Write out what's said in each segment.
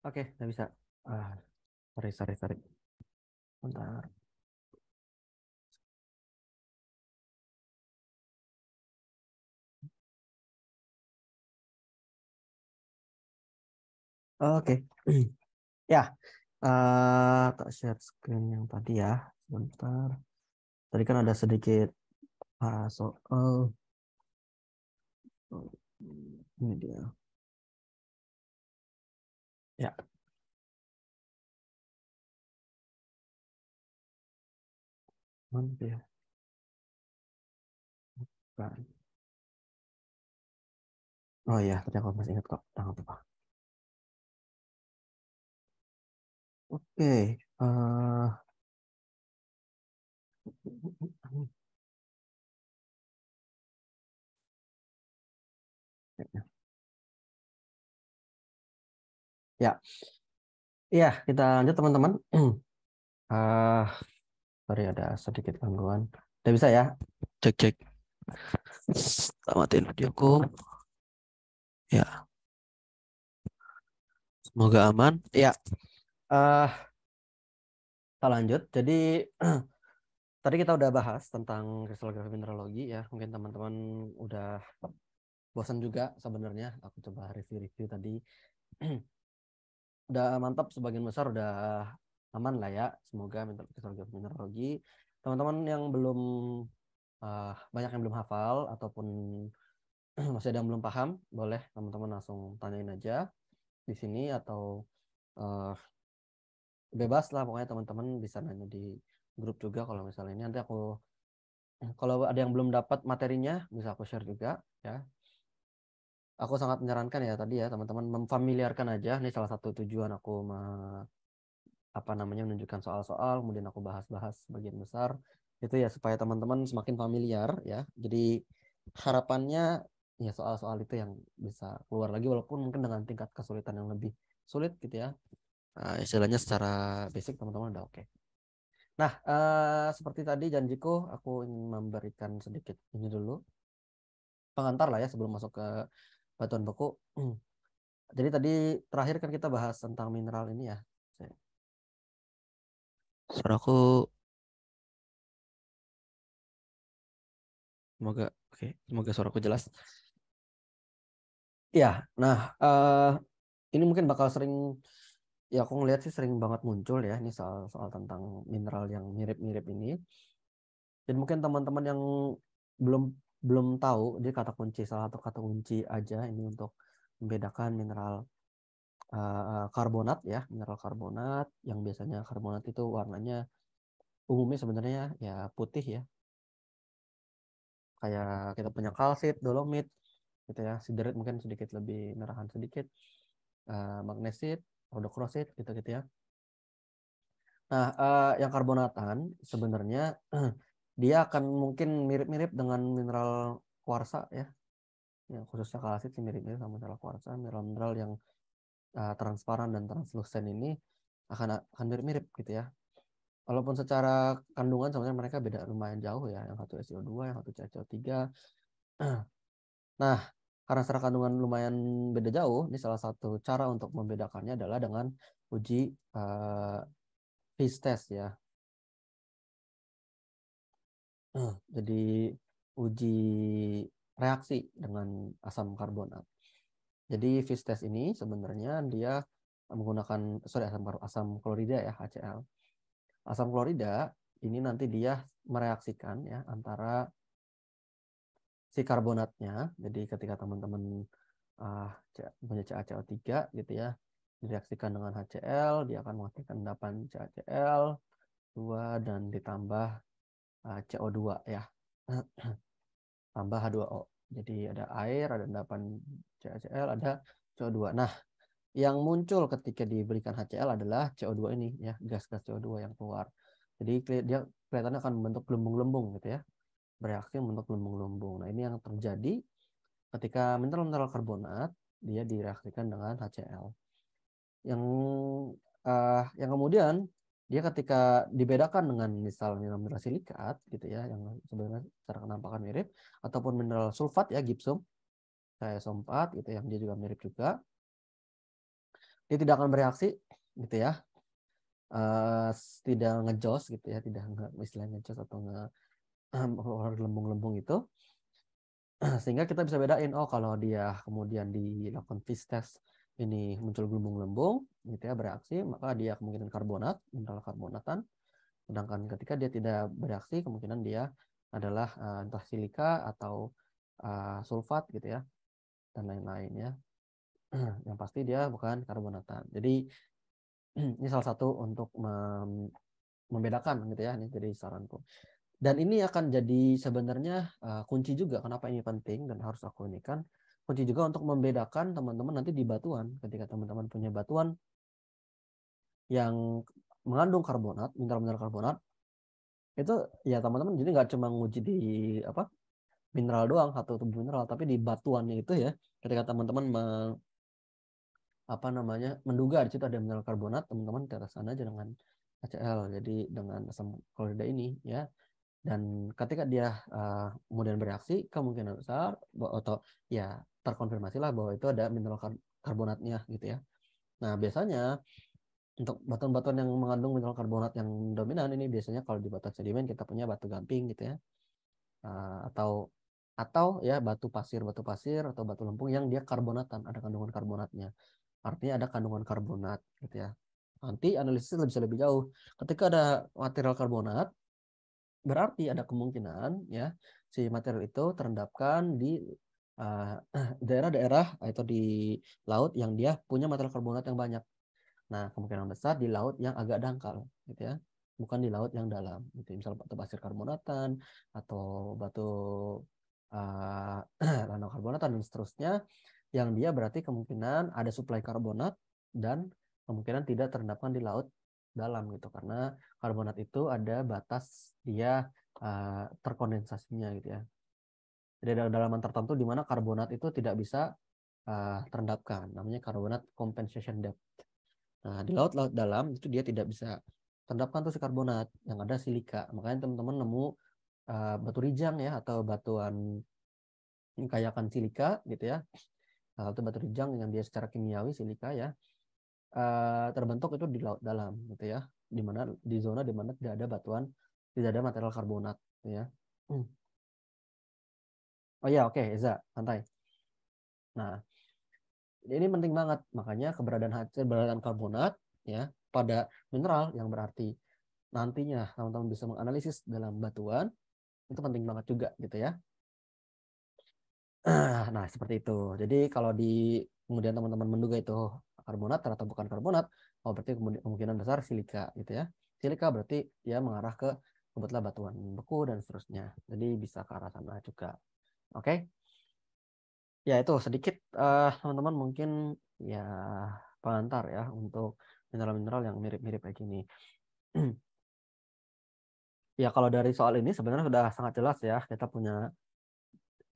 Oke, nggak bisa. Ah, sorry. Bentar. Oke. Ya, tak share screen yang tadi ya. Sebentar. Tadi kan ada sedikit soal. Ini dia. Ya, mana dia? Bukan. Oh iya, tadi aku masih ingat kok. Jangan lupa. Oke. Ya, iya kita lanjut teman-teman. Ah, sorry ada sedikit gangguan. Udah bisa ya? Cek. Matiin videoku. Ya, semoga aman. Ya, eh kita lanjut. Jadi tadi kita udah bahas tentang kristalografis mineralogi ya. Mungkin teman-teman udah bosan juga sebenarnya. Aku coba review-review tadi. Udah mantap, sebagian besar udah aman lah ya. Semoga kristalografis mineralogi. Teman-teman yang belum banyak yang belum hafal ataupun masih ada yang belum paham, boleh teman-teman langsung tanyain aja di sini atau uh, bebas lah, pokoknya teman-teman bisa nanya di grup juga. Kalau misalnya ini nanti aku, kalau ada yang belum dapat materinya bisa aku share juga ya. Aku sangat menyarankan ya tadi ya teman-teman memfamiliarkan aja. Ini salah satu tujuan aku apa namanya menunjukkan soal-soal, kemudian aku bahas-bahas bagian besar itu ya supaya teman-teman semakin familiar ya. Jadi harapannya ya soal-soal itu yang bisa keluar lagi walaupun mungkin dengan tingkat kesulitan yang lebih sulit gitu ya. Nah, istilahnya secara basic teman-teman udah oke. Nah, seperti tadi janjiku, aku ingin memberikan sedikit ini dulu pengantar lah ya sebelum masuk ke batuan beku. Jadi tadi terakhir kan kita bahas tentang mineral ini ya. Suaraku, semoga oke, semoga suaraku jelas. Ya, nah ini mungkin bakal sering ya aku ngeliat sih sering banget muncul ya ini soal tentang mineral yang mirip-mirip ini. Dan mungkin teman-teman yang belum belum tahu dia kata kunci, salah satu kata kunci aja ini untuk membedakan mineral karbonat ya, mineral karbonat yang biasanya karbonat itu warnanya umumnya sebenarnya ya putih ya, kayak kita punya kalsit, dolomit gitu ya, siderit mungkin sedikit lebih merahan sedikit, magnesit, rhodochrosite gitu-gitu ya. Nah, yang karbonatan sebenarnya dia akan mungkin mirip-mirip dengan mineral kuarsa ya, yang khususnya kalsit sih mirip-mirip sama mineral kuarsa, mineral-mineral yang transparan dan translucent ini akan mirip-mirip gitu ya. Walaupun secara kandungan sebenarnya mereka beda lumayan jauh ya, yang satu SiO2, yang satu CaCO3. Nah, karena secara kandungan lumayan beda jauh, ini salah satu cara untuk membedakannya adalah dengan uji uh, phase test ya. Jadi uji reaksi dengan asam karbonat. Jadi phase test ini sebenarnya dia menggunakan asam klorida ya, HCl. Asam klorida ini nanti dia mereaksikan ya antara si karbonatnya. Jadi ketika teman-teman punya CaCO3 gitu ya, direaksikan dengan HCl, dia akan menghasilkan endapan CaCl 2 dan ditambah CO2 ya. Tambah H2O. Jadi ada air, ada endapan CaCl, ada CO2. Nah, yang muncul ketika diberikan HCl adalah CO2 ini ya, gas-gas CO2 yang keluar. Jadi dia kelihatannya akan membentuk gelembung-gelembung gitu ya, bereaksi membentuk gelembung-gelembung. Nah, ini yang terjadi ketika mineral-mineral karbonat dia direaksikan dengan HCl. Yang kemudian dia ketika dibedakan dengan misalnya mineral silikat gitu ya, yang sebenarnya secara penampakan mirip, ataupun mineral sulfat ya, gypsum kayak sompat gitu yang dia juga mirip juga. dia tidak akan bereaksi gitu ya. Uh, Tidak ngejos gitu ya, tidak istilahnya ngejos atau gelembung-gelembung itu. Sehingga kita bisa bedain, oh kalau dia kemudian dilakukan fish test ini muncul gelembung-gelembung gitu ya, bereaksi, maka dia kemungkinan karbonat, mineral karbonatan. Sedangkan ketika dia tidak bereaksi, kemungkinan dia adalah entah silika atau sulfat gitu ya, dan lain-lain ya. Yang pasti dia bukan karbonatan. Jadi ini salah satu untuk membedakan gitu ya, ini jadi saranku. Dan ini akan jadi sebenarnya kunci juga kenapa ini penting dan harus aku ini kan kunci juga untuk membedakan teman-teman nanti di batuan. Ketika teman-teman punya batuan yang mengandung karbonat, mineral-mineral karbonat, itu ya teman-teman jadi nggak cuma nguji di apa mineral doang atau tubuh mineral, tapi di batuannya itu ya. Ketika teman-teman menduga di situ ada mineral karbonat, teman-teman ke sana aja dengan HCl, jadi dengan asam klorida ini ya. Dan ketika dia kemudian bereaksi, kemungkinan besar atau ya terkonfirmasi lah bahwa itu ada mineral karbonatnya gitu ya. Nah biasanya untuk batuan-batuan yang mengandung mineral karbonat yang dominan ini biasanya kalau di batuan sedimen kita punya batu gamping gitu ya. Atau ya batu pasir atau batu lempung yang dia karbonatan, ada kandungan karbonatnya. Artinya ada kandungan karbonat gitu ya. Nanti analisis bisa lebih jauh. Ketika ada material karbonat, berarti ada kemungkinan ya si material itu terendapkan di daerah-daerah atau di laut yang dia punya material karbonat yang banyak. Nah, kemungkinan besar di laut yang agak dangkal gitu ya. Bukan di laut yang dalam gitu. Misal batu pasir karbonatan atau batu lanau karbonatan dan seterusnya yang dia berarti kemungkinan ada suplai karbonat dan kemungkinan tidak terendapkan di laut dalam gitu karena karbonat itu ada batas dia terkondensasinya gitu ya. Jadi ada kedalaman tertentu di mana karbonat itu tidak bisa terendapkan, namanya karbonat compensation depth. Nah, di laut-laut dalam itu dia tidak bisa terendapkan tuh si karbonat, yang ada silika. Makanya teman-teman nemu batu rijang ya atau batuan kayakan silika gitu ya. Atau batu rijang yang dia secara kimiawi silika ya terbentuk itu di laut dalam gitu ya. Di mana di zona di mana tidak ada batuan, tidak ada material karbonat gitu ya. Oh ya, oke, Eza, santai. Nah, ini penting banget. Makanya keberadaan karbonat ya pada mineral yang berarti nantinya teman-teman bisa menganalisis dalam batuan itu penting banget juga gitu ya. Nah, seperti itu. Jadi kalau kemudian teman-teman menduga itu karbonat atau bukan karbonat, oh berarti kemungkinan besar silika gitu ya. Silika berarti dia mengarah ke kebetulan batuan beku dan seterusnya. Jadi bisa ke arah sana juga. Oke. Ya itu sedikit teman-teman mungkin ya pengantar ya untuk mineral-mineral yang mirip-mirip kayak gini. Ya kalau dari soal ini sebenarnya sudah sangat jelas ya. Kita punya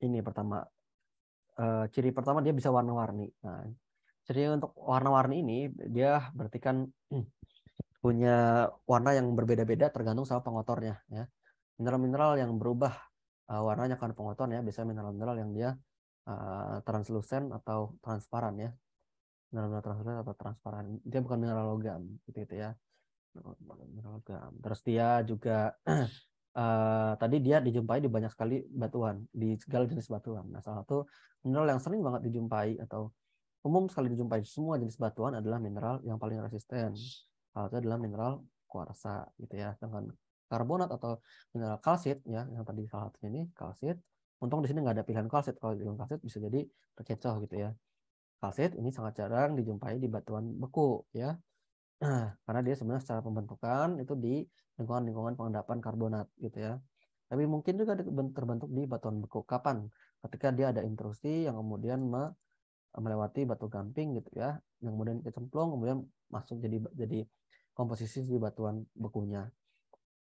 ini pertama ciri pertama dia bisa warna-warni. Nah, ciri untuk warna-warni ini dia berarti kan punya warna yang berbeda-beda tergantung sama pengotornya ya. Mineral-mineral yang berubah warnanya kan pengotornya biasanya mineral-mineral yang dia translucent atau transparan ya. Mineral translucent atau transparan. Dia bukan mineral logam gitu ya. Mineral logam. Terus dia juga tadi dia dijumpai di banyak sekali batuan, di segala jenis batuan. Nah, salah satu mineral yang sering banget dijumpai atau umum sekali dijumpai semua jenis batuan adalah mineral yang paling resisten. Salah satu adalah mineral kuarsa gitu ya. Dengan karbonat atau mineral kalsit ya, yang tadi salah satunya ini kalsit. Untung di sini nggak ada pilihan kalsit. Kalau di kalsit bisa jadi terkecoh gitu ya. Kalsit ini sangat jarang dijumpai di batuan beku ya. Karena dia sebenarnya secara pembentukan itu di lingkungan-lingkungan pengendapan karbonat gitu ya. Tapi mungkin juga terbentuk di batuan beku. Kapan? Ketika dia ada intrusi yang kemudian melewati batu gamping gitu ya, yang kemudian kecemplung, kemudian masuk jadi komposisi di batuan bekunya.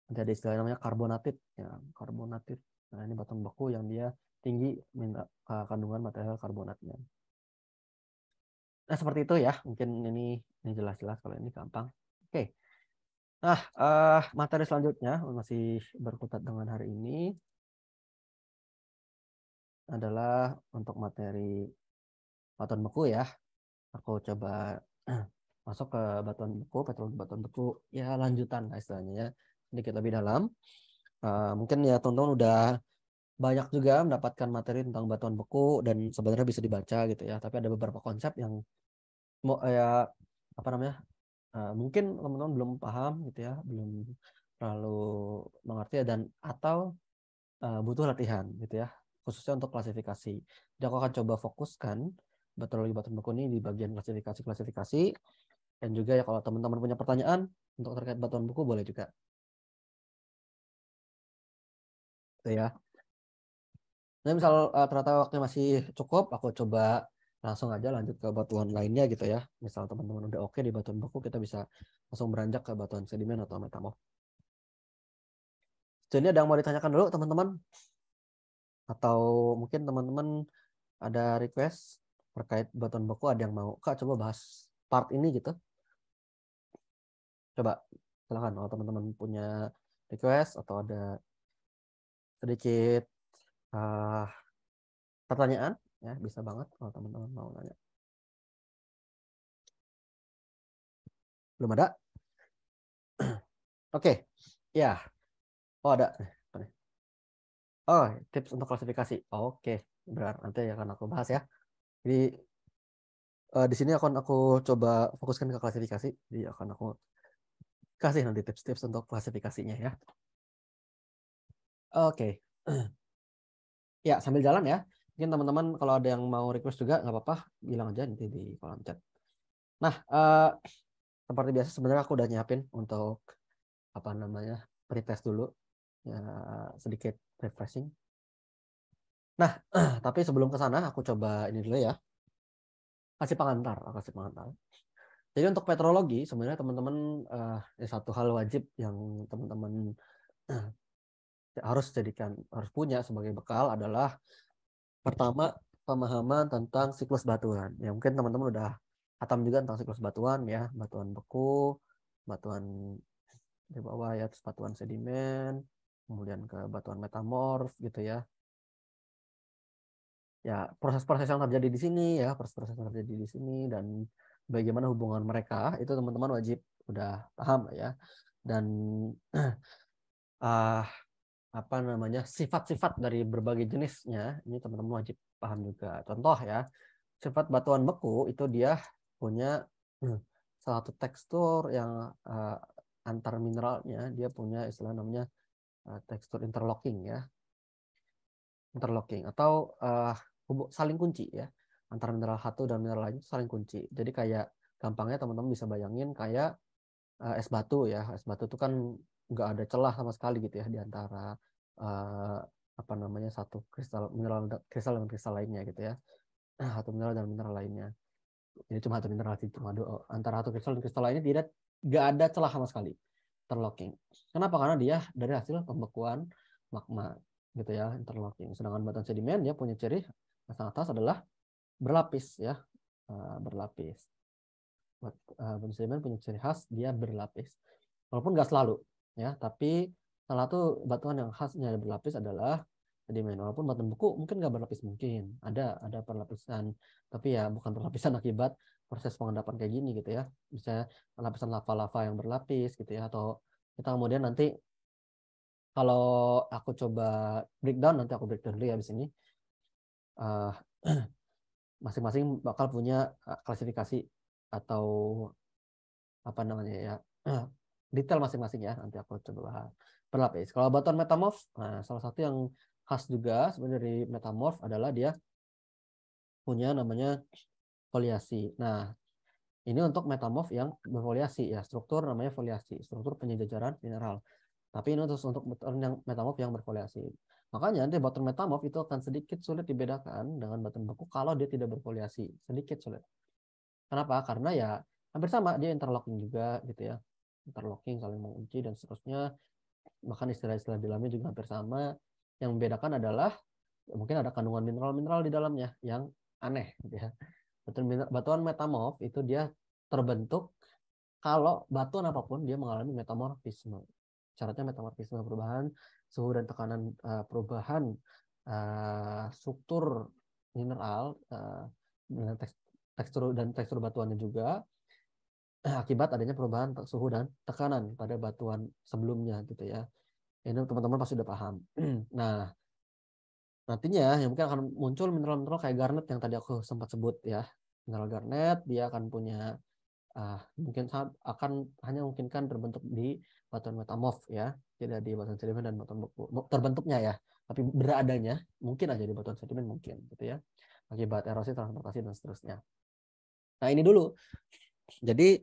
Jadi istilahnya namanya karbonatit ya, karbonatit. Nah, ini batuan beku yang dia tinggi kandungan material karbonatnya. Nah, seperti itu ya. Mungkin ini jelas-jelas kalau ini gampang. Oke. Nah, materi selanjutnya masih berkutat dengan hari ini adalah untuk materi batuan beku ya. Aku coba masuk ke batuan beku, petrologi batuan beku, ya lanjutan lah istilahnya ya, sedikit lebih dalam. Mungkin ya teman-teman udah banyak juga mendapatkan materi tentang batuan beku dan sebenarnya bisa dibaca gitu ya. Tapi ada beberapa konsep yang mau ya apa namanya, mungkin teman-teman belum paham gitu ya, belum terlalu mengerti ya, dan atau butuh latihan gitu ya, khususnya untuk klasifikasi. Jadi aku akan coba fokuskan meteorologi batuan beku ini di bagian klasifikasi, dan juga ya kalau teman-teman punya pertanyaan untuk terkait batuan beku boleh juga. Gitu ya. Nah, misal ternyata waktunya masih cukup, aku coba langsung aja lanjut ke batuan lainnya gitu ya. Misal teman-teman udah oke di batuan beku, kita bisa langsung beranjak ke batuan sedimen atau metamorf. Jadi ada yang mau ditanyakan dulu teman-teman? Atau mungkin teman-teman ada request terkait batuan beku, ada yang mau Kak coba bahas part ini gitu? Coba silakan kalau teman-teman punya request atau ada sedikit uh, pertanyaan, ya bisa banget kalau teman-teman mau nanya. Belum ada? Oke, ya. Oh ada. Oh, tips untuk klasifikasi. Oke, benar. Nanti akan aku bahas ya. Jadi di sini akan aku coba fokuskan ke klasifikasi. Jadi akan aku kasih nanti tips-tips untuk klasifikasinya ya. Oke. Ya, sambil jalan ya. Mungkin teman-teman kalau ada yang mau request juga nggak apa-apa, bilang aja nanti di kolom chat. Nah, seperti biasa sebenarnya aku udah nyiapin untuk apa namanya pretest dulu ya, sedikit refreshing. Nah, tapi sebelum ke sana aku coba ini dulu ya, kasih pengantar, kasih pengantar. Jadi untuk petrologi sebenarnya teman-teman satu hal wajib yang teman-teman harus punya sebagai bekal adalah pertama pemahaman tentang siklus batuan. Ya mungkin teman-teman udah hatam juga tentang siklus batuan ya, batuan beku, batuan di bawah ya, terus batuan sedimen, kemudian ke batuan metamorf gitu ya. Ya proses-proses yang terjadi di sini ya, proses-proses yang terjadi di sini dan bagaimana hubungan mereka itu teman-teman wajib udah paham ya. Dan uh, apa namanya sifat-sifat dari berbagai jenisnya ini teman-teman wajib paham juga. Contoh ya, sifat batuan beku itu dia punya salah satu tekstur yang antar mineralnya dia punya istilah namanya tekstur interlocking ya, interlocking atau saling kunci ya, antara mineral satu dan mineral lain saling kunci. Jadi kayak gampangnya teman-teman bisa bayangin kayak es batu ya, es batu itu kan nggak ada celah sama sekali gitu ya di antara uh, apa namanya satu kristal mineral kristal dengan kristal lainnya gitu ya, satu mineral dan mineral lainnya. Ini cuma satu mineral sih, cuma antara satu kristal dan kristal lainnya tidak nggak ada celah sama sekali, interlocking. Kenapa? Karena dia dari hasil pembekuan magma gitu ya, interlocking. Sedangkan batuan sedimen dia punya ciri yang atas adalah berlapis ya, berlapis. Batuan sedimen punya ciri khas dia berlapis. Walaupun nggak selalu ya, tapi salah satu batuan yang khasnya berlapis adalah sedimen. Walaupun batuan beku mungkin nggak berlapis, mungkin ada perlapisan, tapi ya bukan perlapisan akibat proses pengendapan kayak gini gitu ya. Misalnya lapisan lava-lava yang berlapis gitu ya, atau kita kemudian nanti kalau aku coba breakdown, nanti aku breakdown dulu ya di sini. Uh, Masing-masing bakal punya klasifikasi atau apa namanya ya, detail masing-masing ya, nanti aku coba berlapis. Kalau batuan metamorf, nah salah satu yang khas juga sebenarnya dari metamorf adalah dia punya namanya foliasi. Nah ini untuk metamorf yang berfoliasi ya, struktur namanya foliasi, struktur penyejajaran mineral. Tapi ini untuk batuan yang metamorf yang berfoliasi. Makanya nanti batuan metamorf itu akan sedikit sulit dibedakan dengan batuan beku kalau dia tidak berfoliasi, sedikit sulit. Kenapa? Karena ya hampir sama, dia interlocking juga gitu ya. Interlocking, saling mengunci dan seterusnya. Bahkan istilah-istilah di dalamnya juga hampir sama. Yang membedakan adalah ya, mungkin ada kandungan mineral-mineral di dalamnya yang aneh gitu ya. Batuan metamorf itu dia terbentuk kalau batuan apapun dia mengalami metamorfisme. Syaratnya metamorfisme, perubahan suhu dan tekanan, perubahan struktur mineral dengan tekstur dan tekstur batuannya juga akibat adanya perubahan suhu dan tekanan pada batuan sebelumnya gitu ya. Ini teman-teman pasti udah paham. Nah, nantinya yang mungkin akan muncul mineral-mineral kayak garnet yang tadi aku sempat sebut ya. Mineral garnet dia akan punya mungkin akan hanya memungkinkan terbentuk di batuan metamorf ya, tidak di batuan sedimen dan batuan beku terbentuknya ya, tapi beradanya mungkin aja di batuan sedimen mungkin gitu ya, akibat erosi, transportasi dan seterusnya. Nah ini dulu. Jadi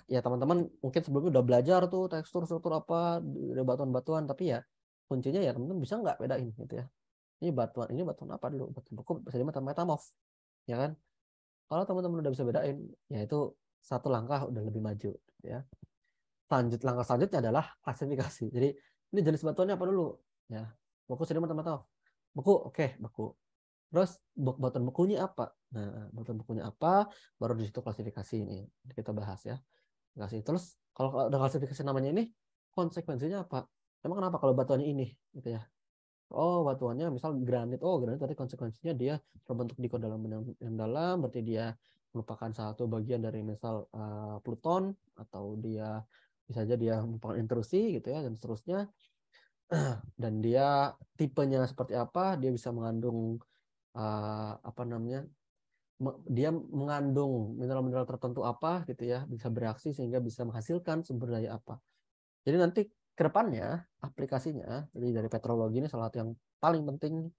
ya teman-teman mungkin sebelumnya udah belajar tuh tekstur-struktur apa dari batuan-batuan, tapi ya kuncinya ya teman-teman bisa nggak bedain gitu ya. Ini batuan apa dulu? Batuan beku, sedimen atau metamorf, ya kan? Kalau teman-teman udah bisa bedain, ya itu satu langkah udah lebih maju ya. Langkah selanjutnya adalah klasifikasi. Jadi ini jenis batuannya apa dulu? Ya, beku, sedimen, atau metamorf. Beku, oke, beku. Terus batuan bekunya apa? Nah, batuan bekunya apa? Baru di situ klasifikasi ini kita bahas ya. Klasifikasi. Terus kalau udah klasifikasi namanya ini, konsekuensinya apa? Emang kenapa kalau batuannya ini, gitu ya? Oh, batuannya misal granit. Oh, granit tadi konsekuensinya dia terbentuk di kedalaman yang dalam, berarti dia merupakan satu bagian dari misal Pluton, atau dia bisa aja dia merupakan intrusi gitu ya, dan seterusnya. Dan dia tipenya seperti apa? Dia bisa mengandung apa namanya? Dia mengandung mineral-mineral tertentu apa gitu ya, bisa bereaksi sehingga bisa menghasilkan sumber daya apa. Jadi nanti ke depannya aplikasinya, jadi dari petrologi ini salah satu yang paling penting,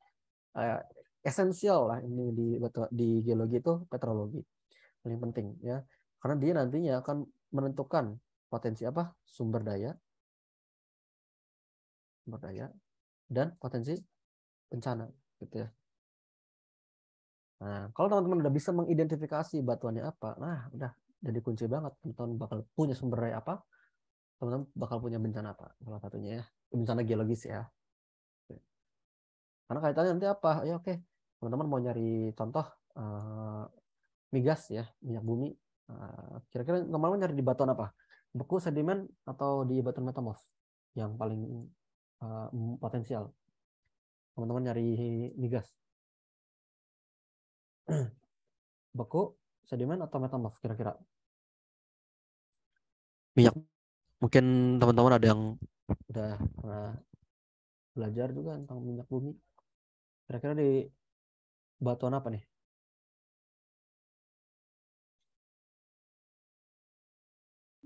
eh, esensial lah ini di geologi itu petrologi paling penting ya, karena dia nantinya akan menentukan potensi apa, sumber daya dan potensi bencana gitu ya. Nah kalau teman-teman udah bisa mengidentifikasi batuannya apa, nah udah jadi kunci banget teman-teman bakal punya sumber daya apa, teman-teman bakal punya bencana apa, salah satunya ya bencana geologis ya. Karena kaitannya nanti apa? Ya oke, teman-teman mau nyari contoh migas ya, minyak bumi. Kira-kira teman-teman nyari di batuan apa? Beku, sedimen, atau di batuan metamorf yang paling uh, potensial? Teman-teman nyari migas, beku, sedimen, atau metamorf kira-kira? Minyak, mungkin teman-teman ada yang udah pernah belajar juga tentang minyak bumi. Kira-kira di batuan apa nih?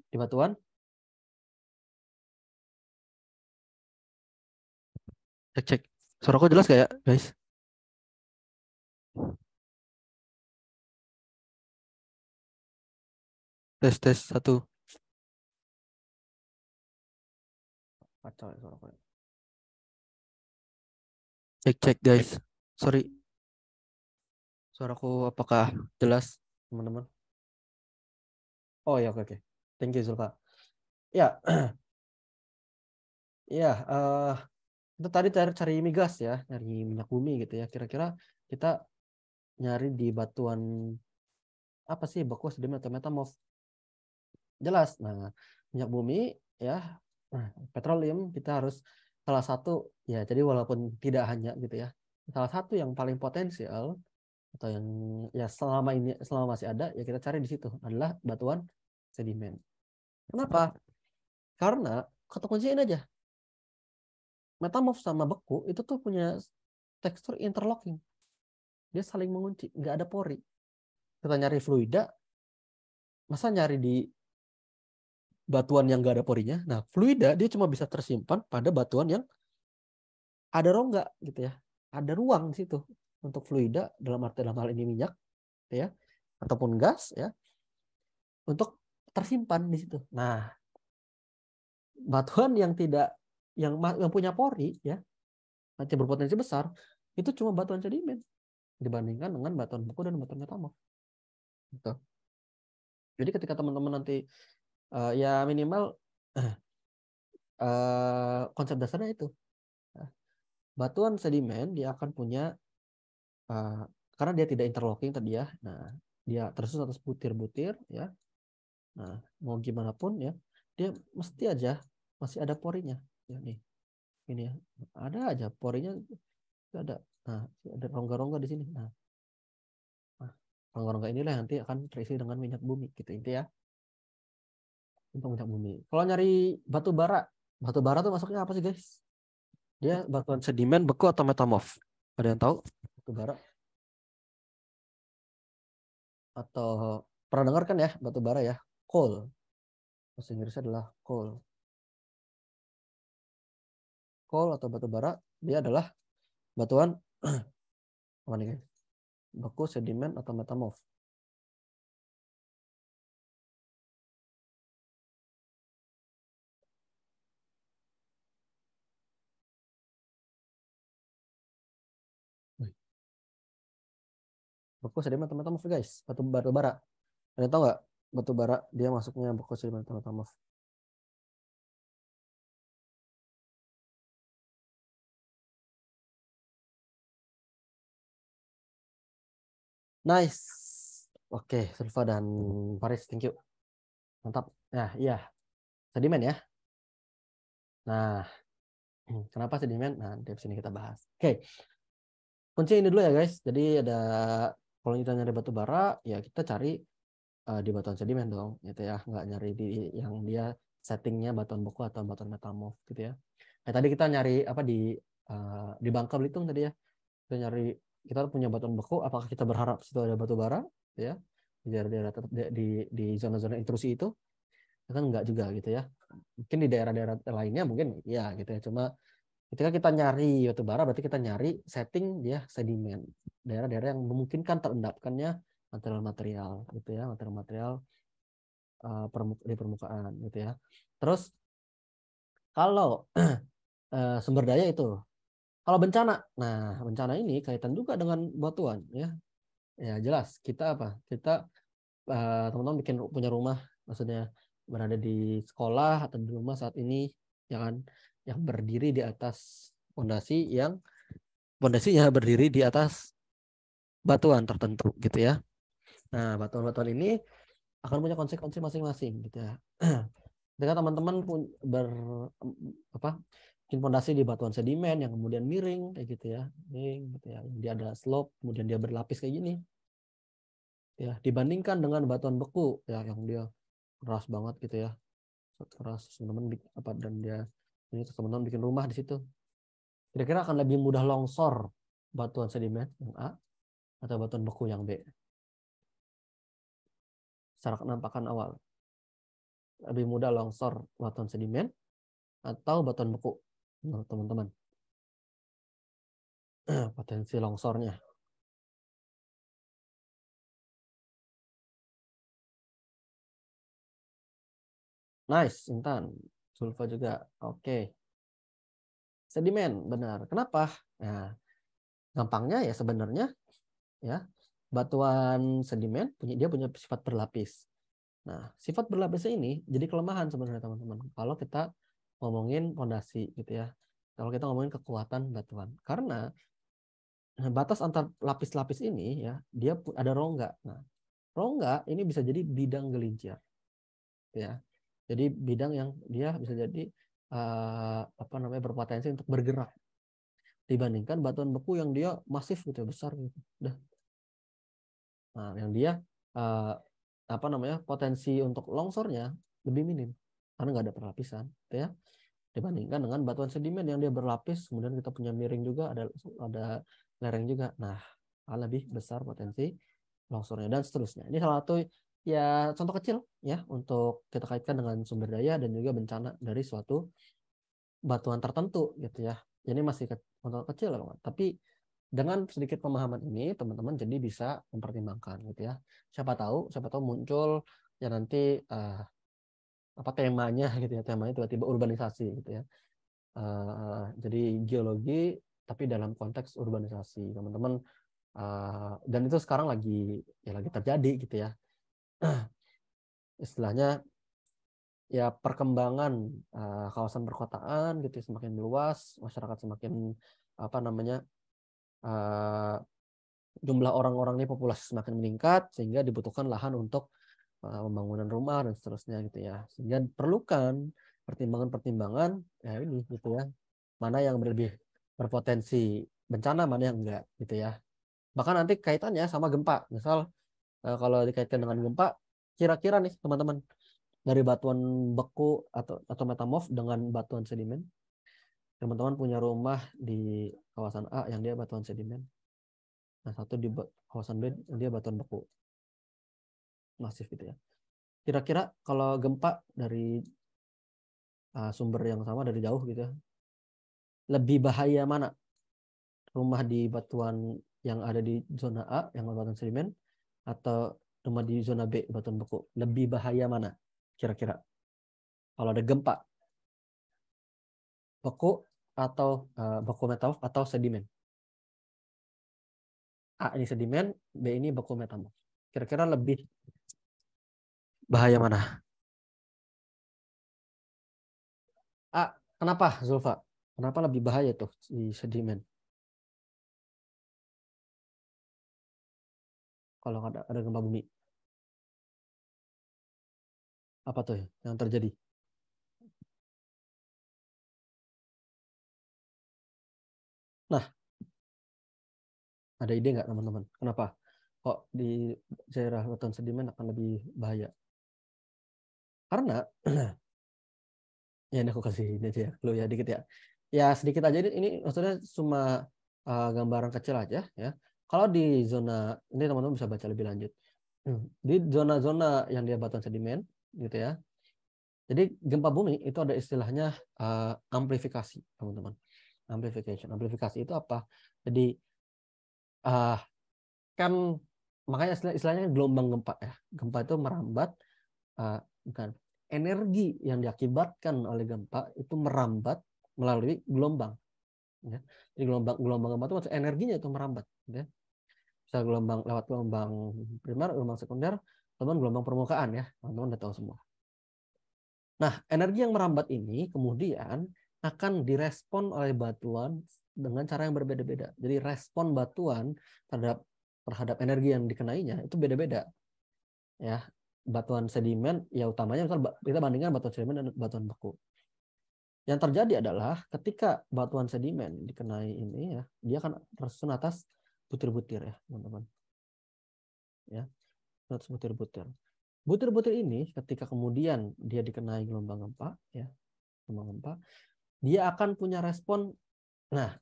Di batuan? Cek cek. Suaraku jelas gak ya, guys? Tes tes satu. Kacau ya suaraku. Cek cek guys. Sorry, suaraku apakah jelas, teman-teman? Oh ya, oke oke. Thank you Zulfa. Ya, ya. Itu tadi cari migas ya, nyari minyak bumi gitu ya. Kira-kira kita nyari di batuan apa sih, beku, sedimen, atau metamorf? Jelas. Nah, minyak bumi ya, nah, petroleum kita harus salah satu ya. Jadi walaupun tidak hanya gitu ya, salah satu yang paling potensial atau yang ya selama masih ada ya kita cari di situ adalah batuan sedimen. Kenapa? Karena kata kuncinya ini aja. Metamorf sama beku itu tuh punya tekstur interlocking. Dia saling mengunci, nggak ada pori. Kita nyari fluida, masa nyari di batuan yang nggak ada porinya? Nah, fluida dia cuma bisa tersimpan pada batuan yang ada rongga gitu ya. Ada ruang di situ untuk fluida, dalam hal ini minyak ya, ataupun gas ya, untuk tersimpan di situ. Nah, batuan yang tidak yang punya pori ya, nanti berpotensi besar, itu cuma batuan sedimen dibandingkan dengan batuan beku dan batuan metamorf. Gitu. Jadi ketika teman-teman nanti ya minimal konsep dasarnya itu, batuan sedimen dia akan punya karena dia tidak interlocking tadi ya. Nah, dia tersusun atas butir-butir ya. Nah, mau gimana pun ya, dia mesti aja masih ada porinya. Ya nih, ini ya. Ada aja porinya, ada. Nah, ada rongga-rongga di sini. Nah, rongga-rongga inilah yang nanti akan terisi dengan minyak bumi gitu intinya. puncak bumi. Kalau nyari batu bara tuh masuknya apa sih guys? Dia batuan sedimen, beku atau metamorf? Ada yang tahu? Batu bara atau pernah dengar kan ya batu bara ya? Coal. Bahasa Inggrisnya adalah coal. Coal atau batu bara, dia adalah batuan apa nih guys? Beku, sedimen atau metamorf? Beku, sedimen atau metamorf guys? Batu bara. Ada yang tahu nggak? Batu bara dia masuknya beku, sedimen atau metamorf? Nice. Oke, Sulfa dan Paris, thank you. Mantap. Nah, iya, sedimen ya. Nah, kenapa sedimen? Nah, di sini kita bahas. Oke, kunci ini dulu ya guys. Jadi ada kalau kita nyari batu bara, ya kita cari di batuan sedimen dong, gitu ya. Nggak nyari di yang dia settingnya batuan beku atau batuan metamorf, gitu ya. Tadi kita nyari apa di Bangka Belitung tadi ya. Kita nyari kita punya batuan beku, apakah kita berharap situ ada batu bara, gitu ya? Di daerah-daerah di zona-zona intrusi itu, kan enggak juga gitu ya. Mungkin di daerah-daerah lainnya mungkin ya gitu ya. Cuma ketika kita nyari batu bara berarti kita nyari setting dia sedimen. Daerah-daerah yang memungkinkan terendapkannya material-material gitu ya, material-material di permukaan gitu ya. Terus kalau sumber daya itu, kalau bencana, nah bencana ini kaitan juga dengan batuan ya. Ya jelas kita apa? Kita teman-teman bikin punya rumah, maksudnya berada di sekolah atau di rumah saat ini, ya kan, yang berdiri di atas pondasinya berdiri di atas batuan tertentu gitu ya. Nah, batuan-batuan ini akan punya konsekuensi masing-masing gitu ya. Ketika teman-teman apa bikin pondasi di batuan sedimen yang kemudian miring kayak gitu ya, miring gitu ya. Dia ada slope, kemudian dia berlapis kayak gini ya, dibandingkan dengan batuan beku ya yang dia keras banget gitu ya, keras teman-teman apa dan dia ini teman-teman bikin rumah di situ, kira-kira akan lebih mudah longsor batuan sedimen yang A atau batuan beku yang B secara penampakan awal? Lebih mudah longsor batuan sedimen atau batuan beku menurut teman-teman? Potensi longsornya. Nice, Intan. Sulfa juga. Oke. Sedimen, benar. Kenapa? Nah, gampangnya ya sebenarnya ya, batuan sedimen dia punya sifat berlapis. Nah, sifat berlapisnya ini jadi kelemahan sebenarnya teman-teman. Kalau kita ngomongin fondasi gitu ya. Kalau kita ngomongin kekuatan batuan. Karena batas antar lapis-lapis ini ya, dia ada rongga. Nah, rongga ini bisa jadi bidang gelincir ya. Jadi bidang yang dia bisa jadi apa namanya berpotensi untuk bergerak dibandingkan batuan beku yang dia masif gitu ya, besar gitu. Udah. Nah, yang dia uh, apa namanya potensi untuk longsornya lebih minim karena nggak ada perlapisan, gitu ya. Dibandingkan dengan batuan sedimen yang dia berlapis, kemudian kita punya miring juga, ada lereng juga. Nah, lebih besar potensi longsornya dan seterusnya. Ini salah satu ya contoh kecil ya untuk kita kaitkan dengan sumber daya dan juga bencana dari suatu batuan tertentu gitu ya. Jadi masih contoh kecil ya, tapi dengan sedikit pemahaman ini teman-teman jadi bisa mempertimbangkan gitu ya. Siapa tahu muncul ya nanti apa temanya gitu ya, temanya tiba-tiba urbanisasi gitu ya. Jadi geologi tapi dalam konteks urbanisasi teman-teman, dan itu sekarang lagi terjadi gitu ya. Istilahnya ya perkembangan kawasan perkotaan gitu ya, semakin meluas, masyarakat semakin apa namanya jumlah orang-orang ini populasi semakin meningkat sehingga dibutuhkan lahan untuk pembangunan rumah dan seterusnya gitu ya, sehingga perlukan pertimbangan-pertimbangan ya ini gitu ya, mana yang lebih berpotensi bencana, mana yang enggak gitu ya. Bahkan nanti kaitannya sama gempa, misal kalau dikaitkan dengan gempa, kira-kira nih teman-teman dari batuan beku atau metamorf dengan batuan sedimen. Teman-teman punya rumah di kawasan A yang dia batuan sedimen. Nah, satu di kawasan B dia batuan beku. Masif gitu ya. Kira-kira kalau gempa dari sumber yang sama dari jauh gitu ya, lebih bahaya mana? Rumah di batuan yang ada di zona A yang batuan sedimen atau rumah di zona B batuan beku? Lebih bahaya mana? Kira-kira kalau ada gempa, beku atau beku metamorf atau sedimen? A ini sedimen, B ini beku metamorf. Kira-kira lebih bahaya mana? A, kenapa Zulfa? Kenapa lebih bahaya tuh di sedimen? Kalau ada gempa bumi, apa tuh yang terjadi? Nah, ada ide nggak teman-teman? Kenapa kok di daerah batuan sedimen akan lebih bahaya? Karena ya ini aku kasih ini aja ya, lu ya dikit ya. Ya sedikit aja ini maksudnya cuma gambaran kecil aja ya. Kalau di zona ini teman-teman bisa baca lebih lanjut. Di zona-zona yang dia batuan sedimen gitu ya. Jadi gempa bumi itu ada istilahnya amplifikasi, teman-teman. Amplifikasi itu apa? Jadi uh, kan makanya istilahnya gelombang gempa ya. Gempa itu merambat, bukan, energi yang diakibatkan oleh gempa itu merambat melalui gelombang. Ya. Jadi gelombang gempa itu maksud energinya itu merambat. Ya. Bisa lewat gelombang primer, gelombang sekunder, teman gelombang permukaan ya. Teman-teman udah tahu semua. Nah, energi yang merambat ini kemudian akan direspon oleh batuan dengan cara yang berbeda-beda. Jadi respon batuan terhadap energi yang dikenainya itu beda-beda. Ya, batuan sedimen ya utamanya misal kita bandingkan batuan sedimen dan batuan beku. Yang terjadi adalah ketika batuan sedimen dikenai ini ya, dia akan tersusun atas butir-butir ya, teman-teman. Ya, atas butir-butir. Butir-butir ini ketika kemudian dia dikenai gelombang gempa ya, gelombang gempa, dia akan punya respon. Nah,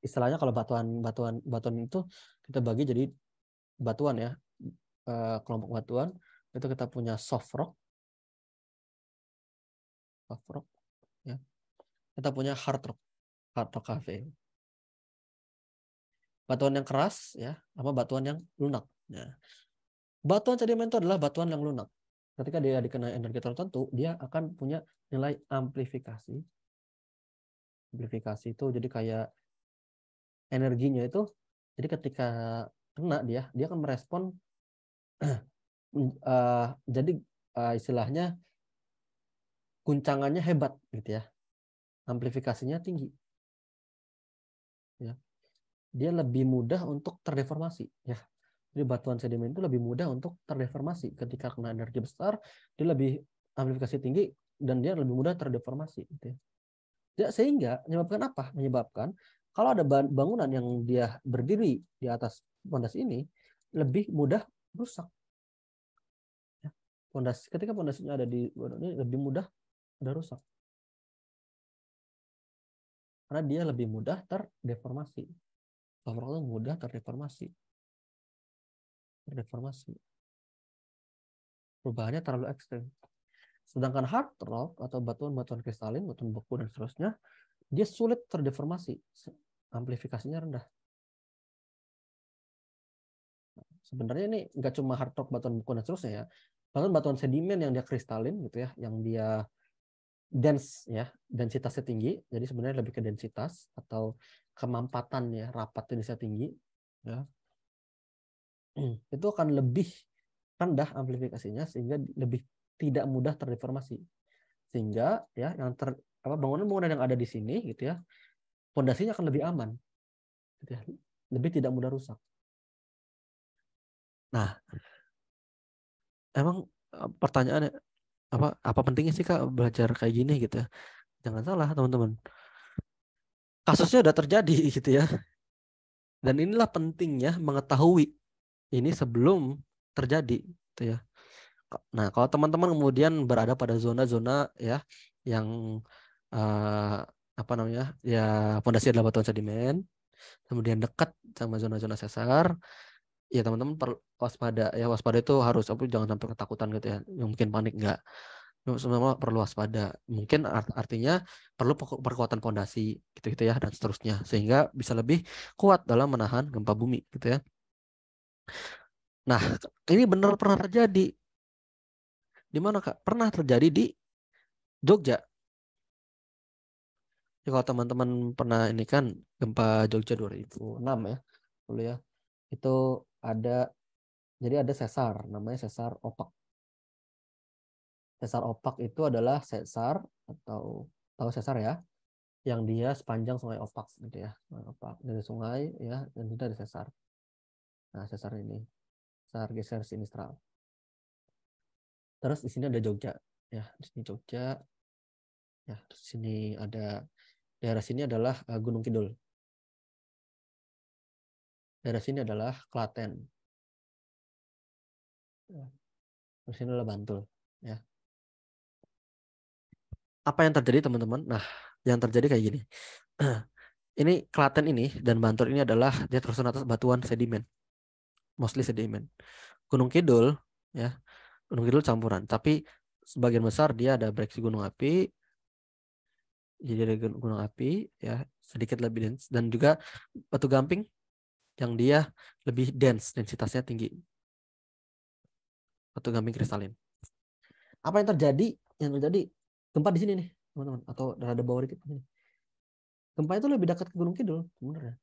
istilahnya kalau batuan itu kita bagi jadi batuan ya, kelompok batuan itu kita punya soft rock ya, kita punya hard rock cave, batuan yang keras ya, apa batuan yang lunak. Nah, batuan sedimen itu adalah batuan yang lunak. Ketika dia dikenai energi tertentu, dia akan punya nilai amplifikasi. Amplifikasi itu jadi kayak energinya itu, jadi ketika kena dia akan merespon jadi istilahnya guncangannya hebat gitu ya, amplifikasinya tinggi ya, dia lebih mudah untuk terdeformasi ya. Jadi batuan sedimen itu lebih mudah untuk terdeformasi ketika kena energi besar, dia lebih amplifikasi tinggi dan dia lebih mudah terdeformasi gitu ya. Ya, sehingga menyebabkan kalau ada bangunan yang dia berdiri di atas pondasi ini lebih mudah rusak ya. Ketika pondasinya ada di ini lebih mudah rusak karena dia lebih mudah terdeformasi. Soft rock itu mudah terdeformasi. Perubahannya terlalu ekstrim. Sedangkan hard rock atau batuan-batuan kristalin, batuan beku dan seterusnya, dia sulit terdeformasi. Amplifikasinya rendah. Sebenarnya ini nggak cuma hard rock, batuan beku dan seterusnya ya. Bahkan batuan sedimen yang dia kristalin gitu ya, yang dia dense ya, densitasnya tinggi. Jadi sebenarnya lebih ke densitas atau kemampatan ya, rapat densitasnya tinggi ya. Itu akan lebih rendah amplifikasinya sehingga lebih tidak mudah terdeformasi. Sehingga ya yang bangunan-bangunan yang ada di sini gitu ya, pondasinya akan lebih aman gitu ya. Lebih tidak mudah rusak. Nah, emang pertanyaannya apa pentingnya sih Kak belajar kayak gini gitu ya? Jangan salah teman-teman. Kasusnya udah terjadi gitu ya. Dan inilah pentingnya mengetahui ini sebelum terjadi gitu ya. Nah, kalau teman-teman kemudian berada pada zona-zona ya yang apa namanya ya fondasi adalah batuan sedimen, kemudian dekat sama zona-zona sesar, ya teman-teman perlu waspada. Ya waspada itu harus apa jangan sampai ketakutan gitu ya. Yang mungkin panik enggak. Semua perlu waspada. Mungkin artinya perlu perkuatan fondasi gitu-gitu ya dan seterusnya sehingga bisa lebih kuat dalam menahan gempa bumi gitu ya. Nah, ini benar pernah terjadi. Di mana Kak? Pernah terjadi di Jogja. Ya, kalau teman-teman pernah ini kan gempa Jogja 2006 ya. Dulu ya. Itu ada jadi ada sesar namanya sesar opak. Sesar opak itu adalah sesar atau tahu sesar ya, yang dia sepanjang Sungai Opak gitu ya. Sungai Opak dari sungai ya dan itu ada sesar. Nah, sesar ini sesar geser sinistral. Terus di sini ada Jogja ya, di sini Jogja ya, di sini ada daerah sini adalah Gunung Kidul. Daerah sini adalah Klaten. Ya. Di sini adalah Bantul ya. Apa yang terjadi teman-teman? Nah, yang terjadi kayak gini. Ini Klaten ini dan Bantul ini adalah dia tersusun atas batuan sedimen, mostly sedimen. Gunung Kidul ya, Gunung Kidul campuran, tapi sebagian besar dia ada breksi gunung api, jadi ada gunung api ya sedikit lebih dense dan juga batu gamping yang dia lebih dense, densitasnya tinggi, batu gamping kristalin. Apa yang terjadi? Yang terjadi gempa di sini nih teman-teman, atau rada bawah dikit ini. Gempa itu lebih dekat ke Gunung Kidul sebenarnya.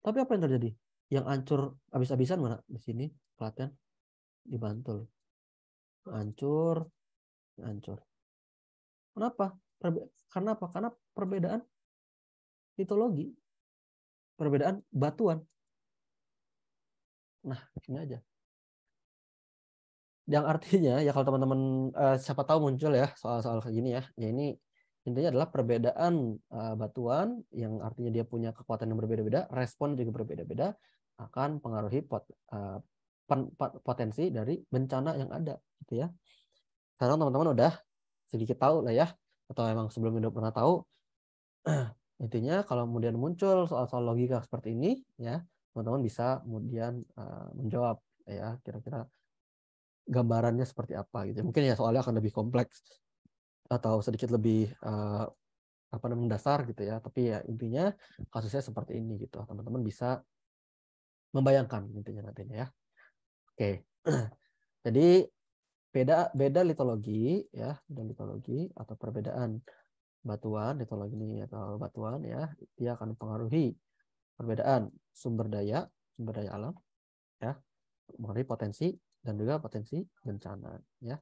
Tapi apa yang terjadi? Yang hancur habis-habisan mana? Di sini Klaten, di Bantul. Hancur, hancur. Kenapa? Karena apa? Karena perbedaan litologi, perbedaan batuan. Nah, ini aja. Yang artinya ya kalau teman-teman siapa tahu muncul ya soal-soal kayak gini ya. Ya ini intinya adalah perbedaan batuan yang artinya dia punya kekuatan yang berbeda-beda, respon juga berbeda-beda akan pengaruhi potensi dari bencana yang ada gitu ya. Karena teman-teman udah sedikit tahu lah ya, atau emang sebelumnya udah pernah tahu. Intinya kalau kemudian muncul soal-soal logika seperti ini ya, teman-teman bisa kemudian menjawab ya kira-kira gambarannya seperti apa gitu. Mungkin ya soalnya akan lebih kompleks atau sedikit lebih apa namanya mendasar gitu ya. Tapi ya intinya kasusnya seperti ini gitu. Teman-teman bisa membayangkan intinya nantinya ya. Oke. Jadi beda beda litologi ya, dan litologi atau perbedaan batuan, litologi ini atau batuan ya, dia akan mempengaruhi perbedaan sumber daya alam ya, mengenai potensi dan juga potensi bencana ya.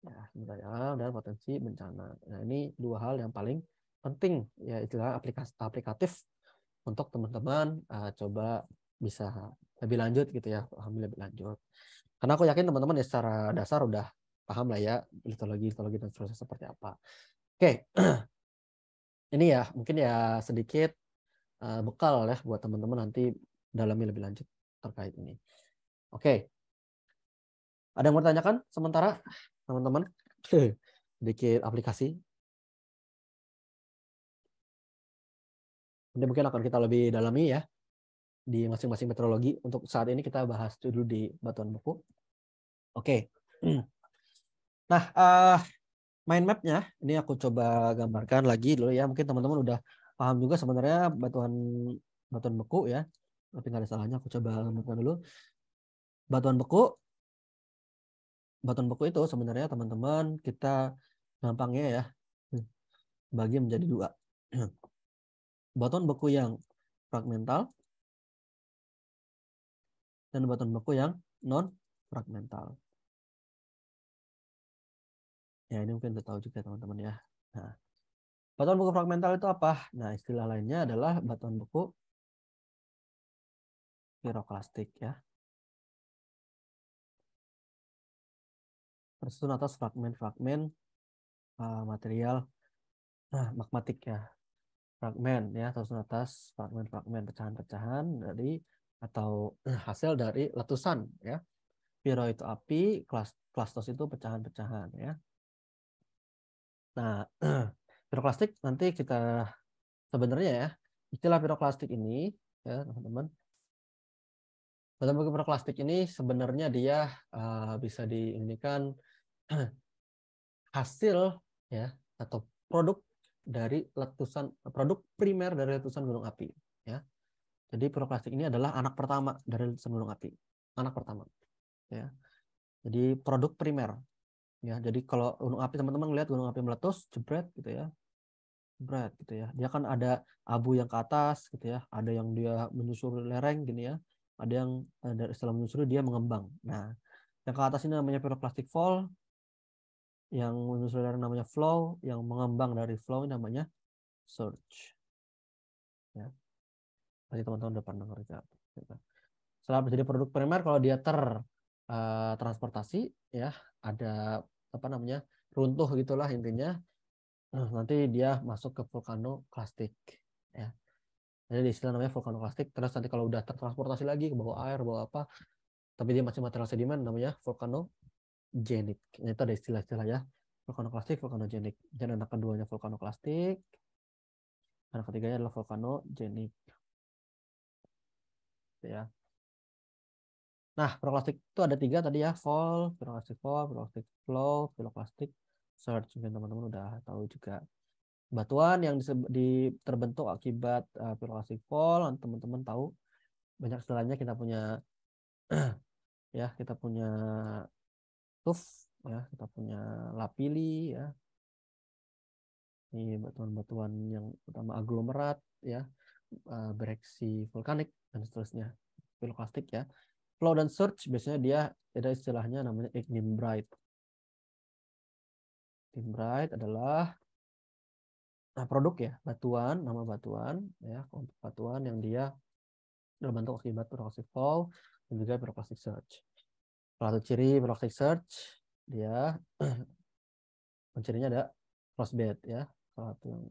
Ya, sumber daya alam dan potensi bencana. Nah, ini dua hal yang paling penting ya, istilah aplikatif untuk teman-teman coba bisa lebih lanjut gitu ya, paham lebih lanjut. Karena aku yakin teman-teman ya secara dasar udah paham lah ya litologi dan seterusnya seperti apa. Oke, ini ya mungkin ya sedikit bekal ya buat teman-teman nanti dalami lebih lanjut terkait ini. Oke, ada yang mau ditanyakan sementara teman-teman? Sedikit aplikasi. Nanti mungkin akan kita lebih dalami ya di masing-masing meteorologi. Untuk saat ini kita bahas dulu di batuan buku. Oke. Nah, mind map-nya ini aku coba gambarkan lagi dulu ya. Mungkin teman-teman udah paham juga sebenarnya batuan beku ya. Tapi nggak ada salahnya aku coba gambarkan dulu. Batuan beku, batuan beku itu sebenarnya teman-teman kita gampangnya ya bagi menjadi dua. Batuan beku yang fragmental dan batuan beku yang non fragmental. Ya ini mungkin udah tahu juga teman-teman ya. Nah, batuan beku fragmental itu apa? Nah, istilah lainnya adalah batuan beku piroklastik ya. Tersusun atas fragmen-fragmen material magmatik ya. Fragmen ya, tersusun atas fragmen-fragmen pecahan-pecahan dari atau hasil dari letusan ya. Piro itu api, klastos itu pecahan-pecahan ya. Nah, piroklastik nanti kita sebenarnya ya, istilah piroklastik ini ya teman-teman. Dalam piroklastik ini sebenarnya dia bisa diindikan hasil ya atau produk primer dari letusan gunung api ya. Jadi piroklastik ini adalah anak pertama dari letusan gunung api. Anak pertama ya. Jadi produk primer ya. Jadi kalau gunung api teman-teman lihat gunung api meletus, jebret gitu ya. Jebret gitu ya. Dia kan ada abu yang ke atas gitu ya, ada yang dia menyusuri lereng gini ya. Ada yang setelah menyusuri dia mengembang. Nah, yang ke atas ini namanya piroklastic fall, yang menyusuri lereng namanya flow, yang mengembang dari flow ini namanya surge. Ya. Tadi teman-teman udah pernah ngerti. Setelah menjadi produk primer, kalau dia transportasi ya, ada apa namanya runtuh gitulah intinya. Nanti dia masuk ke vulkanoklastik ya. Jadi istilah namanya vulkanoklastik. Terus nanti kalau udah tertransportasi lagi ke bawah air, bawah apa, tapi dia masih material sedimen, namanya vulkanogenik. Itu ada istilah-istilah ya. Vulkanoklastik, vulkanogenik. Dan anak keduanya vulkanoklastik, anak ketiganya adalah vulkanogenik. Ya. Nah, piroklastik itu ada 3 tadi ya, piroklastik flow, piroklastik surge. Mungkin teman-teman udah tahu juga. Batuan yang terbentuk akibat piroklastik fall, teman-teman tahu banyak istilahnya. Kita punya ya, kita punya tuff ya, kita punya lapili ya. Ini batuan-batuan yang utama aglomerat ya, bereaksi vulkanik dan seterusnya. Piroklastik ya. Flow dan surge biasanya dia ada istilahnya namanya ignimbrite. Ignimbrite adalah produk ya, nama batuan ya, kelompok batuan yang dia berbentuk akibat piroklastik fall dan juga piroklastik surge. Salah satu ciri piroklastik surge dia cirinya ada crossbed ya. Salah satu yang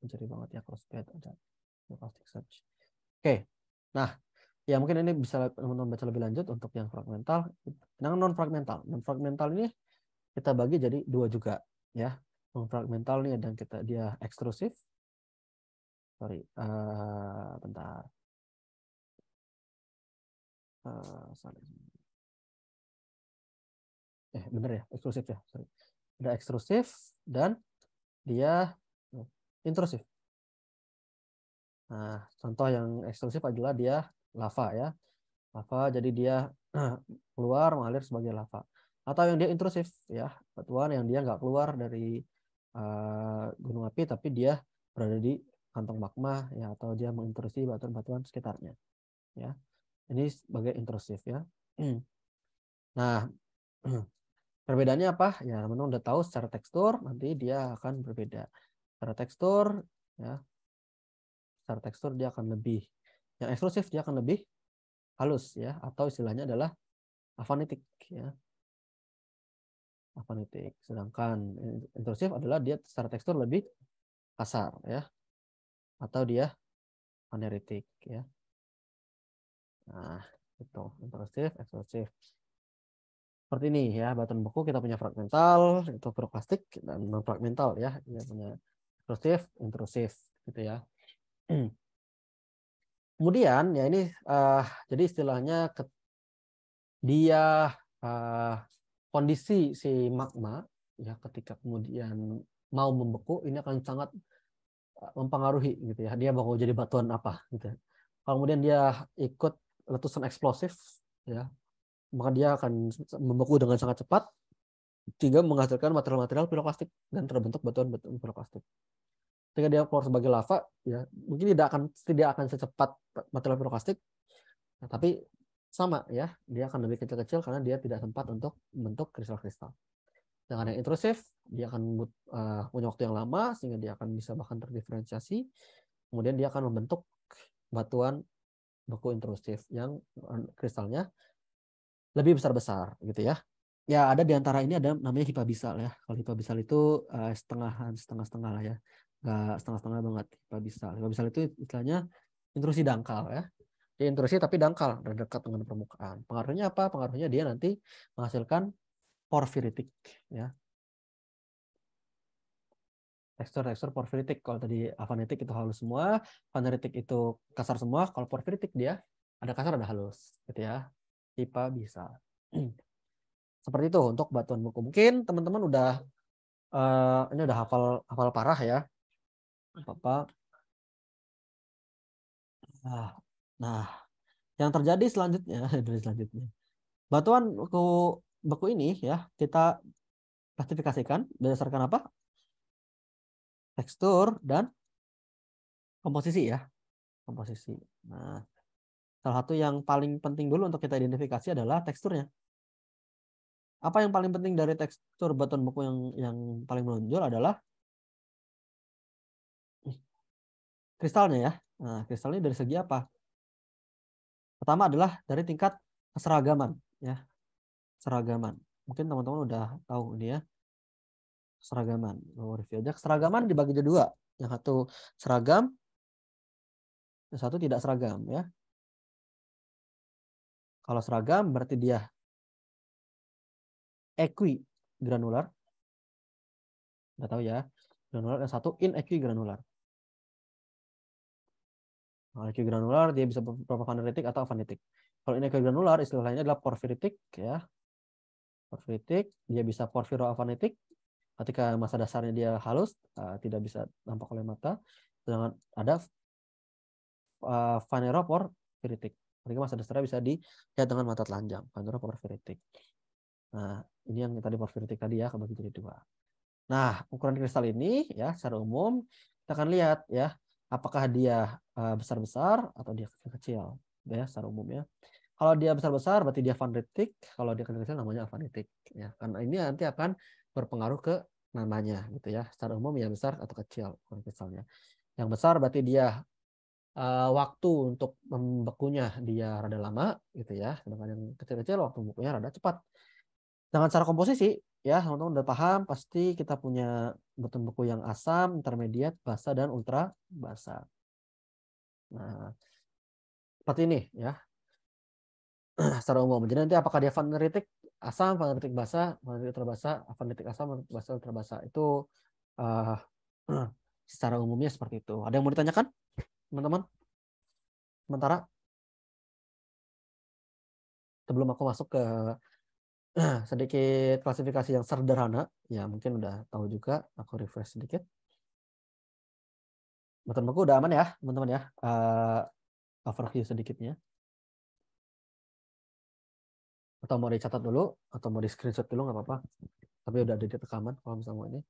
menciri banget ya, crossbed ada piroklastik surge. Oke. Nah, ya mungkin ini bisa teman-teman baca lebih lanjut untuk yang fragmental. Yang non fragmental. Non fragmental ini kita bagi jadi 2 juga ya. Non fragmental ini ada yang dia ekstrusif. Sorry, bentar. Sorry. Bener ya, eksklusif ya. Sorry. Ada ekstrusif dan dia intrusif. Nah, contoh yang ekstrusif adalah dia lava ya. Lava jadi dia keluar mengalir sebagai lava. Atau yang dia intrusif ya, batuan yang dia nggak keluar dari gunung api tapi dia berada di kantong magma ya, atau dia mengintrusi batuan-batuan sekitarnya ya. Ini sebagai intrusif ya. Nah, perbedaannya apa? Ya, teman-teman udah tahu secara tekstur nanti dia akan berbeda. Secara tekstur ya, secara tekstur dia akan lebih, yang eksklusif dia akan lebih halus ya, atau istilahnya adalah avanitik ya. Avanitik. Sedangkan intrusif adalah dia secara tekstur lebih kasar ya, atau dia aneritik ya. Nah, itu intrusif, eksklusif. Seperti ini ya, batuan beku kita punya fragmental, itu piroklastik, dan non fragmental ya, dia punya eksklusif, intrusif gitu ya. Kemudian ya ini jadi istilahnya dia kondisi si magma ya ketika kemudian mau membeku ini akan sangat mempengaruhi gitu ya, dia bakal jadi batuan apa gitu. Kalau kemudian dia ikut letusan eksplosif ya, maka dia akan membeku dengan sangat cepat sehingga menghasilkan material-material piroklastik dan terbentuk batuan-batuan piroklastik. Ketika dia keluar sebagai lava ya, mungkin tidak akan secepat material piroklastik, tapi sama ya, dia akan lebih kecil-kecil karena dia tidak sempat untuk membentuk kristal-kristal. Dengan yang intrusif, dia akan punya waktu yang lama sehingga dia akan bisa bahkan terdiferensiasi. Kemudian dia akan membentuk batuan beku intrusif yang kristalnya lebih besar-besar gitu ya. Ya, ada di antara ini ada namanya hipabisal ya. Kalau hipabisal itu setengah-setengah lah ya. Nggak setengah-setengah banget hipabisal. Hipabisal itu istilahnya intrusi dangkal ya. Dia intrusi tapi dangkal dan dekat dengan permukaan. Pengaruhnya apa? Pengaruhnya dia nanti menghasilkan porfiritik, ya. Tekstur porfiritik. Kalau tadi afanitik itu halus semua, faneritik itu kasar semua. Kalau porfiritik dia ada kasar ada halus, gitu ya. IPA bisa. Seperti itu untuk batuan buku. Mungkin teman-teman udah ini udah hafal parah ya. Apa? Nah, yang terjadi selanjutnya dari selanjutnya. Batuan beku ini ya kita klasifikasikan berdasarkan apa? Tekstur dan komposisi ya. Komposisi. Nah, salah satu yang paling penting dulu untuk kita identifikasi adalah teksturnya. Apa yang paling penting dari tekstur batuan beku yang paling menonjol adalah kristalnya ya. Nah, kristalnya dari segi apa? Pertama adalah dari tingkat keseragaman ya. Seragaman. Mungkin teman-teman udah tahu ini ya. Seragaman. Mau review aja. Seragaman dibagi jadi dua. Yang satu seragam, yang satu tidak seragam ya. Kalau seragam berarti dia equigranular. Nggak tahu ya. Granular, yang satu inequigranular. Nah, equigranular dia bisa berupa faneritik atau afanitik. Kalau inequigranular istilah lainnya adalah porfiritik ya. Porfiritik, dia bisa porfiroafanitik. Ketika masa dasarnya dia halus, tidak bisa nampak oleh mata. Sedangkan ada faneroporfiritik. Ketika masa dasarnya bisa dilihat dengan mata telanjang. Faneroporfiritik. Nah, ini yang tadi porfiritik tadi ya, kebagi jadi dua. Nah, ukuran kristal ini ya secara umum kita akan lihat ya, apakah dia besar-besar atau dia kecil-kecil ya secara umum ya. Kalau dia besar-besar berarti dia faneritik, kalau dia kecil-kecil namanya afanitik ya. Karena ini nanti akan berpengaruh ke namanya gitu ya. Secara umum ya besar atau kecil ukuran kristalnya. Yang besar berarti dia waktu untuk membekunya dia rada lama gitu ya. Sedangkan yang kecil-kecil waktu membekunya rada cepat. Dengan cara komposisi, ya teman-teman udah paham, pasti kita punya batuan beku yang asam, intermediate, basa, dan ultra basa. Nah, seperti ini ya, secara umum. Jadi nanti apakah dia faneritik asam, faneritik basa, faneritik ultra basa, faneritik asam, faneritik basa, ultra basa. Itu uh, secara umumnya seperti itu. Ada yang mau ditanyakan, teman-teman? Sementara sebelum aku masuk ke sedikit klasifikasi yang sederhana, ya mungkin udah tahu juga, aku refresh sedikit. Batuan beku udah aman ya, teman-teman ya. Overview sedikitnya. Atau mau dicatat dulu, atau mau di screenshot dulu nggak apa-apa. Tapi udah ada di rekaman kalau misalnya mau ini.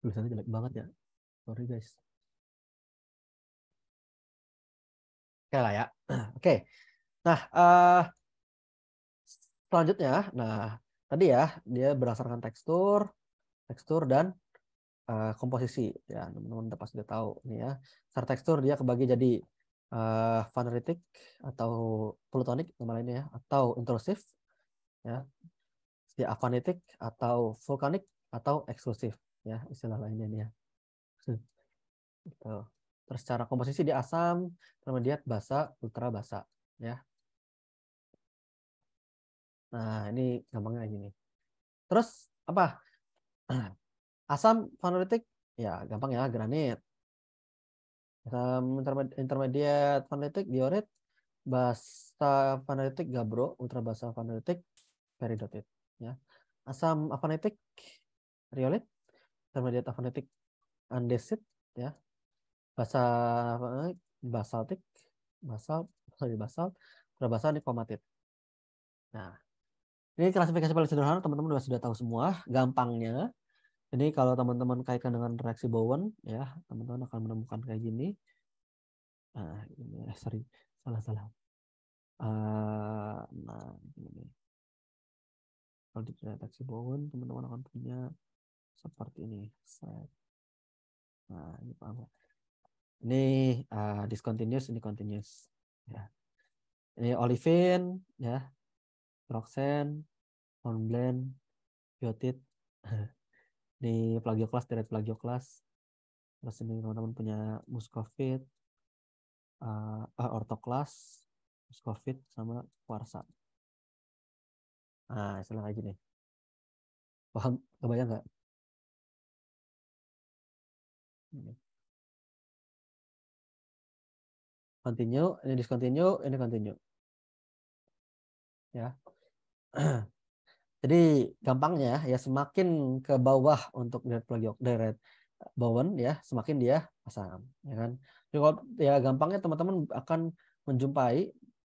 Tulisannya jelek banget ya. Sorry guys. Oke lah ya. Oke. Nah, selanjutnya, nah tadi ya dia berdasarkan tekstur, tekstur dan komposisi. Ya, teman-teman udah pasti udah tahu nih ya. Secara tekstur dia kebagi jadi faneritik atau plutonik nama lainnya ya, atau intrusif ya. Dia afanitik atau vulkanik atau eksklusif ya istilah lainnya nih ya. Gitu. Terus secara komposisi dia asam, intermediate, basa, ultra basa ya. Nah, ini gampangnya kayak gini. Terus apa? Asam faneritik ya gampang ya, granit. Asam intermediate faneritik diorit, basa faneritik gabbro, ultra basa faneritik peridotit ya. Asam afanitik riolit, intermediate afanitik andesit ya. Basa basaltik, basal, sorry basal, ultra basa nikomatit. Nah, ini klasifikasi paling sederhana, teman-teman sudah tahu semua gampangnya. Ini kalau teman-teman kaitkan dengan reaksi Bowen, ya teman-teman akan menemukan kayak gini. Nah, ini sorry, salah. Nah, ini. Kalau di reaksi Bowen, teman-teman akan punya seperti ini. Nah, ini paham. Ini discontinuous, ini continuous. Ya. Ini olefin, ya, roxen, hornblende, biotit. Ini plagioklas, direct plagioklas. Terus ini teman-teman punya muscovite, orthoklas, muscovite sama kuarsa. Nah, istilah kayak gini. Paham? Kebayang nggak? Continue, ini discontinue, ini continue. Ya. Jadi gampangnya ya semakin ke bawah untuk direct bowen ya, semakin dia asam, ya kan. Jadi kalau ya gampangnya teman-teman akan menjumpai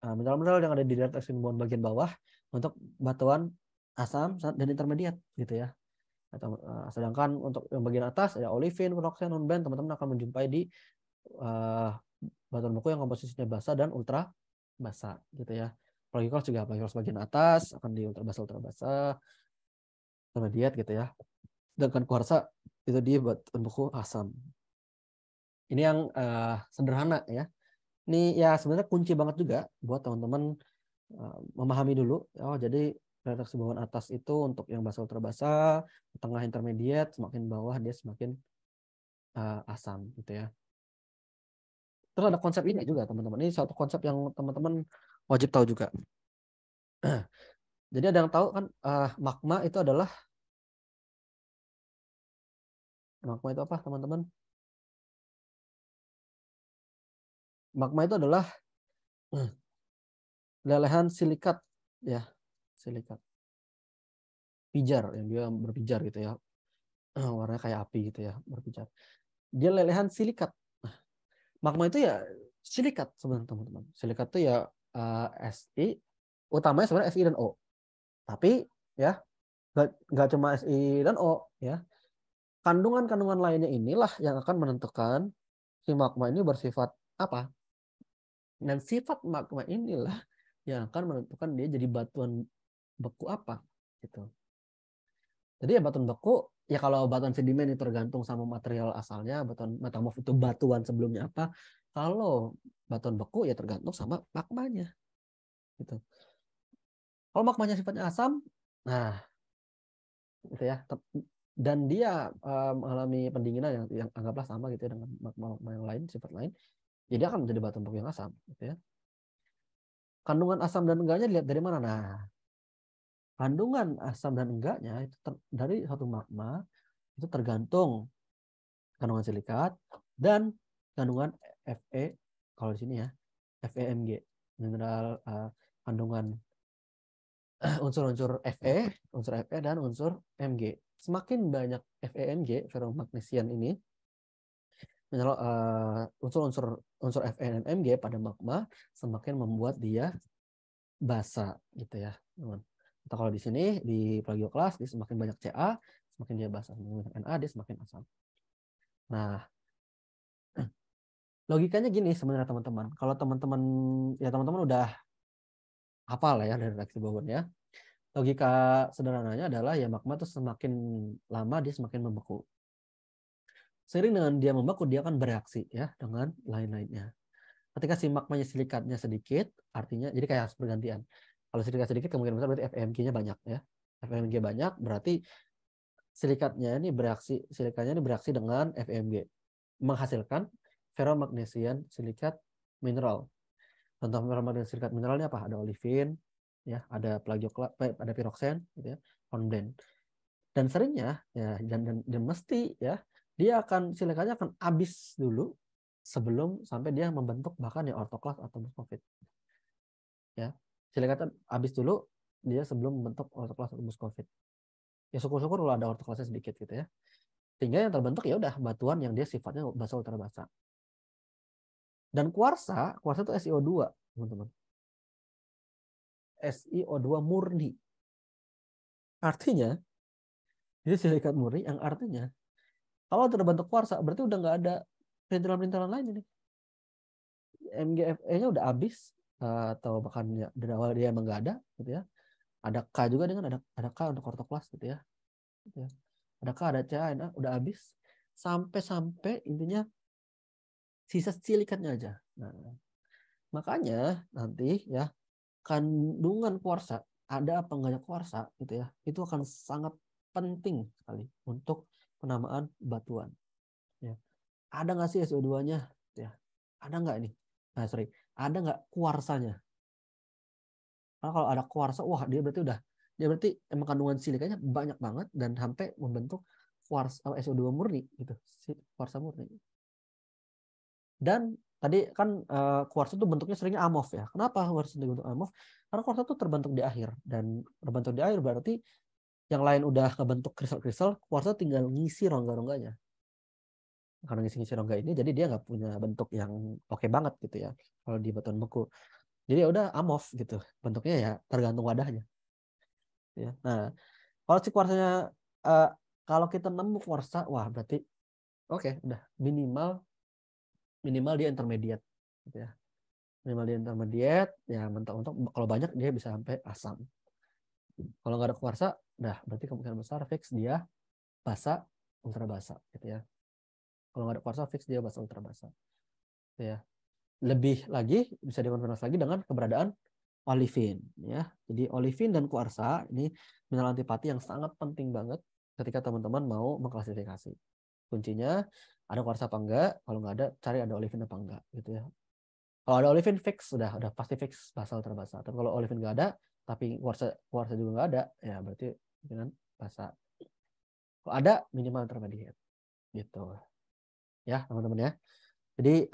mineral-mineral yang ada di direct extinction bowen bagian bawah untuk batuan asam dan intermediate gitu ya. Atau, sedangkan untuk yang bagian atas ada olivin, pyroxene, unben, teman-teman akan menjumpai di uh, batuan beku yang komposisinya basa dan ultra basa gitu ya. Plagicals juga plagicals bagian atas akan di ultra basa intermediate gitu ya. Sedangkan kuarsa itu di batuan beku asam. Ini yang sederhana ya. Ini ya sebenarnya kunci banget juga buat teman-teman memahami dulu. Oh, jadi reaksi bawaan atas itu untuk yang basa ultra basa, tengah intermediate, semakin bawah dia semakin asam gitu ya. Terus ada konsep ini juga teman-teman. Ini satu konsep yang teman-teman wajib tahu juga. Jadi ada yang tahu kan magma itu apa teman-teman? Magma itu adalah lelehan silikat ya, silikat pijar yang dia berpijar gitu ya. Warnanya kayak api gitu ya, berpijar. Dia lelehan silikat. Magma itu ya silikat sebenarnya teman-teman. Silikat itu ya Si, utamanya sebenarnya Si dan O. Tapi ya nggak cuma Si dan O ya. Kandungan-kandungan lainnya inilah yang akan menentukan si magma ini bersifat apa. Dan sifat magma inilah yang akan menentukan dia jadi batuan beku apa gitu. Jadi ya batuan beku ya kalau batuan sedimen itu tergantung sama material asalnya, batuan metamorf itu batuan sebelumnya apa. Kalau batuan beku ya tergantung sama magmanya gitu. Kalau magmanya sifatnya asam, nah gitu ya. Dan dia mengalami pendinginan yang anggaplah sama gitu ya dengan magma yang lain, sifat lain. Jadi akan menjadi batuan beku yang asam gitu ya. Kandungan asam dan enggaknya dilihat dari mana? Nah, kandungan asam dan enggaknya itu dari satu magma itu tergantung kandungan silikat dan kandungan Fe kalau di sini ya FeMg mineral kandungan unsur-unsur Fe dan unsur Mg. Semakin banyak FeMg ferromagnesian ini mineral unsur Fe dan Mg pada magma semakin membuat dia basa gitu ya teman. Atau kalau di sini di plagioklas dia semakin banyak Ca semakin dia basa, semakin banyak Na dia semakin asam. Nah, logikanya gini sebenarnya teman-teman. Kalau teman-teman ya teman-teman udah hafal lah ya dari reaksi Bowen ya. Logika sederhananya adalah ya magma tuh semakin lama dia semakin membeku. Seiring dengan dia membeku dia akan bereaksi ya dengan lain-lainnya. Ketika si magmanya silikatnya sedikit, artinya jadi kayak harus bergantian. Kalau silikat sedikit kemungkinan besar berarti FeMg-nya banyak ya. FeMg banyak berarti silikatnya ini bereaksi dengan FeMg menghasilkan ferromagnesian silikat mineral. Contoh ferromagnesian silikat mineralnya apa? Ada olivin, ya, ada ada pyroxene, gitu ya, hornblende. Dan seringnya ya dan mesti ya dia akan silikatnya akan habis dulu sebelum sampai dia membentuk bahkan ya orthoklas atau muscovite. Ya, silikatnya habis dulu dia sebelum membentuk orthoklas atau muscovite. Ya syukur-syukur kalau ada orthoklasnya sedikit gitu ya. Sehingga yang terbentuk ya udah batuan yang dia sifatnya basa ultra basa. Dan kuarsa itu SiO2, teman-teman. SiO2 murni. Artinya, ini silikat murni yang artinya kalau terbentuk kuarsa berarti udah nggak ada perintilan-perintilan lain ini. MgFe-nya udah habis atau bahkan ya, dari awal dia emang nggak ada gitu ya. Ada K juga dengan ada K untuk ortoklas gitu ya. Gitu ya. Ada K, ada C, ada udah habis sampai intinya sisa silikatnya aja. Nah, makanya nanti ya kandungan kuarsa ada apa enggaknya kuarsa gitu ya itu akan sangat penting sekali untuk penamaan batuan ya. ada nggak sih SO2-nya? Ya, ada nggak nih? Nah, sorry, ada nggak kuarsanya? Karena kalau ada kuarsa, wah dia berarti emang kandungan silikanya banyak banget dan sampai membentuk kuarsa SO2 murni gitu, kuarsa murni. Dan tadi kan kuarsa itu bentuknya seringnya amorf ya. Kenapa kuarsa dibentuk amorf? Karena kuarsa itu terbentuk di akhir, dan terbentuk di akhir berarti yang lain udah kebentuk kristal-kristal, kuarsa tinggal ngisi rongga-rongganya. Karena ngisi-ngisi rongga ini, jadi dia nggak punya bentuk yang oke banget gitu ya kalau di batuan beku. Jadi ya udah amorf gitu, bentuknya ya tergantung wadahnya. Ya. Nah, kalau si kuarsanya kalau kita nemu kuarsa, wah berarti oke, udah minimal dia intermediate gitu ya. Minimal dia intermediate, ya mentok-mentok kalau banyak dia bisa sampai asam. Kalau nggak ada kuarsa, udah berarti kemungkinan besar fix dia basa, ultra basa gitu ya. Kalau nggak ada kuarsa fix dia basa ultra basa. Gitu ya. Lebih lagi bisa dikonfirmasi lagi dengan keberadaan olivin ya. Jadi olivin dan kuarsa ini mineral antipati yang sangat penting banget ketika teman-teman mau mengklasifikasi. Kuncinya ada kuarsa apa enggak, kalau nggak ada cari ada olivin apa enggak gitu ya. Kalau ada olivin fix udah pasti fix basa ultra basa. Tapi kalau olivin nggak ada tapi kuarsa juga nggak ada, ya berarti dengan basa. Kalau ada minimal intermediate gitu ya teman-teman ya. Jadi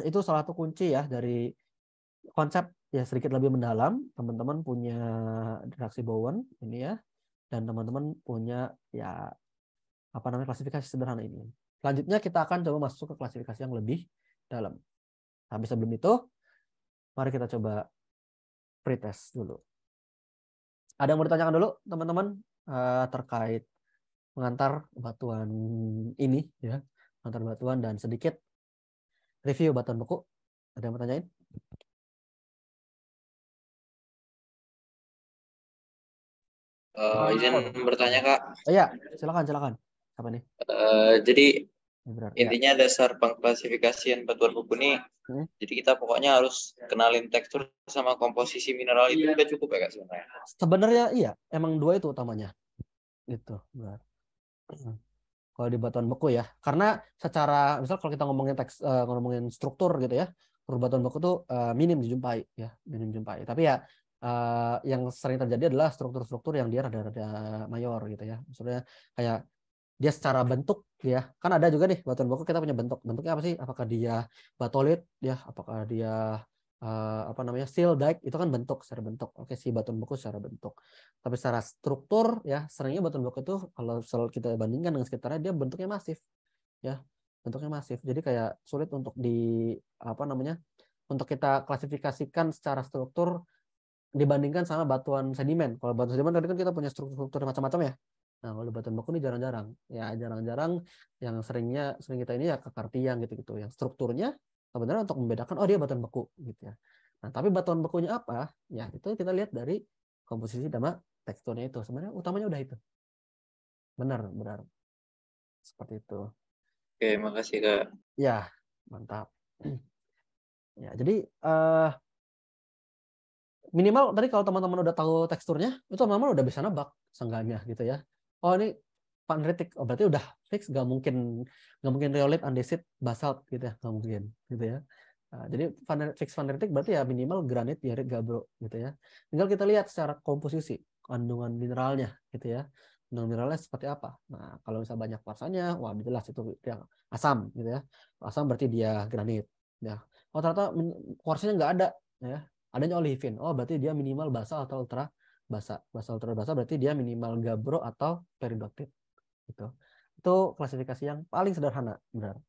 itu salah satu kunci ya dari konsep ya sedikit lebih mendalam. Teman-teman punya reaksi Bowen ini ya, dan teman-teman punya ya apa namanya klasifikasi sederhana ini. Selanjutnya kita akan coba masuk ke klasifikasi yang lebih dalam. Tapi sebelum itu, mari kita coba pretest dulu. Ada yang mau ditanyakan dulu teman-teman terkait mengantar batuan ini ya, mengantar batuan dan sedikit review batuan beku. Ada yang mau tanyain? Izin bertanya Kak. Oh iya, silakan. Apa nih? Jadi Benar. Ya. intinya dasar pengklasifikasian batuan beku nih. Hmm. Jadi kita pokoknya harus kenalin tekstur sama komposisi mineral itu udah cukup ya Kak sebenarnya. Sebenarnya iya, emang dua itu utamanya. Gitu, benar. Kalau di batuan beku ya, karena secara misal kalau kita ngomongin ngomongin struktur gitu ya, struktur batuan beku tuh minim dijumpai ya, minim dijumpai. Tapi ya yang sering terjadi adalah struktur-struktur yang dia rada-rada mayor gitu ya. Maksudnya kayak dia secara bentuk ya, kan ada juga nih batuan beku kita punya bentuknya apa sih? Apakah dia batolit ya, apakah dia apa namanya steel dike, itu kan bentuk secara bentuk. Oke, si batuan beku secara bentuk. Tapi secara struktur ya seringnya batuan beku itu kalau selalu kita bandingkan dengan sekitarnya dia bentuknya masif ya, bentuknya masif. Jadi kayak sulit untuk apa namanya untuk kita klasifikasikan secara struktur dibandingkan sama batuan sedimen. Kalau batuan sedimen tadi kan kita punya struktur macam-macam ya. Nah, kalau batuan beku ini jarang-jarang. Ya, jarang-jarang yang sering kita ini ya kekartian gitu-gitu. Yang strukturnya sebenarnya untuk membedakan oh dia batuan beku gitu ya. Nah, tapi batuan bekunya apa? Ya, itu kita lihat dari komposisi sama teksturnya itu. Sebenarnya utamanya udah itu. Benar. Seperti itu. Oke, makasih Kak. Ya, mantap. Ya, jadi minimal tadi kalau teman-teman udah tahu teksturnya, itu teman-teman udah bisa nebak seenggaknya gitu ya. Oh ini panritic, oh berarti udah fix nggak mungkin rhyolite, andesit, basalt gitu ya, nggak mungkin gitu ya. Nah, jadi fix panritic berarti ya minimal granit, diarit, gabbro gitu ya. Tinggal kita lihat secara komposisi kandungan mineralnya gitu ya. Kandungan mineralnya seperti apa. Nah kalau misalnya banyak kuarsanya, wah jelas itu yang asam gitu ya. Asam berarti dia granit. Ya. Oh ternyata kuarsanya nggak ada ya, adanya olivin. Oh, berarti dia minimal basa atau ultra basa. Basa ultra basa berarti dia minimal gabbro atau peridotit gitu. Itu klasifikasi yang paling sederhana, benar.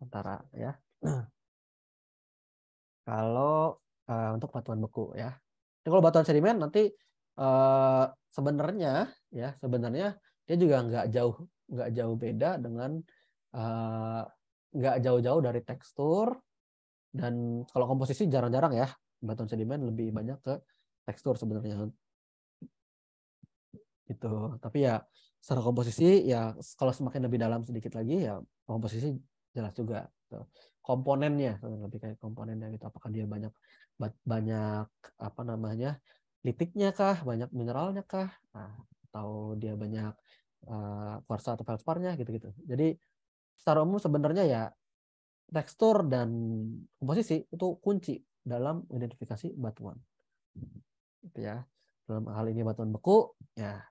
Antara ya. Kalau untuk batuan beku ya. Jadi kalau batuan sedimen nanti sebenarnya dia juga nggak jauh beda dengan nggak jauh-jauh dari tekstur, dan kalau komposisi jarang-jarang ya, batuan sedimen lebih banyak ke tekstur sebenarnya gitu. Tapi ya secara komposisi ya kalau semakin lebih dalam sedikit lagi ya komposisi jelas juga gitu. Komponennya lebih kayak komponennya gitu, apakah dia banyak banyak apa namanya litiknya kah, banyak mineralnya kah, nah, atau dia banyak kuarsa atau feldsparnya gitu-gitu. Jadi secara umum sebenarnya ya tekstur dan komposisi itu kunci dalam identifikasi batuan. Gitu ya. Dalam hal ini batuan beku, ya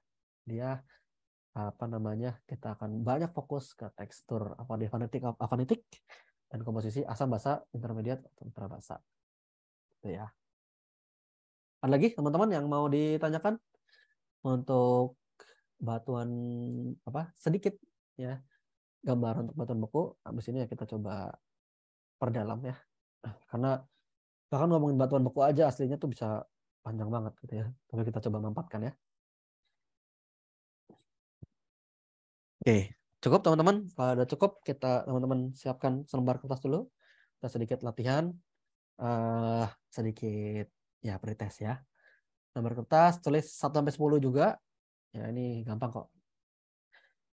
dia apa namanya, kita akan banyak fokus ke tekstur avanitik dan komposisi asam basa, intermediate atau ultra basa. Gitu ya. Ada lagi teman-teman yang mau ditanyakan untuk batuan apa sedikit ya gambaran untuk batuan beku. Habis ini ya kita coba perdalam ya. Karena bahkan ngomongin batuan beku aja aslinya tuh bisa panjang banget gitu ya. Tapi kita coba mampatkan ya. Oke, cukup teman-teman. Kalau udah cukup, kita teman-teman siapkan selembar kertas dulu. Kita sedikit latihan, sedikit ya pretest ya. Lembar kertas, tulis 1-10 juga. Ya ini gampang kok.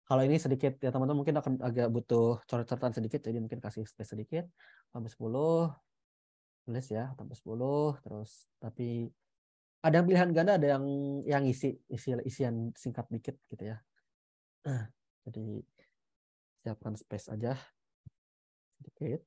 Kalau ini sedikit ya teman-teman mungkin akan agak butuh coret-coretan sedikit, jadi mungkin kasih space sedikit. 1-10, tulis ya 1-10. Terus tapi ada yang pilihan ganda, ada yang isian singkat dikit gitu ya. Jadi siapkan space aja sedikit.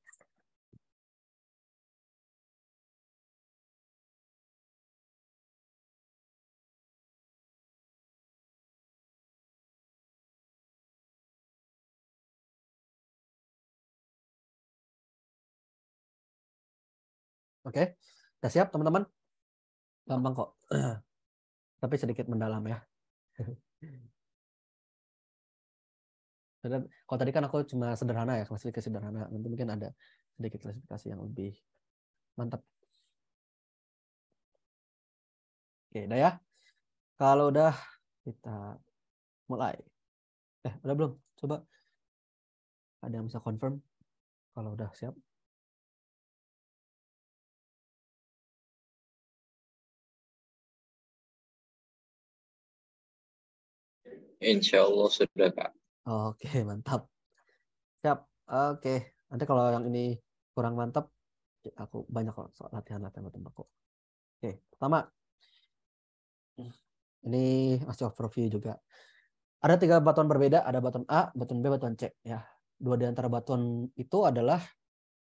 Oke, udah siap teman-teman? Gampang kok. Tapi sedikit mendalam ya. Dan kalau tadi kan aku cuma sederhana ya, klasifikasi sederhana. Nanti mungkin ada sedikit klasifikasi yang lebih mantap. Oke, udah ya. Kalau udah kita mulai. Udah belum? Coba ada yang bisa confirm kalau udah siap. Insya Allah sudah, Kak. Oke, mantap. Siap. Oke. Nanti kalau yang ini kurang mantap, aku banyak kok soal latihan-latihan aku. Oke, pertama. Ini masih overview juga. Ada 3 batuan berbeda, ada batuan A, batuan B, batuan C. Ya, 2 di antara batuan itu adalah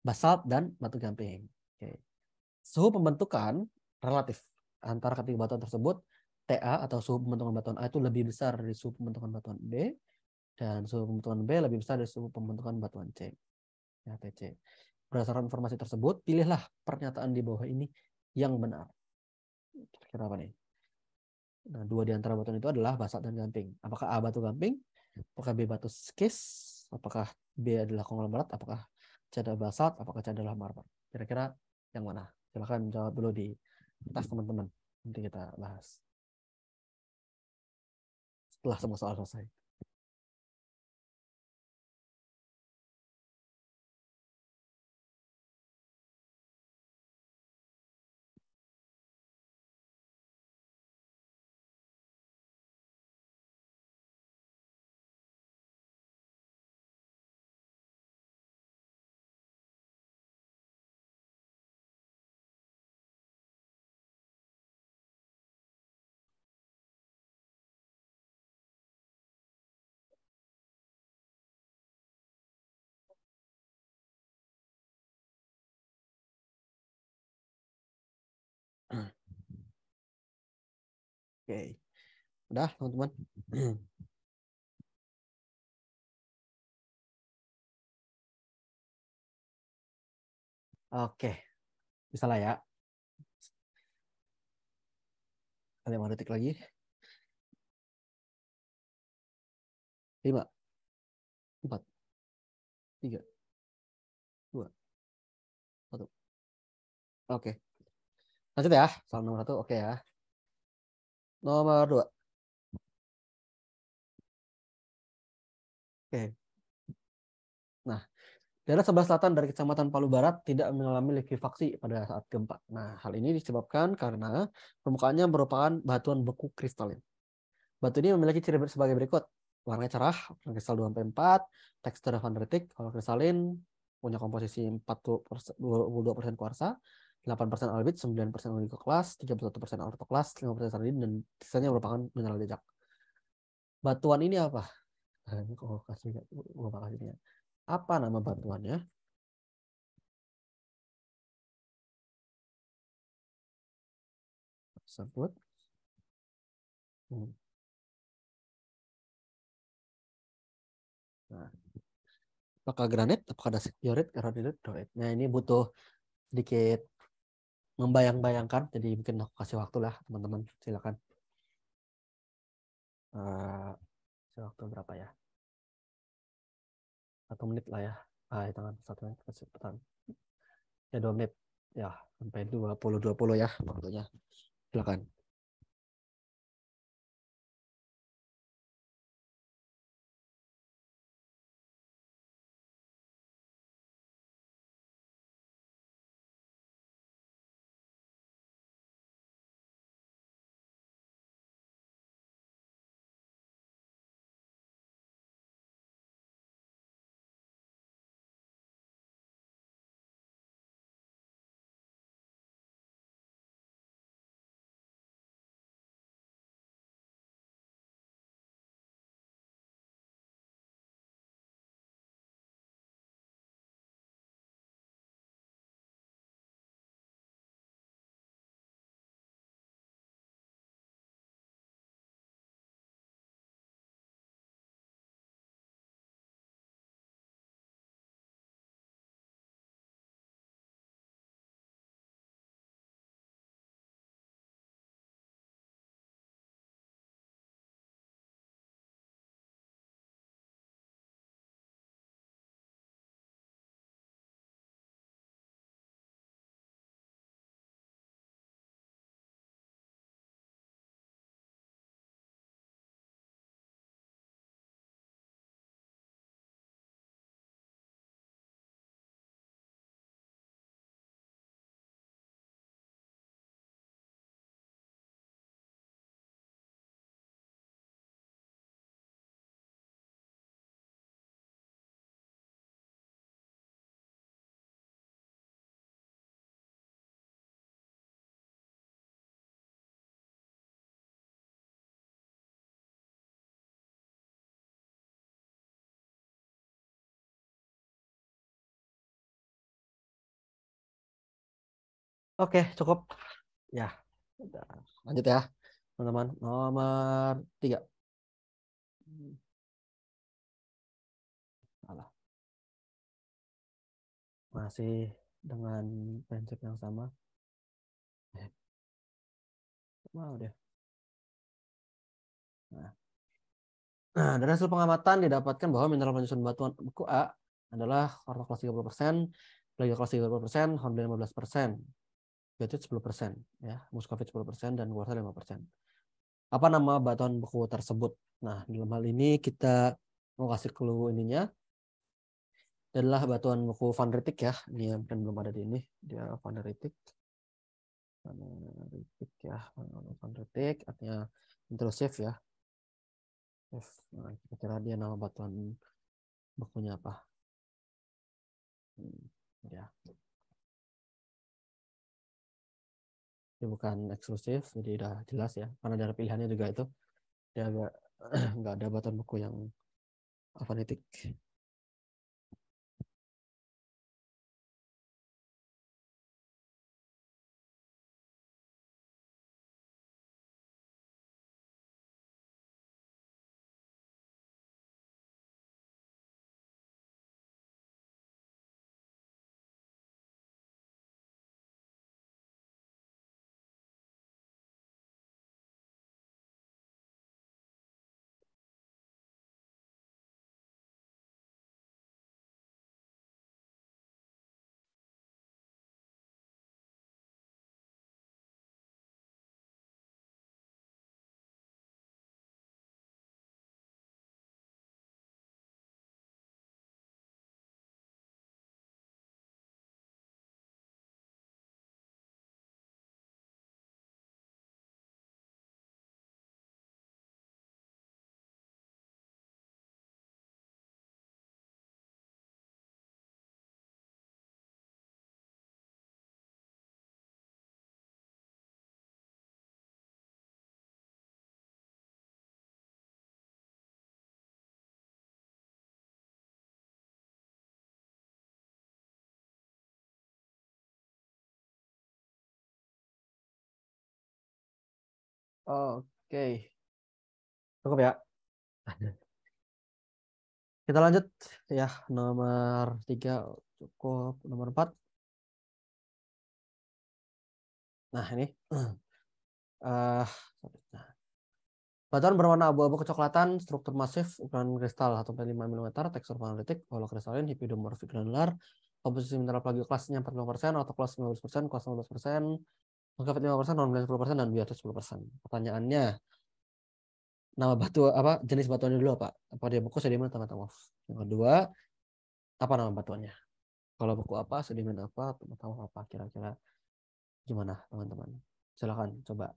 basalt dan batu gamping. Oke. Suhu pembentukan relatif antara ketiga batuan tersebut. TA atau suhu pembentukan batuan A itu lebih besar dari suhu pembentukan batuan B, dan suhu pembentukan B lebih besar dari suhu pembentukan batuan C. Ya, TC. Berdasarkan informasi tersebut, pilihlah pernyataan di bawah ini yang benar. Kira apa nih? Nah, 2 di antara batuan itu adalah basalt dan gamping. Apakah A batu gamping? Apakah B batu skis? Apakah B adalah konglomerat? Apakah C adalah basalt? Apakah C adalah marmer? Kira-kira yang mana? Silahkan jawab dulu di atas teman-teman. Nanti kita bahas setelah semua soal selesai. Oke. Udah, teman-teman. Oke. Bisa lah ya. 5 detik lagi. 5, 4, 3, 2, 1. Oke. Lanjut ya. Soal nomor 1. Oke ya. Nomor 2. Oke. Nah, daerah sebelah selatan dari Kecamatan Palu Barat tidak mengalami likuifaksi pada saat gempa. Nah, hal ini disebabkan karena permukaannya merupakan batuan beku kristalin. Batu ini memiliki ciri sebagai berikut. Warnanya cerah, kristal 2-4, tekstur dendritik, kalau kristalin punya komposisi 22% kuarsa, 8% albit, 9% oligoklas, 31% ortoklas, 5% sardin, dan sisanya merupakan mineral jejak. Batuan ini apa? Ini kok kasih, gua kasih ini ya. Apa nama bantuannya? Tersebut. Nah, apakah granit? Apakah dasar diorit? Karbonhidrat? Dorit. Nah, ini butuh sedikit membayang-bayangkan. Jadi mungkin aku kasih waktu lah, teman-teman. Silakan. Kasih waktu berapa ya? 1 menit lah ya. Hitungan 1 menit kecepatan. Ya 2 menit. Ya, sampai 20 ya waktunya. Silakan. Oke, cukup. Ya, udah. Lanjut ya, teman-teman. Nomor 3. Salah. Masih dengan prinsip yang sama. Mau deh. Dari hasil pengamatan didapatkan bahwa mineral penyusun batuan buku A adalah warna kelas 30%, plagia kelas 30%, hornblende 15%, biotit 10%, ya, muscovite 10%, dan quartz 5%. Apa nama batuan beku tersebut? Nah, dalam hal ini kita mau kasih clue ininya adalah batuan beku Van Rietvink ya. Ini yang kan belum ada di ini. Dia Van Rietvink. Van Rietvink ya. Van Rietvink artinya intrusif ya. Nah, kira-kira dia nama batuan bekunya apa? Ya. Dia bukan eksklusif, jadi udah jelas ya. Karena dari pilihannya juga itu dia agak nggak ada batuan beku yang avanitik. Oke, cukup ya. Kita lanjut ya, nomor 3 cukup, nomor 4. Nah, ini eh batuan berwarna abu-abu kecoklatan, struktur masif, ukuran kristal 1,5 mm, tekstur monolitik, holokristalin, hipidomorfik granular, komposisi mineral plagioklasnya 45%, autoklas 15%, kelas 15%, mengkafet 5%, non 10%, dan biota 10%. Pertanyaannya, nama batu apa, jenis batuannya dulu apa? Apa dia beku, sedimen, atau metamorf? Yang kedua, apa nama batuannya? Kalau beku apa, sedimen apa, atau metamorf apa? Kira-kira gimana, teman-teman? Silakan coba.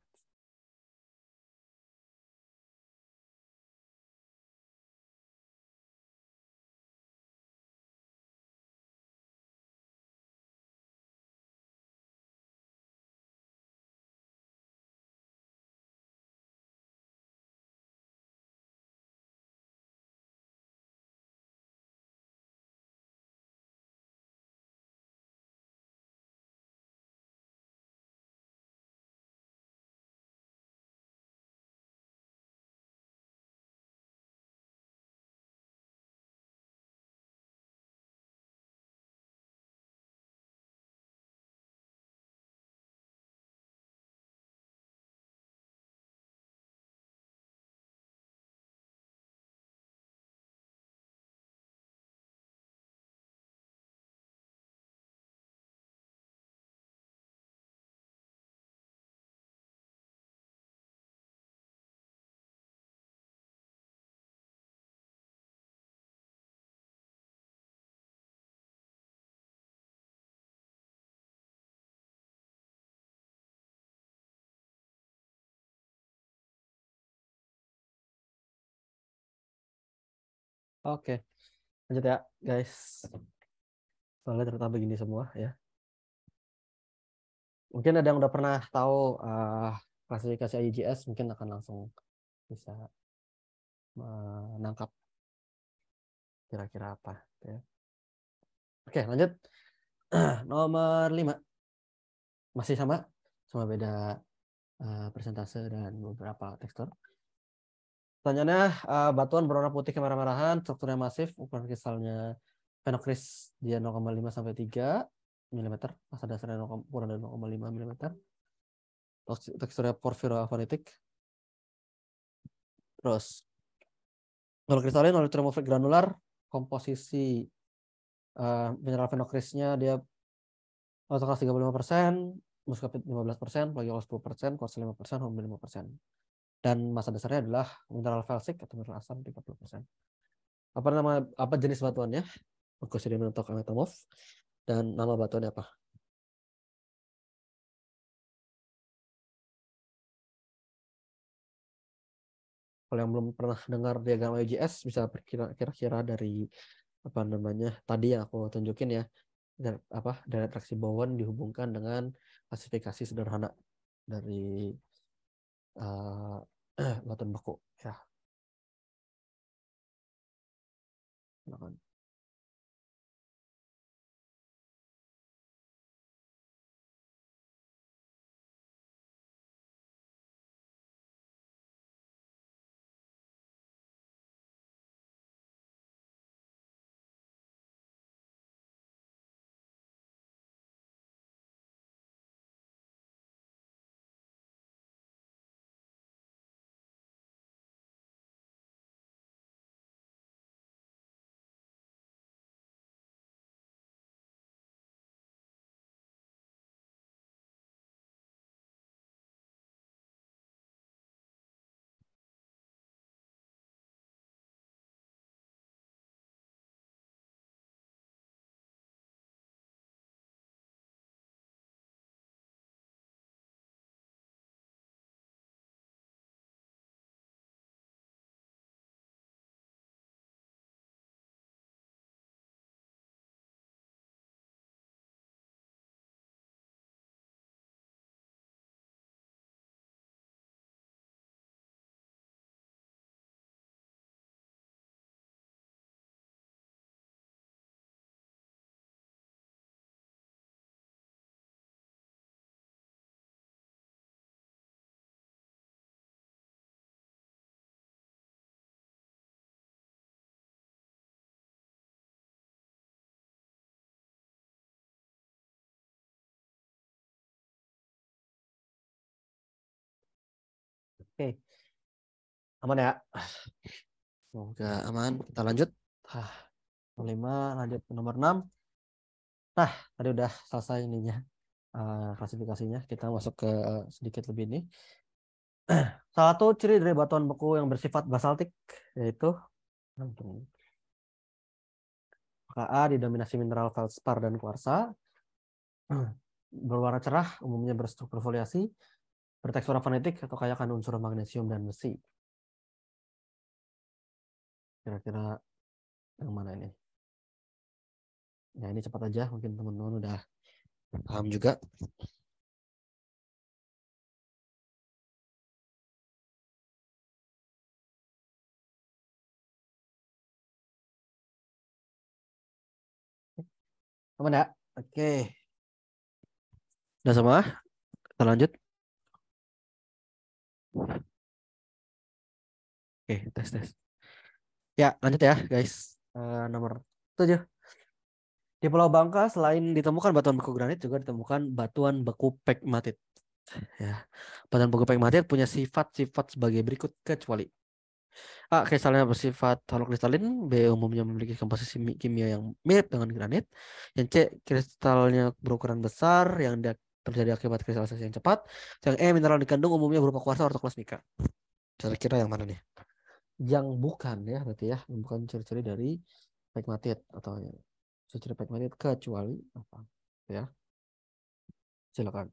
Oke, lanjut ya, guys. Soalnya ternyata begini semua ya. Mungkin ada yang udah pernah tahu klasifikasi IGS, mungkin akan langsung bisa menangkap kira-kira apa ya. Oke, lanjut. Nomor 5 masih sama beda persentase dan beberapa tekstur. Pertanyaannya, batuan berwarna putih kemerah-merahan, strukturnya masif, ukuran kristalnya phenocryst dia 0,5 sampai 3 mm, massa dasarnya kurang dari 0,5 mm, teksturnya porfirofanitik. Terus kalau kristalin oleh granular, komposisi mineral phenocryst-nya dia autoclass 35%, muscovite 15%, plagioklas 10%, kuarsa 5%, hormone 5%. Dan massa dasarnya adalah mineral felsik atau mineral asam 30%. Apa jenis batuannya? Sedimen atau metamorf, dan nama batuannya apa? Kalau yang belum pernah dengar diagram IGS bisa kira-kira dari apa namanya tadi yang aku tunjukin ya, dan dari atraksi Bowen dihubungkan dengan klasifikasi sederhana dari batuan beku ya. Silakan. Oke, aman ya? Semoga aman. Kita lanjut. 5 lanjut ke nomor 6. Nah, tadi udah selesai ininya. Klasifikasinya. Kita masuk ke sedikit lebih ini. Salah satu ciri dari batuan beku yang bersifat basaltik yaitu Ka didominasi mineral feldspar dan kuarsa. Berwarna cerah, umumnya berstruktur foliasi, bertekstur magnetik atau kaya kandung unsur magnesium dan besi. Kira-kira yang mana ini? Ya ini cepat aja, mungkin teman-teman udah paham juga. Aman ya? Oke. Udah sama? Kita lanjut. Oke, tes. Ya, lanjut ya, guys. Nomor 7. Di Pulau Bangka, selain ditemukan batuan beku granit, juga ditemukan batuan beku pegmatit. Ya, batuan beku pegmatit punya sifat-sifat sebagai berikut kecuali A. Kristalnya bersifat holokristalin. B. Umumnya memiliki komposisi kimia yang mirip dengan granit. Yang C. Kristalnya berukuran besar yang terjadi akibat kristalisasi yang cepat. Yang E. Mineral dikandung umumnya berupa kuarsa atau kelas mika. Kira-kira yang mana nih? Yang bukan ya, berarti ya, yang bukan ciri-ciri dari pegmatit atau ya, ciri-ciri pegmatit kecuali apa? Ya, silakan.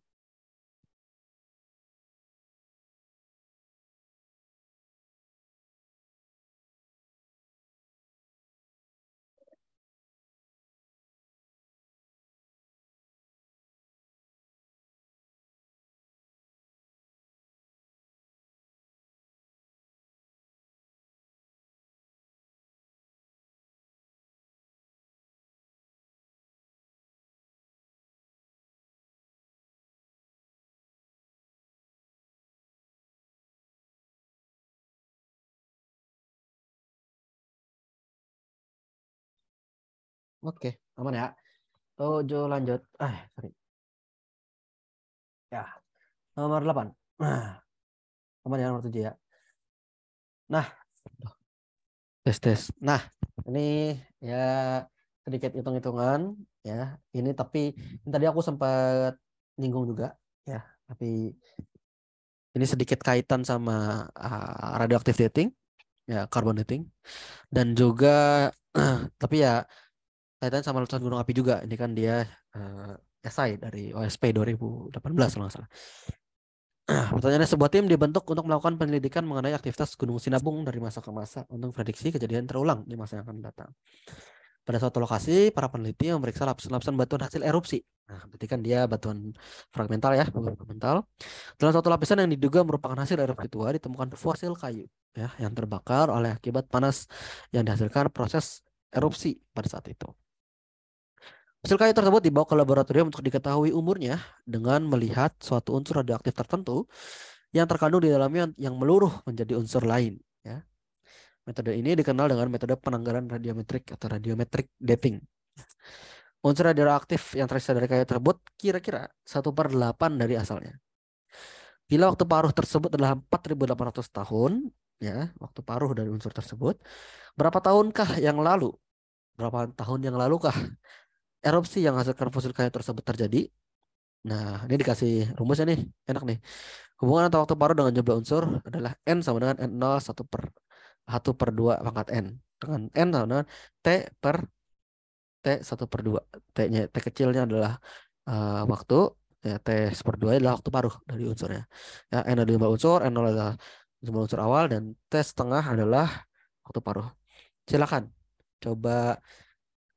Oke, aman ya. Tujuh lanjut. Sorry. Ya, nomor 8. Nah, aman ya nomor 7 ya. Nah, tes. Nah, ini ya sedikit hitung-hitungan ya. Ini tapi ini tadi aku sempat nyinggung juga ya. Tapi ini sedikit kaitan sama radioactive dating ya, carbon dating dan juga tapi ya kaitan sama letusan gunung api juga. Ini kan dia esai dari OSP 2018 kalau nggak salah. Pertanyaannya, sebuah tim dibentuk untuk melakukan penyelidikan mengenai aktivitas Gunung Sinabung dari masa ke masa untuk prediksi kejadian terulang di masa yang akan datang. Pada suatu lokasi, para peneliti memeriksa lapisan-lapisan batuan hasil erupsi. Nah, berarti kan dia batuan fragmental ya, bukan fragmental. Dalam suatu lapisan yang diduga merupakan hasil erupsi tua, ditemukan fosil kayu ya yang terbakar oleh akibat panas yang dihasilkan proses erupsi pada saat itu. Hasil kayu tersebut dibawa ke laboratorium untuk diketahui umurnya dengan melihat suatu unsur radioaktif tertentu yang terkandung di dalamnya yang meluruh menjadi unsur lain. Ya. Metode ini dikenal dengan metode penanggalan radiometrik atau radiometric dating. Unsur radioaktif yang tersisa dari kayu tersebut kira-kira 1/8 dari asalnya. Bila waktu paruh tersebut adalah 4.800 tahun, ya, waktu paruh dari unsur tersebut, berapa tahunkah yang lalu? Berapa tahun yang lalu kah erupsi yang hasilkan fosil kayu tersebut terjadi? Nah, ini dikasih rumusnya nih, enak nih. Hubungan antara waktu paruh dengan jumlah unsur adalah N sama dengan N0 1/2 pangkat N. Dengan N sama dengan T per T 1/2. T-nya, T kecilnya adalah waktu, ya, T 1/2 adalah waktu paruh dari unsurnya. Ya, N adalah jumlah unsur, N0 adalah jumlah unsur awal, dan T setengah adalah waktu paruh. Silakan. Coba,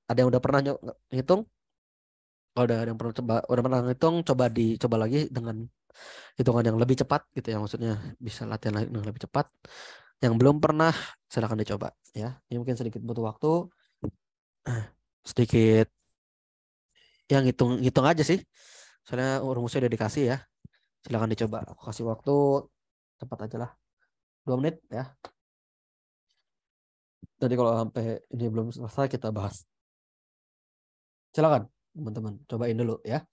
ada yang udah pernah ngitung? Kalau udah ada yang pernah udah pernah ngitung, dicoba lagi dengan hitungan yang lebih cepat gitu ya, maksudnya bisa latihan lagi dengan lebih cepat. Yang belum pernah silakan dicoba ya. Ini mungkin sedikit butuh waktu, sedikit yang hitung aja sih. Soalnya rumusnya udah dikasih ya. Silakan dicoba. Aku kasih waktu cepat aja lah. 2 menit ya. Jadi kalau sampai ini belum selesai kita bahas. Silakan teman-teman, cobain dulu ya.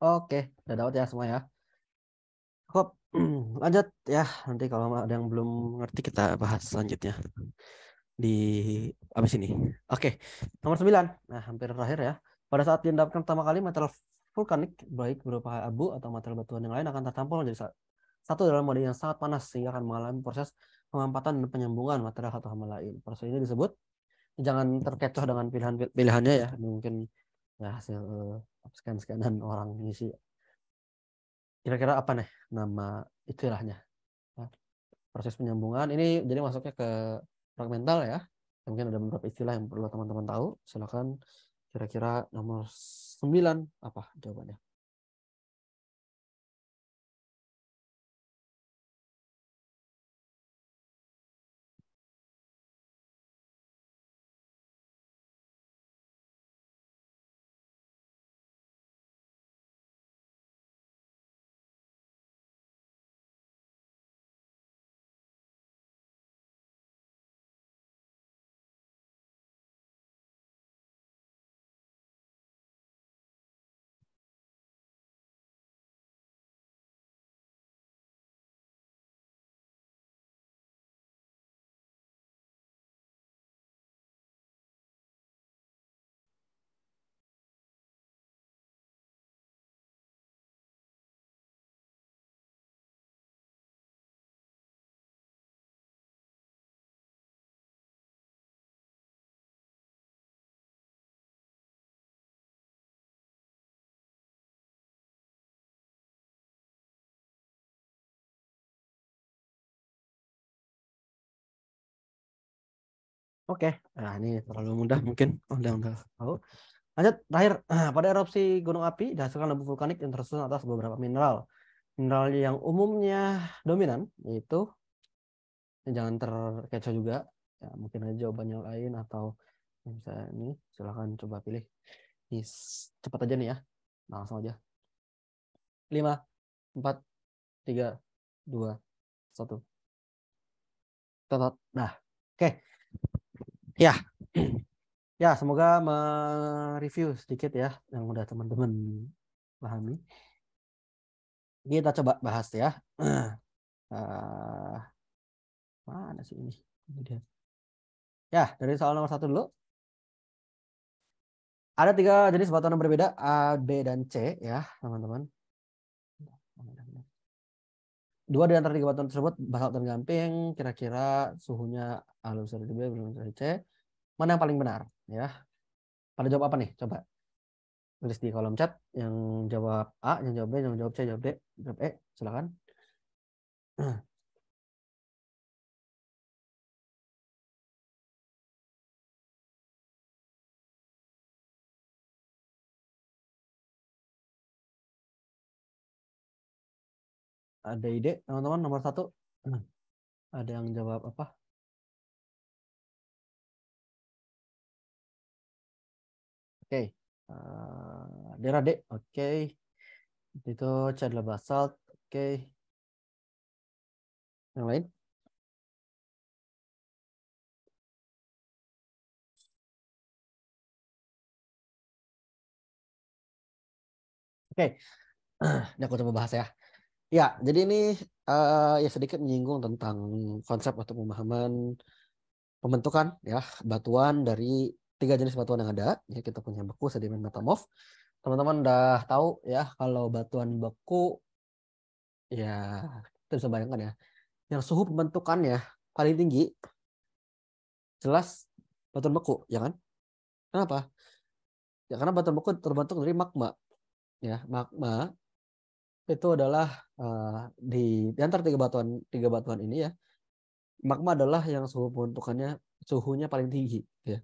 Oke, udah dapat ya semua ya. Hop, lanjut ya. Nanti kalau ada yang belum ngerti kita bahas selanjutnya di abis ini. Oke, nomor 9. Nah, hampir terakhir ya. Pada saat diendapkan pertama kali, material vulkanik baik berupa abu atau material batuan yang lain akan tercampur menjadi satu dalam mode yang sangat panas sehingga akan mengalami proses pengampatan dan penyambungan material satu sama lain. Proses ini disebut, jangan terkecoh dengan pilihannya ya. Ini mungkin ya hasil scan-scanan orang ngisi. Kira-kira apa nih nama istilahnya? Nah, proses penyambungan ini jadi masuknya ke fragmental ya. Mungkin ada beberapa istilah yang perlu teman-teman tahu. Silakan kira-kira nomor 9 apa jawabannya? Oke, nah ini terlalu mudah mungkin udah tahu. Lanjut terakhir, pada erupsi gunung api dihasilkan abu vulkanik yang tersusun atas beberapa mineral. Mineral yang umumnya dominan yaitu, jangan terkecoh juga. Ya, mungkin ada jawabannya lain atau bisa ini silahkan coba pilih. Ini cepat aja nih ya. Langsung aja. 5, 4, 3, 2, 1. Totot. Nah, oke. Ya. Ya, semoga mereview sedikit ya yang udah teman-teman pahami. Kita coba bahas ya. Uh, mana sih ini? Ini dia. Ya, dari soal nomor 1 dulu. Ada 3 jenis batuan yang berbeda, A, B, dan C ya, teman-teman. 2 di antara 3 batuan tersebut basalt dan gamping. Kira-kira suhunya A lebih besar dari B, lebih besar dari C. Mana yang paling benar? Ya. Pada jawab apa nih? Coba tulis di kolom chat. Yang jawab A, yang jawab B, yang jawab C, jawab D, jawab E. Silakan. Ada ide teman-teman nomor 1? Ada yang jawab apa? Oke. Daerah D. Oke. Itu C adalah basalt. Oke. Yang lain? Oke. Ini aku coba bahas ya. Ya, jadi ini ya sedikit menyinggung tentang konsep atau pemahaman pembentukan ya batuan dari 3 jenis batuan yang ada. Ya, kita punya beku, sedimen, metamorf. Teman-teman udah tahu ya kalau batuan beku ya kita bisa bayangkan ya, yang suhu pembentukannya paling tinggi jelas batuan beku, ya kan? Kenapa? Ya karena batuan beku terbentuk dari magma. Ya, magma itu adalah di antara 3 batuan ini ya, magma adalah yang suhu pembentukannya suhunya paling tinggi ya.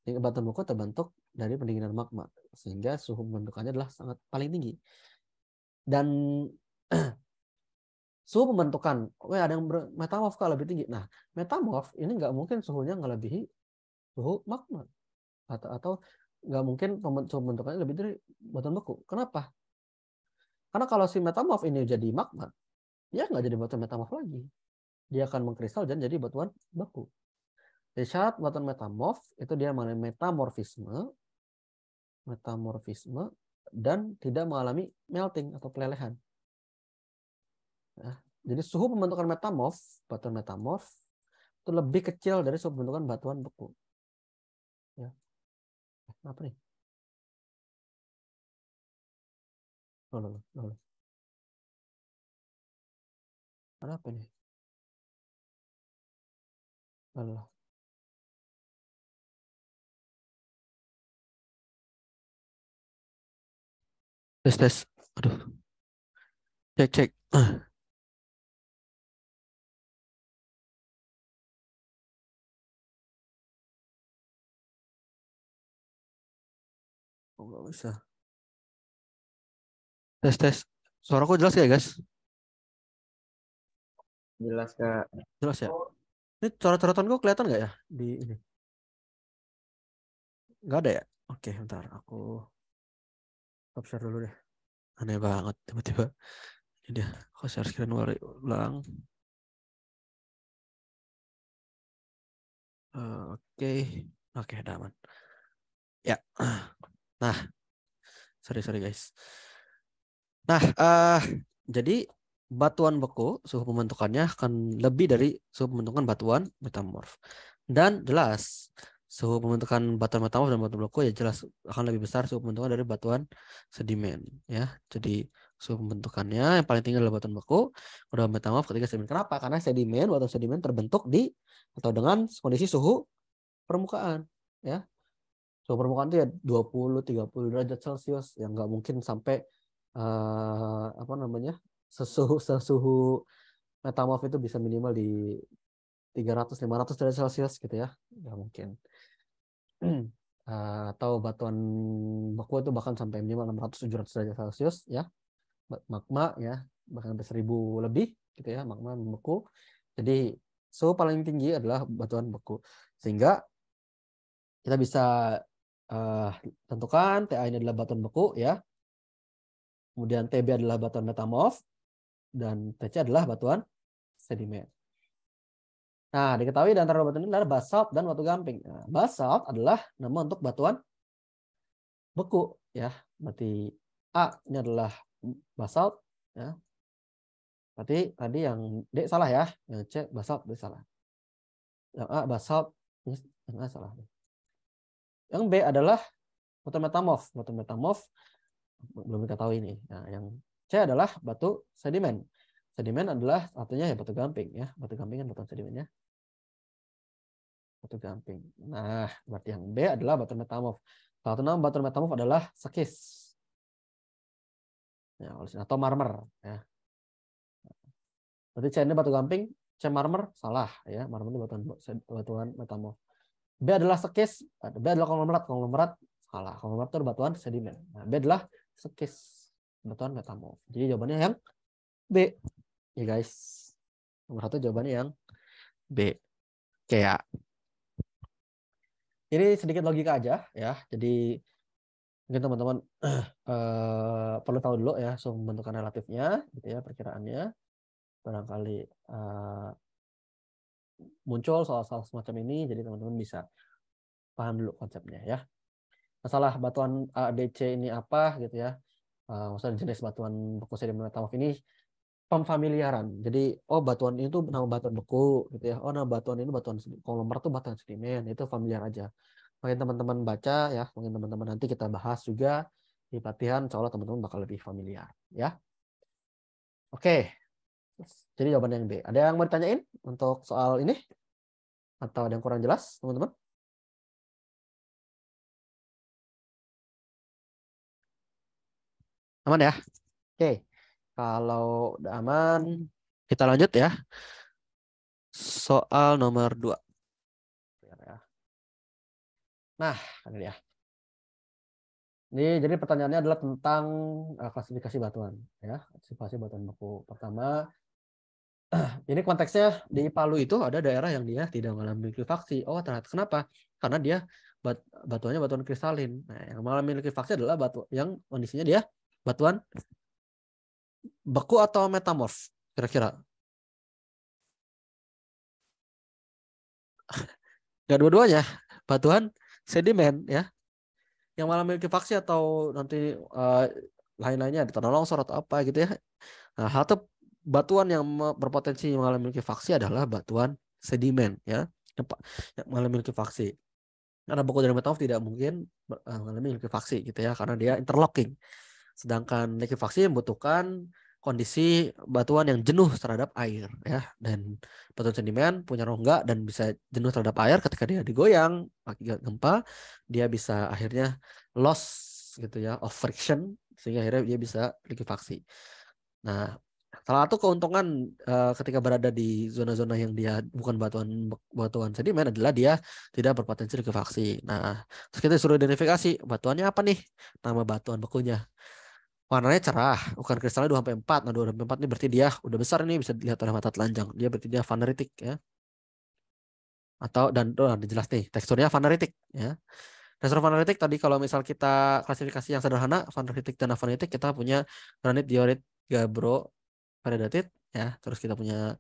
Yang batuan beku terbentuk dari pendinginan magma sehingga suhu pembentukannya adalah sangat paling tinggi. Dan suhu pembentukan, ada yang metamorf lebih tinggi. Nah, metamorf ini nggak mungkin suhunya ngelebihi suhu magma atau nggak mungkin suhu pembentukannya lebih dari batuan beku. Kenapa? Karena kalau si metamorf ini jadi magma, dia nggak jadi batuan metamorf lagi. Dia akan mengkristal dan jadi batuan beku. Jadi syarat batuan metamorf itu dia metamorfisme dan tidak mengalami melting atau pelelehan. Jadi suhu pembentukan metamorf, batuan metamorf itu lebih kecil dari suhu pembentukan batuan beku. Ya. Apa nih? Loh. Ada apa nih? Loh. Tes. Aduh. Cek. Oh, nggak bisa. Tes. Suaraku jelas ya, guys? Jelas, Kak. Jelas ya? Ini coret-coretanku kelihatan nggak ya di ini? Nggak ada ya? Oke, bentar. Aku stop share dulu deh. Aneh banget tiba-tiba. Ini dia. Aku share screen ulang. Oke, udah aman. Ya. Nah, sorry guys. Nah, jadi batuan beku suhu pembentukannya akan lebih dari suhu pembentukan batuan metamorf. Dan jelas suhu pembentukan batuan metamorf dan batuan beku ya jelas akan lebih besar suhu pembentukan dari batuan sedimen ya. Jadi suhu pembentukannya yang paling tinggi adalah batuan beku, udah metamorf ketika sedimen. Kenapa? Karena batuan sedimen terbentuk di atau dengan kondisi suhu permukaan ya. Suhu permukaan itu ya 20-30 derajat Celcius yang nggak mungkin sampai apa namanya sesuhu metamorf itu bisa minimal di 300-500 derajat Celcius gitu ya, nggak mungkin. Atau batuan beku itu bahkan sampai minimal 600-700 derajat Celcius ya, magma ya bahkan sampai 1000 lebih gitu ya, magma beku. Jadi suhu paling tinggi adalah batuan beku, sehingga kita bisa tentukan TA ini adalah batuan beku ya. Kemudian TB adalah batuan metamorf dan TC adalah batuan sedimen. Nah, diketahui di antara batuan ini adalah basalt dan batu gamping. Nah, basalt adalah nama untuk batuan beku ya. Berarti A ini adalah basalt ya. Berarti tadi yang D salah ya, yang C basalt itu salah. Yang A basalt, yang A salah. Yang B adalah batuan metamorf. Batu metamorf belum kita tahu ini. Nah, yang C adalah batu sedimen. Sedimen adalah artinya ya batu gamping ya. Batu gamping kan batuan sedimennya. Batu gamping. Nah, berarti yang B adalah batu metamorf. Salah satu nama batu metamorf adalah sekis. Ya, atau marmer ya. Berarti C ini batu gamping, C marmer salah ya. Marmer itu batuan metamorf. B adalah sekis, B adalah konglomerat salah. Konglomerat itu batuan sedimen. Nah, B adalah sekis, batuan metamorf. Jadi jawabannya yang B. Ya guys. Nomor 1 jawabannya yang B. Kayak ini sedikit logika aja ya. Jadi mungkin teman-teman perlu tahu dulu ya suhu pembentukan relatifnya gitu ya, perkiraannya. Barangkali muncul soal-soal semacam ini, jadi teman-teman bisa paham dulu konsepnya ya. Masalah batuan ADC ini apa gitu ya. Masalah jenis batuan beku sedimen metamorf ini pemfamiliaran. Jadi batuan itu nama batuan beku gitu ya. Nama batuan ini batuan konglomerat itu batuan sedimen, itu familiar aja. Mungkin teman-teman baca ya, mungkin teman-teman nanti kita bahas juga di pelatihan, insya Allah teman-teman bakal lebih familiar ya. Oke, jadi jawaban yang B. Ada yang mau ditanyain untuk soal ini? Atau ada yang kurang jelas teman-teman? Aman ya? Oke, kalau udah aman, kita lanjut ya. Soal nomor 2. Nah, ini ya. Ini jadi pertanyaannya adalah tentang klasifikasi batuan ya, klasifikasi batuan beku. Pertama, ini konteksnya di Palu itu ada daerah yang dia tidak mengalami likuifaksi. Oh, ternyata kenapa? Karena dia batuannya batuan kristalin. Nah, yang mengalami likuifaksi adalah batu yang kondisinya dia batuan beku atau metamorf kira-kira. Gak dua-duanya, batuan sedimen ya. yang malah memiliki faksi atau nanti lain-lainnya ada tanah longsor atau apa gitu ya. Nah, halte batuan yang berpotensi mengalami memiliki faksi adalah batuan sedimen ya, yang mengalami memiliki faksi. Karena buku dari metamorf tidak mungkin mengalami likuifaksi gitu ya, karena dia interlocking. Sedangkan likuifaksi membutuhkan kondisi batuan yang jenuh terhadap air ya, dan batuan sedimen punya rongga dan bisa jenuh terhadap air. Ketika dia digoyang akibat gempa, dia bisa akhirnya loss gitu ya of friction, sehingga akhirnya dia bisa likuifaksi. Nah, salah satu keuntungan ketika berada di zona-zona yang dia bukan batuan sedimen adalah dia tidak berpotensi likuifaksi. Nah, terus kita suruh identifikasi batuannya apa nih? Nama batuan bekunya. Warnanya cerah, bukan kristalnya 2-4. Nah, 2-4 ini berarti dia udah besar, ini bisa dilihat oleh mata telanjang. Dia berarti dia faneritik ya. Atau dan jelas nih, teksturnya faneritik ya. Tekstur faneritik tadi kalau misal kita klasifikasi yang sederhana, faneritik dan afanitik, kita punya granit, diorit, gabbro, peridotit ya. Terus kita punya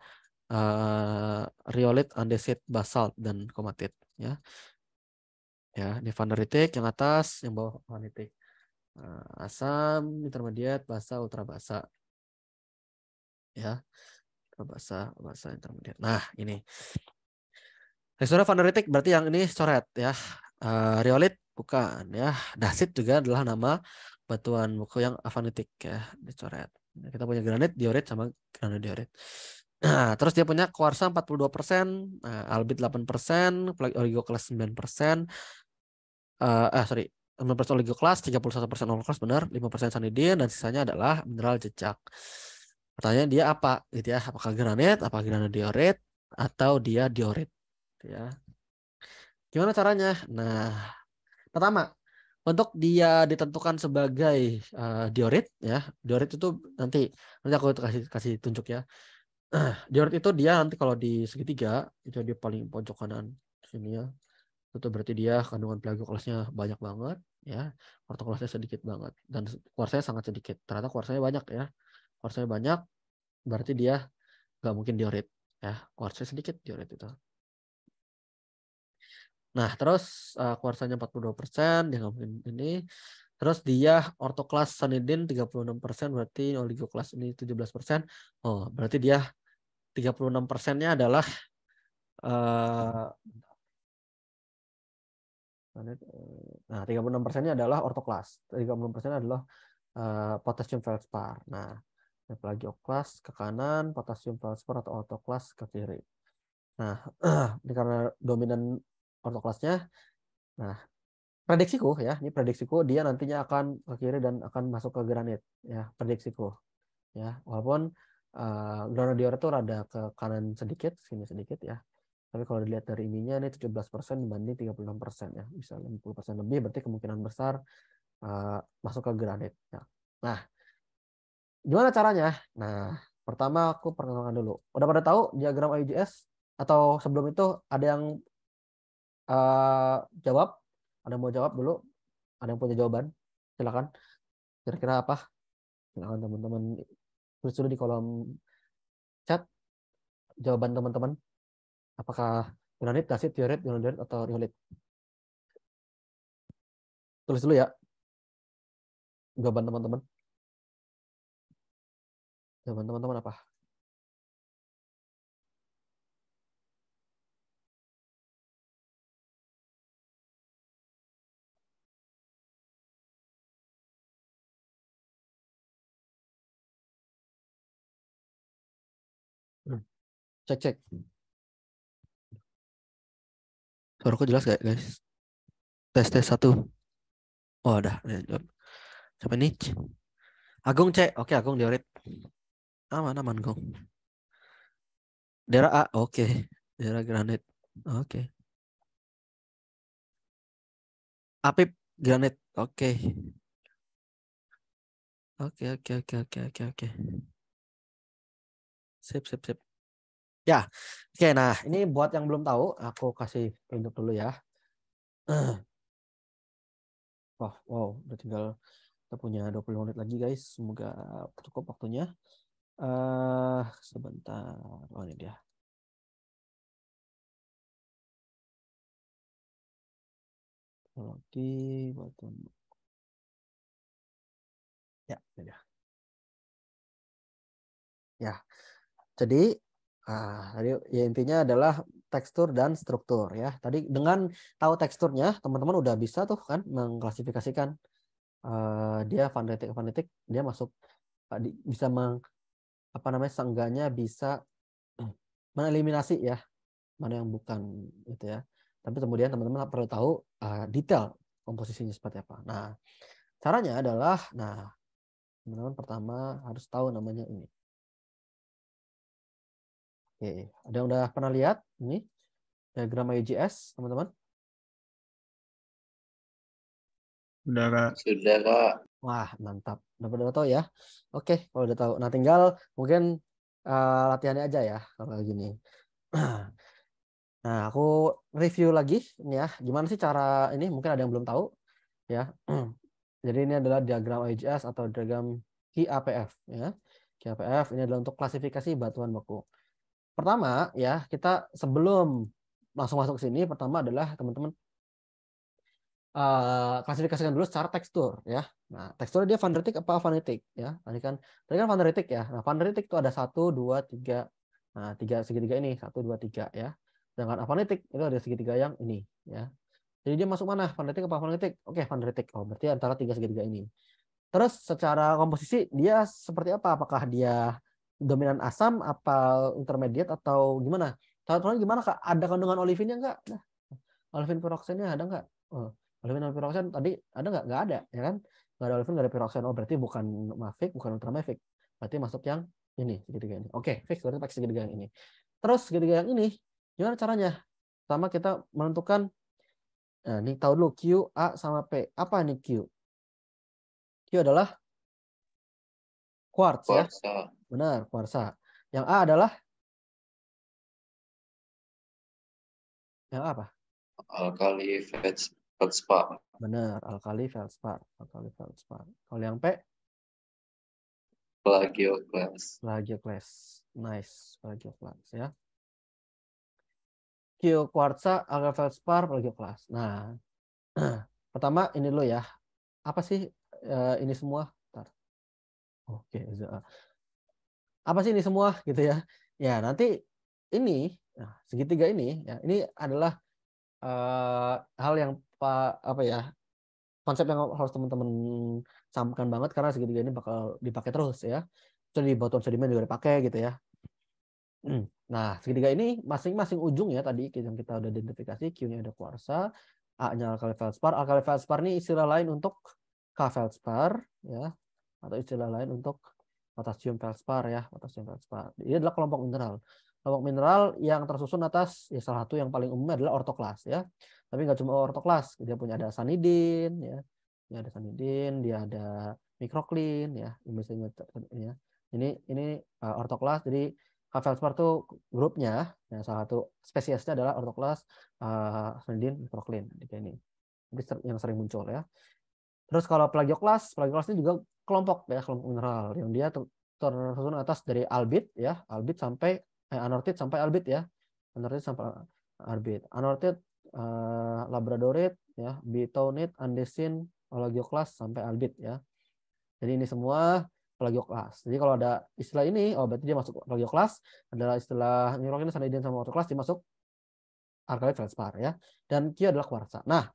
rhyolite, andesit, basalt dan komatit ya. Ya, ini faneritik yang atas, yang bawah afanitik. Asam, intermediate, basa, ultra basa. Ya, ultra basa, basa, intermediate. Nah, ini. Teksturnya faneritik berarti yang ini coret ya. Rhyolite bukan ya. Dasit juga adalah nama batuan buku yang afanitik ya, dicoret. Kita punya granit, diorit sama granit diorit. Nah, terus dia punya kuarsa 42%, albit 8%, oligoclast 9%, sorry, 9% oligoclast, 31% non-class benar, 5% sanidin, dan sisanya adalah mineral jejak. Pertanyaan dia apa gitu ya? Apakah granit, apa granit diorit, atau dia diorit ya? Gimana caranya? Nah, pertama, untuk dia ditentukan sebagai diorit ya, diorit itu nanti aku kasih tunjuk ya. Diorit itu dia nanti kalau di segitiga itu dia paling pojok kanan sini ya. Itu berarti dia kandungan plagioklasnya banyak banget ya, ortoklasnya sedikit banget dan kuarsanya sangat sedikit. Ternyata kuarsanya banyak ya. Kuarsanya banyak berarti dia nggak mungkin diorit ya. Kuarsanya sedikit, diorit itu. Nah, terus kuarsanya 42%, dia nggak mungkin ini. Terus dia ortoklas sanidin 36%, berarti oligoklas ini 17%. Oh, berarti dia 36%-nya adalah nah 36%-nya adalah ortoklas. 36% adalah potasium feldspar. Nah, plagioklas ke kanan, potasium feldspar atau ortoklas ke kiri. Nah, ini karena dominan ortoklasnya. Nah, prediksiku ya, ini prediksiku dia nantinya akan ke kiri dan akan masuk ke granit ya, prediksiku ya. Walaupun granat dior itu rada ke kanan sedikit, sini sedikit ya. Tapi kalau dilihat dari ininya ini 17% dibanding 36% ya. Bisa 50% lebih, berarti kemungkinan besar masuk ke granit ya. Nah, gimana caranya? Nah, pertama aku perkenalkan dulu. Udah pada tahu diagram IGS atau sebelum itu ada yang jawab? Ada yang mau jawab dulu? Ada yang punya jawaban? Silakan. Kira-kira apa? Silakan teman-teman tulis dulu di kolom chat jawaban teman-teman. Apakah granit, dasit, diorit, granodiorit atau riolit? Tulis dulu ya jawaban teman-teman. Jawaban teman-teman apa? Cek cek. Suaraku jelas gak guys? Tes tes satu. Oh udah. Jawab. Siapa nih? Agung cek. Oke Agung diorit. Aman aman Agung. Daerah A. Oke. Daerah granit. Oke. Apip granit. Oke. Oke oke oke oke oke oke. Sip sip sip. Ya. Oke nah ini buat yang belum tahu aku kasih tunjuk dulu ya. Wow, wow, udah tinggal kita punya 20 menit lagi guys. Semoga cukup waktunya. Sebentar. Oh ini dia. Teknologi batuan beku. Ya, ya. Ya, jadi tadi ya intinya adalah tekstur dan struktur ya. Tadi dengan tahu teksturnya, teman-teman udah bisa tuh kan mengklasifikasikan dia fonetik, dia masuk bisa seenggaknya bisa mengeliminasi ya mana yang bukan gitu ya. Tapi kemudian teman-teman perlu tahu detail komposisinya seperti apa. Nah, caranya adalah, teman-teman pertama harus tahu namanya ini. Oke, ada yang udah pernah lihat ini diagram IGS, teman-teman? Sudah, Kak. Sudah, Kak. Wah, mantap. Udah tahu ya. Oke, kalau udah tahu. Nah, tinggal mungkin latihannya aja ya kalau gini. Nah, aku review lagi ini ya. Gimana sih cara ini? Mungkin ada yang belum tahu ya. Jadi ini adalah diagram IGS atau diagram QAPF ya. QAPF ini adalah untuk klasifikasi batuan beku. Pertama ya, kita sebelum langsung masuk ke sini, pertama adalah teman-teman klasifikasikan dulu secara tekstur ya. Nah, teksturnya dia vanderitik apa fanitik ya. Tadi kan vanderitik ya. Nah, vanderitik itu ada 1 2 3. Nah, tiga segitiga ini 1 2 3 ya. Sedangkan afanitik itu ada segitiga yang ini ya. Jadi dia masuk mana? Vanderitik apa fanitik? Oke, vanderitik. Oh, berarti antara tiga segitiga ini. Terus secara komposisi dia seperti apa? Apakah dia dominan asam, apa intermediate atau gimana? Contohnya gimana Kak? Ada kandungan olivinnya enggak? Nah, olivin piroxennya ada enggak? Oh, olivin dan piroksen tadi ada enggak? Enggak ada, ya kan? Enggak ada olivin, enggak ada piroksen. Oh, berarti bukan mafic, bukan ultramafic. Berarti masuk yang ini, segitiga ini. Oke, fix berarti pakai segitiga yang ini. Terus segitiga yang ini gimana caranya? Pertama kita menentukan ini tahu dulu Q, A sama P. Apa nih Q? Q adalah quartz ya. Kuarsa. Benar, kuarsa. Yang A adalah yang apa? Alkali feldspar. Benar, alkali feldspar. Alkali feldspar. Kalau yang P, Plagioclase. plagioclase. Nice, plagioclase ya. Q kuarsa, alkali feldspar, plagioclase. Nah, pertama ini dulu ya. Apa sih ini semua? Bentar. Oke, apa sih ini semua gitu ya? Ya, nanti ini segitiga ini ya, ini adalah hal yang apa ya? Konsep yang harus teman-teman camkan banget karena segitiga ini bakal dipakai terus ya. Jadi di batuan sedimen juga dipakai gitu ya. Nah, segitiga ini masing-masing ujung ya tadi yang kita udah identifikasi, Q-nya ada kuarsa, A-nya alkali feldspar. Alkali feldspar ini istilah lain untuk K-feldspar ya, atau istilah lain untuk potasium feldspar ya, potasium feldspar. Ini adalah kelompok mineral. Kelompok mineral yang tersusun atas ya salah satu yang paling umum adalah ortoklas ya. Tapi nggak cuma ortoklas, dia punya ada sanidin ya. Dia ada sanidin, dia ada mikroklin ya, misalnya ya. Ini ortoklas, jadi K-feldspar itu grupnya, ya, salah satu spesiesnya adalah ortoklas sanidin mikroklin ini. Ini yang sering muncul ya. Terus kalau plagioklas ini juga kelompok ya, kelompok mineral yang dia tersusun atas dari albit ya, albit sampai anortit sampai albit ya. Anortit sampai albit. Anortit labradorit ya, bitonit, andesin, plagioklas sampai albit ya. Jadi ini semua plagioklas. Jadi kalau ada istilah ini, oh berarti dia masuk plagioklas. Adalah istilah mikroklin, sanidin sama ortoklas dimasuk alkali feldspar ya. Dan Q adalah kuarsa. Nah,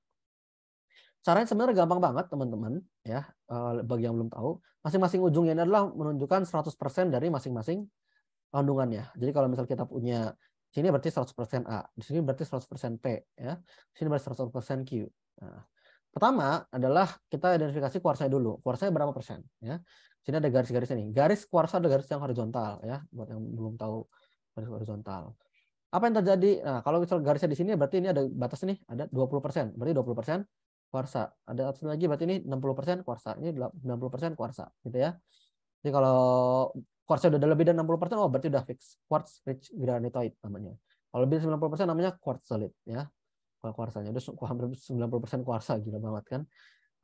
caranya sebenarnya gampang banget teman-teman ya. Bagi yang belum tahu, masing-masing ujungnya ini adalah menunjukkan 100% dari masing-masing kandungannya. Jadi kalau misal kita punya sini berarti 100% A, di sini berarti 100% P ya. Di sini berarti 100% Q. Nah, pertama adalah kita identifikasi kuarsanya dulu. Kuarsanya berapa persen ya? Sini ada garis-garis ini. Garis kuarsa ada garis yang horizontal ya, buat yang belum tahu garis horizontal. Apa yang terjadi? Nah, kalau misal garisnya di sini berarti ini ada batas nih, ada 20%. Berarti 20% kuarsa. Ada satu lagi berarti ini 60% kuarsa. Ini 90% kuarsa gitu ya. Jadi kalau kuarsa udah lebih dari 60%, oh berarti udah fix. Quartz rich granitoid namanya. Kalau lebih dari 90% namanya quartz solid ya. Kalau kuarsanya udah hampir 90% kuarsa, gila banget kan.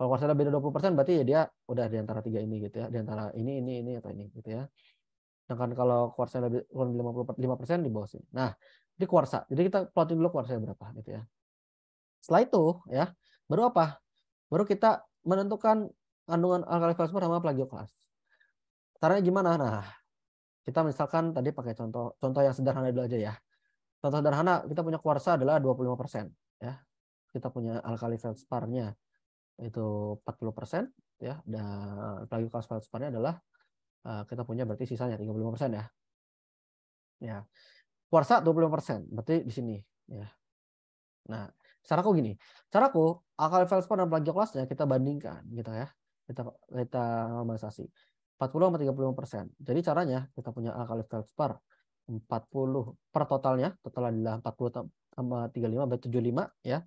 Kalau kuarsa lebih dari 20% berarti ya dia udah di antara tiga ini gitu ya. Di antara ini atau ini gitu ya. Sedangkan kalau kuarsa lebih kurang 55% di bawah sini. Nah, di kuarsa. Jadi kita plotin dulu kuarsanya berapa gitu ya. Setelah itu ya, Baru apa? Baru kita menentukan kandungan alkali feldspar sama plagioklas. Caranya gimana? Nah, kita misalkan tadi pakai contoh yang sederhana dulu aja ya. Contoh sederhana, kita punya kuarsa adalah 25%. Ya. Kita punya alkali feldsparnya itu 40%. Ya. Dan plagioklas feldsparnya adalah kita punya berarti sisanya 35% ya. Ya. Kuarsa 25%, berarti di sini. Ya. Nah, caraku gini. Caraku, alkali feldspar dan plagioklasnya kita bandingkan. Gitu ya. Kita normalisasi. 40 sama 35%. Jadi caranya kita punya alkali feldspar 40 per totalnya adalah 40 sama 35 berarti 75 ya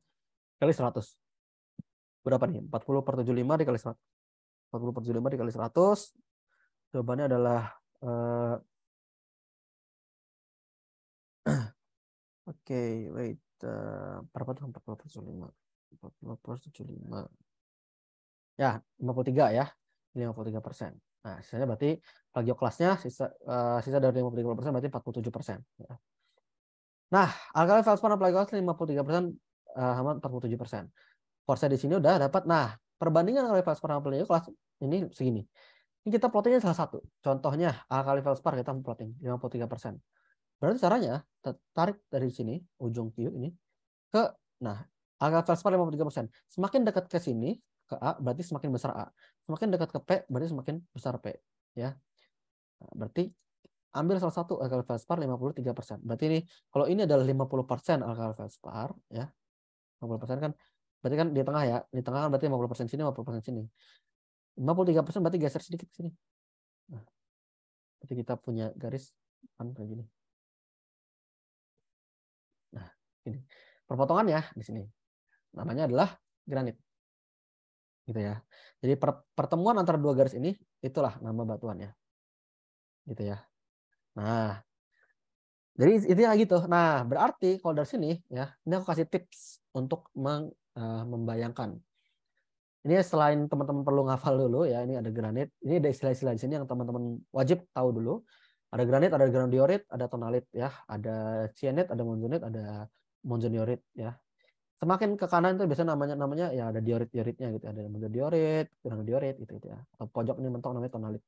kali 100. Berapa nih? 40 per 75 dikali 100. 40 per 75 dikali 100. Jawabannya adalah oke, wait. Berapa tuh 40 per 75? 40 per 75. Ya, 53 ya. 53%. Nah, sisanya berarti plagioklasnya sisa dari 53% berarti 47%. Ya. Nah, alkali feldspar dan plagioklas 53% sama 47%. Kuarsa di sini udah dapat. Nah, perbandingan alkali feldspar sama plagioklas ini segini. Ini kita plottingnya salah satu. Contohnya alkali feldspar kita plotting 53%. Berarti caranya tarik dari sini ujung Q ini ke alkali feldspar 53%. Semakin dekat ke sini ke A berarti semakin besar A. Semakin dekat ke P berarti semakin besar P, ya. Nah, berarti ambil salah satu alkali feldspar 53%. Berarti ini kalau ini adalah 50% alkali feldspar, ya. 50% kan berarti kan di tengah ya. Di tengah kan berarti 50% sini, 50% sini. 53% berarti geser sedikit ke sini. Nah, berarti kita punya garis kan kayak gini. Nah, ini perpotongannya di sini. Namanya adalah granit. Gitu ya. Jadi pertemuan antara dua garis ini itulah nama batuannya. Gitu ya. Nah, jadi intinya gitu. Nah, berarti kalau dari sini ya, ini aku kasih tips untuk membayangkan. Ini selain teman-teman perlu ngafal dulu ya, ini ada granit. Ini ada istilah-istilah di sini yang teman-teman wajib tahu dulu. Ada granit, ada granodiorit, ada tonalit ya, ada cyanide, ada monzonit, ada monzoniorit ya. Semakin ke kanan itu biasanya namanya ya ada diorit-dioritnya gitu, ada monzoniorit, granodiorit gitu ya. Atau pojok ini mentok namanya tonalit.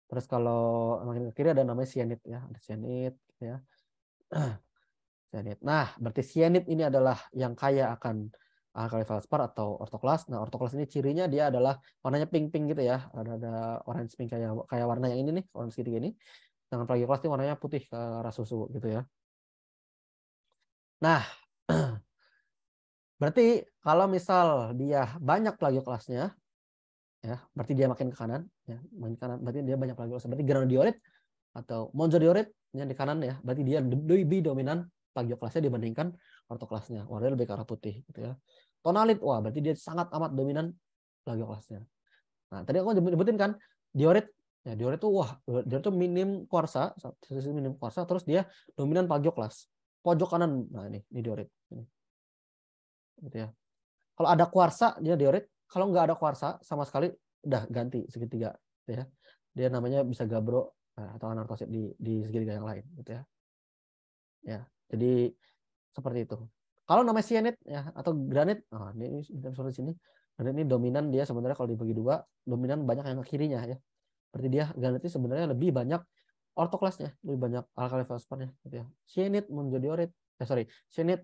Terus kalau makin ke kiri ada namanya cyanide ya, ada cyanide gitu ya. Cyanide. Nah, berarti cyanide ini adalah yang kaya akan alkali feldspar atau ortoklas. Nah, ortoklas ini cirinya dia adalah warnanya pink-pink gitu ya. Ada orange pink kayak warna yang ini nih, warna segitiga ini. Dengan plagioklas ini warnanya putih ke arah susu gitu ya. Nah, berarti kalau misal dia banyak plagioklasnya, ya, berarti dia makin ke kanan, ya, makin kanan, berarti dia banyak plagioklasnya. Berarti granodiorit atau monzoniorit yang di kanan ya, berarti dia lebih dominan plagioklasnya dibandingkan ortoklasnya. Warnanya lebih ke arah putih gitu ya. Tonalit, wah berarti dia sangat amat dominan plagioklasnya. Nah, tadi aku nyebutin kan diorit. Ya, diorit tuh wah, diorit tuh minim kuarsa, minim kuarsa, terus dia dominan plagioklas. Pojok kanan. Nah, ini diorit. Ini. Gitu ya. Kalau ada kuarsa dia diorit, kalau nggak ada kuarsa sama sekali udah ganti segitiga gitu ya. Dia namanya bisa gabro atau anartosit di segitiga yang lain gitu ya. Ya, jadi seperti itu. Kalau namanya cyanide ya atau granit, ini seperti sini. Granit ini dominan dia sebenarnya kalau dibagi dua, dominan banyak yang ke kirinya ya. Berarti dia granit ini sebenarnya lebih banyak ortoklasnya, lebih banyak alkali feldspar-nya gitu ya. Cyanide monzoniorit, cyanide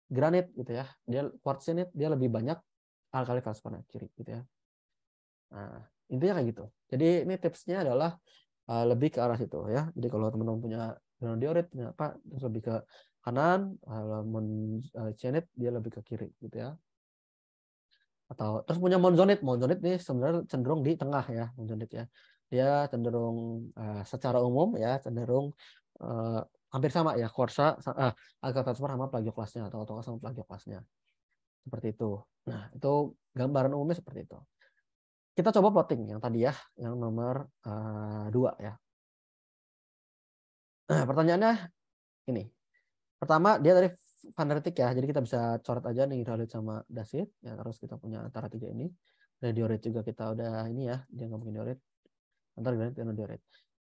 granit gitu ya. Dia quartz cyanide dia lebih banyak alkali feldspar kiri gitu ya. Nah, intinya kayak gitu. Jadi ini tipsnya adalah lebih ke arah situ ya. Jadi kalau teman-teman punya granodiorit punya apa terus lebih ke kanan, cyanide dia lebih ke kiri gitu ya. Atau terus punya monzonit. Monzonit nih sebenarnya cenderung di tengah ya, monzonit ya. Dia cenderung secara umum ya cenderung hampir sama ya kuarsa alkali feldspar sama plagioklasnya atau sama plagioklasnya. Seperti itu. Nah, itu gambaran umumnya seperti itu. Kita coba plotting yang tadi ya, yang nomor 2 ya. Nah, pertanyaannya ini. Pertama, dia dari Van der Tijk ya. Jadi kita bisa coret aja nih Hydrolit sama Dasit. Ya, terus kita punya antara tiga ini. Dari diorit juga kita udah ini ya. Dia nggak mungkin diorit. Antara granit dan diorit.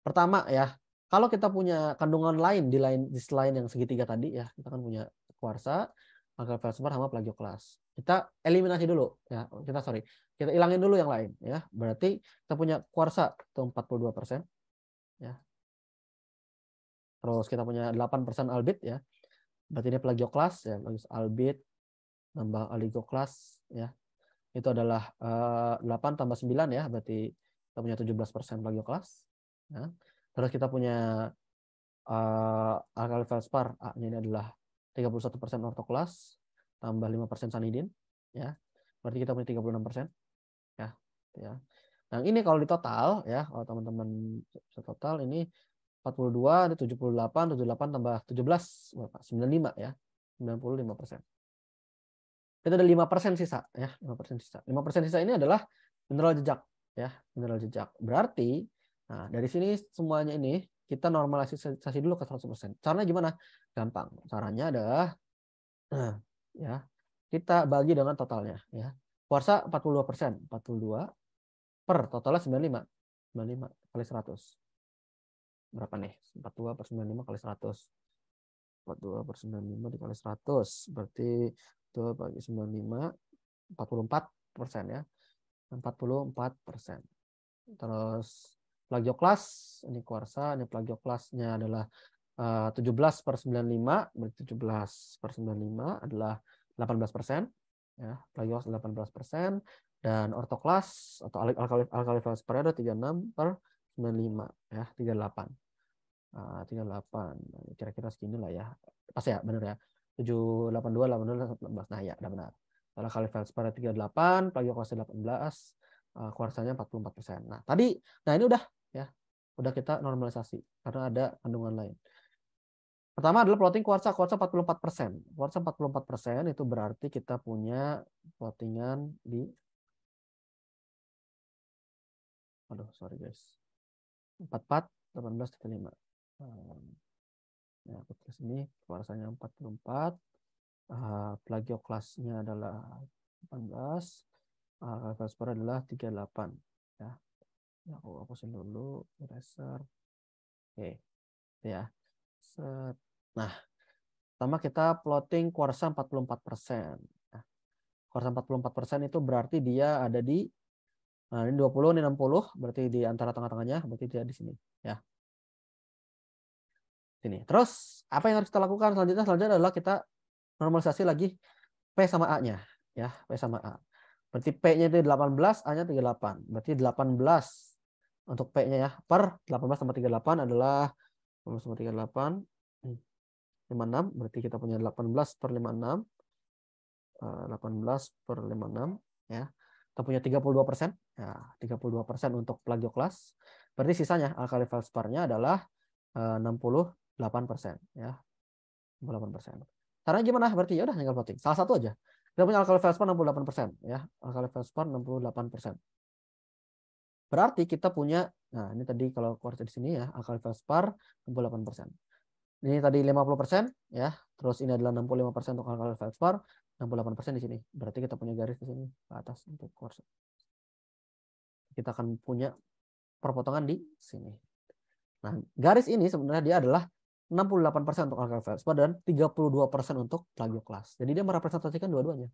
Pertama ya, kalau kita punya kandungan lain di selain yang segitiga tadi ya. Kita kan punya kuarsa, alkali feldspar sama plagioklas. Kita eliminasi dulu ya. Kita ilangin dulu yang lain ya. Berarti kita punya kuarsa itu 42% ya. Terus kita punya 8% albit ya. Berarti ini plagioklas ya, albit tambah oligoklas ya. Itu adalah 8 tambah 9 ya, berarti kita punya 17% plagioklas ya. Terus kita punya alkali feldspar A-nya ini adalah 31% ortoklas tambah 5% sanidin ya. Berarti kita punya 36% ya. Ya. Nah, ini kalau di total ya, kalau teman-teman total ini 42, ini 78 tambah 17 berapa? 95 ya. 95%. Itu ada 5% sisa ya, 5% sisa. 5% sisa ini adalah mineral jejak ya, mineral jejak. Berarti nah, dari sini semuanya ini kita normalisasi dulu ke 100%. Caranya gimana? Gampang. Caranya adalah ya, kita bagi dengan totalnya ya. Kuarsa 42%, 42 per totalnya 95. 95 kali 100. Berapa nih? 42 per 95 kali 100. 42 per 95 dikali 100. Berarti 2 bagi 95, 44% ya. 44%. Terus plagioklas, ini kuarsa, ini plagioklasnya adalah 17 per 95, berarti 17 per 95 adalah 18%. Ya, plagioklas 18%. Dan ortoklas atau alkali feldspar ada 36 per 95 ya, 38. 38 kira-kira segini lah ya, pas ya, benar ya, 782 18. Nah ya, udah benar. Kalau alkali feldspar 38, plagioklas 18, kuarsanya 44%. Nah tadi, nah ini udah ya, udah kita normalisasi karena ada kandungan lain. Pertama adalah plotting kuarsa 44%. Kuarsa 44% itu berarti kita punya plottingan di, aduh sorry guys, 44 18,5. Ya, aku tulis ini kuarsanya 44, plagioklasnya adalah 18, feldspar adalah 38 ya. Ya, aku hapusin dulu eraser. Oke, ya. Set. Nah, pertama kita plotting kuarsa 44%. Nah, kuarsa 44% itu berarti dia ada di, nah ini 20, ini 60, berarti di antara tengah-tengahnya, berarti dia di sini ya. Sini. Terus apa yang harus kita lakukan selanjutnya adalah kita normalisasi lagi P sama A-nya ya, P sama A. Berarti P-nya itu 18, A-nya 38. Berarti 18 untuk P-nya ya, per 18 tambah 38 adalah 18 tambah 38 56, berarti kita punya 18 per 56, 18 per 56 ya. Kita punya 32%. Ya, 32% untuk plagioklas. Berarti sisanya alkali feldsparnya adalah 68% ya. 68%. Caranya gimana? Berarti ya udah tinggal plotting. Salah satu aja. Kita punya alkali feldspar 68% ya. Alkali feldspar 68%. Berarti kita punya, nah ini tadi kalau kuarsa di sini ya, alkali feldspar 68%. Ini tadi 50% ya. Terus ini adalah 65% untuk alkali feldspar, 68% di sini. Berarti kita punya garis di sini ke atas untuk kuarsa. Kita akan punya perpotongan di sini. Nah, garis ini sebenarnya dia adalah 68% untuk alkali feldspar dan 32% untuk plagioklas. Jadi dia merepresentasikan dua-duanya.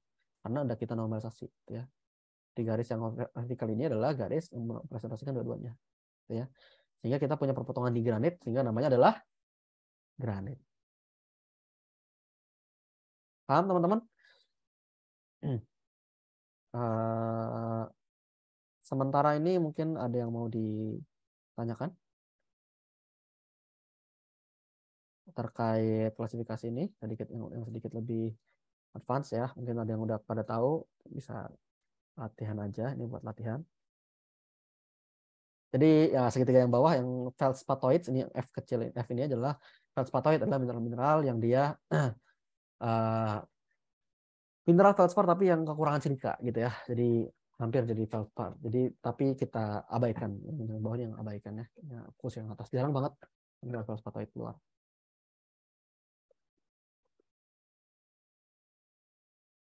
Karena udah kita normalisasi ya. Di garis yang vertikal ini adalah garis yang merepresentasikan dua-duanya. Ya. Sehingga kita punya perpotongan di granit sehingga namanya adalah granit. Paham teman-teman? Sementara ini mungkin ada yang mau ditanyakan terkait klasifikasi ini, sedikit yang sedikit lebih advance ya. Mungkin ada yang udah pada tahu, bisa latihan aja, ini buat latihan. Jadi ya segitiga yang bawah yang feldspatoids, ini F kecil, F ini adalah feldspatoid adalah mineral-mineral yang dia mineral feldspar tapi yang kekurangan silika gitu ya. Jadi hampir jadi feldspar. Jadi tapi kita abaikan yang bawahnya, yang abaikan ya. Khusus yang atas jarang banget mineral feldspatoid keluar.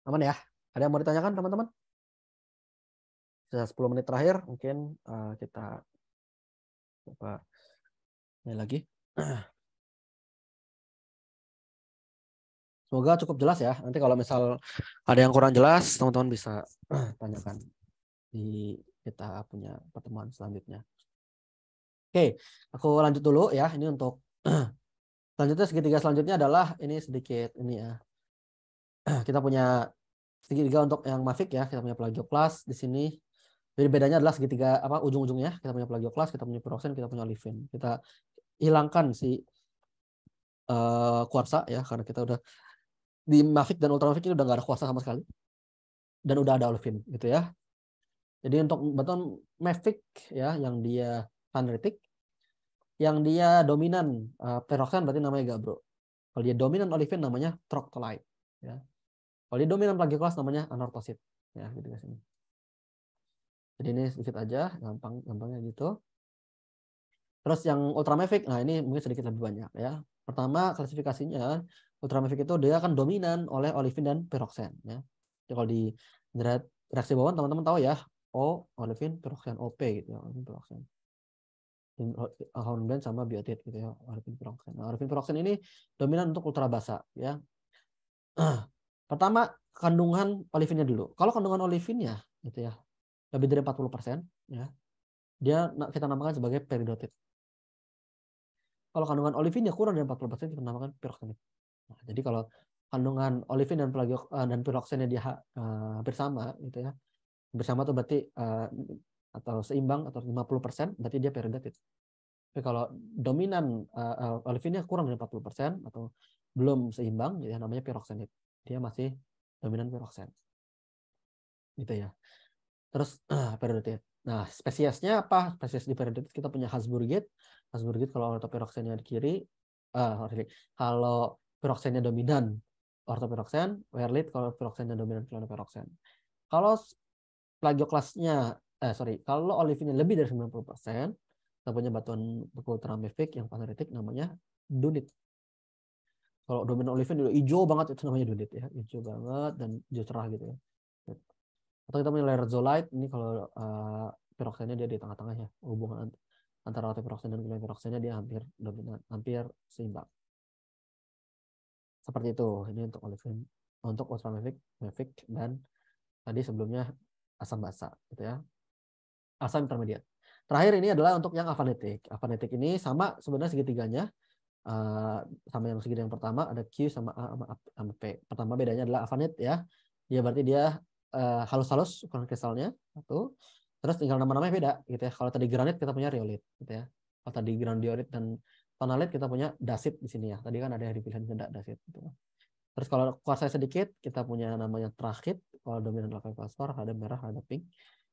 Aman ya? Ada yang mau ditanyakan teman-teman? Sisa 10 menit terakhir mungkin kita coba ini lagi. Semoga cukup jelas ya. Nanti kalau misal ada yang kurang jelas, teman-teman bisa tanyakan di kita punya pertemuan selanjutnya. Oke, aku lanjut dulu ya. Ini untuk selanjutnya segitiga selanjutnya adalah ini sedikit ini ya. Kita punya segitiga untuk yang Mavic ya. Kita punya plagioklas di sini. Jadi bedanya adalah segitiga apa ujung-ujungnya. Kita punya plagioklas, kita punya piroxene, kita punya olivin. Kita hilangkan si kuarsa ya karena kita udah di Mavic dan Ultramavic ini udah nggak ada kuarsa sama sekali. Dan udah ada olivin gitu ya. Jadi untuk batuan Mavic ya yang dia paneritic, yang dia dominan peroxan berarti namanya gabbro. Kalau dia dominan olivin namanya troctolite ya. Kalau dia dominan plagioklas namanya anortosit ya gitu guys ini. Jadi ini sedikit aja, gampangnya gitu. Terus yang Ultramavic, nah ini mungkin sedikit lebih banyak ya. Pertama klasifikasinya Ultramavic itu dia akan dominan oleh olivin dan peroxan ya. Jadi kalau di reaksi bawaan teman-teman tahu ya, O olivin peroxan OP gitu ya, olivin peroxan. Hornblende sama biotit gitu ya, olivin peroxan. Nah, olivin peroxan ini dominan untuk ultra basa ya. Pertama kandungan olivinnya dulu. Kalau kandungan olivinnya gitu ya lebih dari 40% ya, dia kita namakan sebagai peridotit. Kalau kandungan olivinnya kurang dari 40% kita namakan piroxenit. Nah, jadi kalau kandungan olivin dan piroxennya dia hampir sama gitu ya. Bersama tuh berarti atau seimbang atau 50% berarti dia peridotit. Tapi kalau dominan olivinnya kurang dari 40% atau belum seimbang ya namanya piroxenit. Dia masih dominan piroxen. Gitu ya. Terus peridotit. Nah, spesiesnya apa? Spesies di peridotit kita punya Habsburgite. Habsburgite kalau ortopiroxennya di kiri, kalau piroxennya dominan ortopiroxen, Wehrlit kalau piroxennya dominan flenopiroxen. Kalau plagioklasnya, kalau olivinnya lebih dari 90%, kita punya batuan beku Ultramavic yang paneritic namanya dunit. Kalau dominan olivin udah hijau banget itu namanya dunit ya, hijau banget dan hijau cerah gitu ya. Atau kita punya lertzolite, ini kalau piroxennya dia di tengah-tengah ya, hubungan antara ortopiroxen dan flenopiroxennya dia hampir dominan, hampir seimbang. Seperti itu. Ini untuk olivin, untuk Ultramavic, Mavic dan tadi sebelumnya asam basa gitu ya. Asam intermediate. Terakhir ini adalah untuk yang afanetik. Afanetik ini sama sebenarnya segitiganya. Sama yang segitiga yang pertama ada Q sama A sama P. Pertama bedanya adalah afanit ya. Dia berarti dia halus-halus ukuran kristalnya satu. Terus tinggal nama-namanya beda gitu ya. Kalau tadi granit kita punya riolit gitu ya. Kalau tadi granodiorit dan tonalit kita punya dasit di sini ya. Tadi kan ada yang dipilihin dasit gitu. Terus kalau kuarsa sedikit kita punya namanya trachit. Kalau dominan lakai fosfor ada merah ada pink.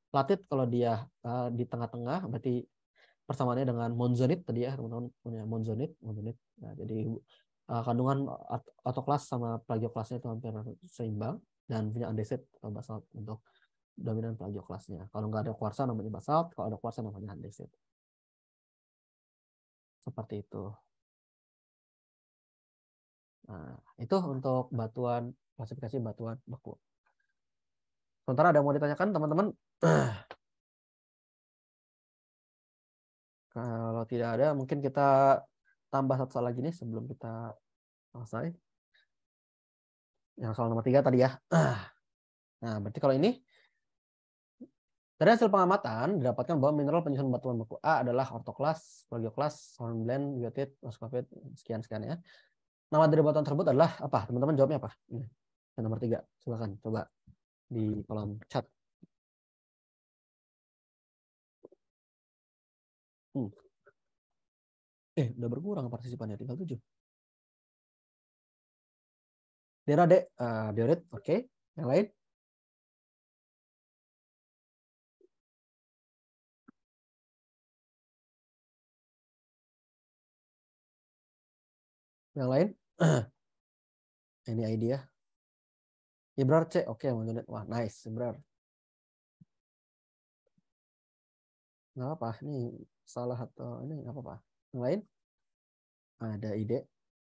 Platit kalau dia di tengah-tengah berarti persamaannya dengan monzonit tadi ya teman-teman punya monzonit. Nah, jadi kandungan autoklas sama plagioklasnya itu hampir seimbang dan punya andesit atau basalt untuk dominan plagioklasnya. Kalau nggak ada kuarsa namanya basalt, kalau ada kuarsa namanya andesit. Seperti itu. Nah, itu untuk batuan klasifikasi batuan beku. Sementara ada yang mau ditanyakan teman-teman? Kalau tidak ada, mungkin kita tambah satu soal lagi nih sebelum kita selesai. Yang soal nomor 3 tadi ya. Nah, berarti kalau ini dari hasil pengamatan didapatkan bahwa mineral penyusun batuan beku A adalah ortoklas, plagioklas, hornblende, biotit, moskovit, sekian ya. Nama dari batuan tersebut adalah apa? Teman-teman jawabnya apa? Ini. Yang nomor 3. Silakan coba di kolom chat. Udah berkurang partisipannya, tinggal 7. Derade, diorit, oke. Yang lain? Yang lain? Ini idea. Ibrar C, oke. Wah, nice, Ibrar. Nggak apa, ini salah atau ini nggak apa-apa. Yang lain? Ada ide?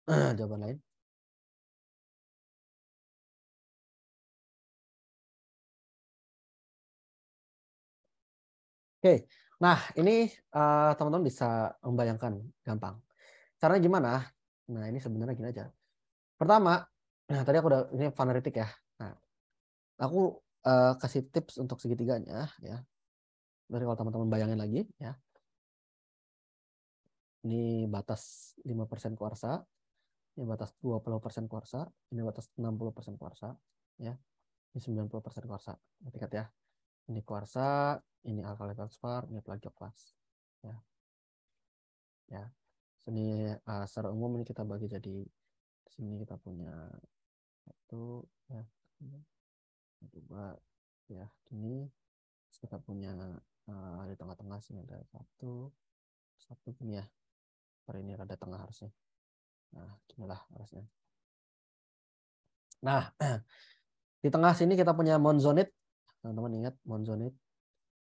Jawaban lain? Oke, nah ini teman-teman bisa membayangkan gampang. Caranya gimana? Nah ini sebenarnya gini aja. Pertama, Nah, tadi aku udah ini faneritik ya. Nah, aku kasih tips untuk segitiganya ya. Dari kalau teman-teman bayangin lagi ya. Ini batas 5% kuarsa, ini batas 20% kuarsa, ini batas 60% kuarsa ya. Ini 90% kuarsa. Lihat ya. Ini kuarsa, ini alkali feldspar, ini plagioklas. Ya. Ya. Sini secara umum ini kita bagi jadi di sini kita punya satu ya, dua ya, ini kita punya di tengah-tengah sini ada satu ini ya. Per ini rada tengah harusnya. Nah, inilah harusnya. Nah, di tengah sini kita punya monzonit. Teman-teman ingat monzonit.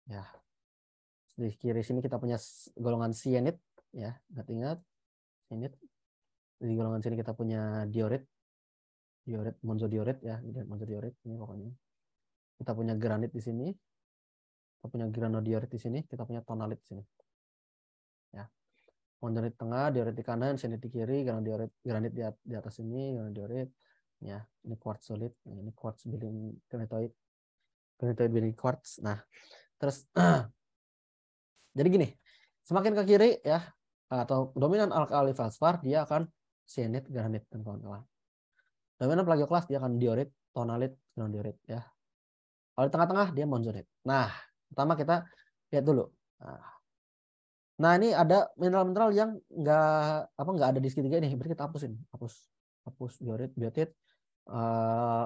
Ya. Di kiri sini kita punya golongan cyanide ya, ingat-ingat cyanide. Di golongan sini kita punya diorit. Diorit, monzodiorit ya, monzodiorit ini pokoknya. Kita punya granit di sini. Kita punya granodiorit di sini, kita punya tonalit di sini. Ya. Monzonit tengah, diorit di kanan, cyanide di kiri, granit di atas ini, granodiorit. Ya, ini quartz solid, ini quartz building granitoid building quartz. Nah, terus jadi gini, semakin ke kiri ya atau dominan alkali feldspar dia akan cyanide, granit dan kawan-kawan. Dominan plagioklas dia akan diorit, tonalit, granodiorit ya. Kalau di tengah-tengah dia monzonit. Nah, pertama kita lihat dulu. Nah, ini ada mineral-mineral yang nggak ada di segitiga ini. Berarti kita hapusin, hapus diorit, biotit,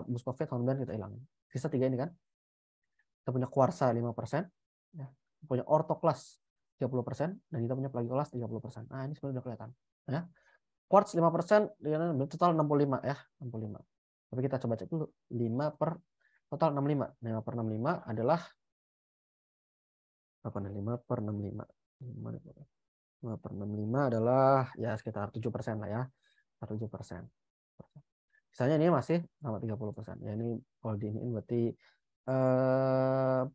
muscovite, hornblende kita hilangin. Sisa 3 ini kan. Kita punya kuarsa 5%, ya. Kita punya ortoklas 30%, dan kita punya plagioklas 30%. Nah, ini sebenarnya udah kelihatan. Ya. Quartz 5%, total 65 ya, 65. Tapi kita coba cek dulu. 5 per total 65. 5 per 65 adalah apa nih? 5 per 65. 5 per 65 dah ya sekitar 7% lah ya. 7%. Misalnya ini masih sama 30%. Ya ini kalau diiniin berarti 41,5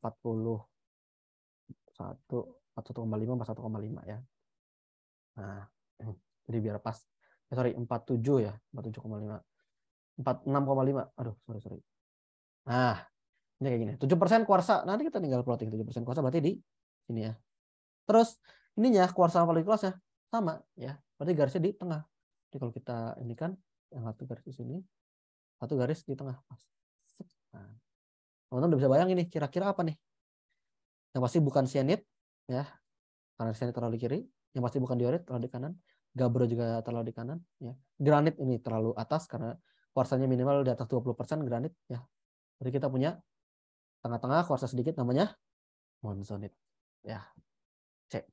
per 1,5 ya. Nah, jadi biar pas. Sorry, 47 ya, 47,5. 46,5. Aduh, sorry. Nah, ini kayak gini. 7% kuarsa. Nanti kita tinggal plotting 7% kuarsa berarti di sini ya. Terus ininya kuarsa sama plagioklasnya sama ya. Berarti garisnya di tengah. Jadi kalau kita ini kan yang satu garis di sini, satu garis di tengah. Nah, teman-teman udah bisa bayangin nih kira-kira apa nih? Yang pasti bukan cyanide ya. Karena cyanide terlalu di kiri. Yang pasti bukan diorit terlalu di kanan. Gabbro juga terlalu di kanan ya. Granit ini terlalu atas karena kuarsanya minimal di atas 20% granit ya. Jadi kita punya tengah-tengah kuarsa sedikit namanya monzonit ya. Cek.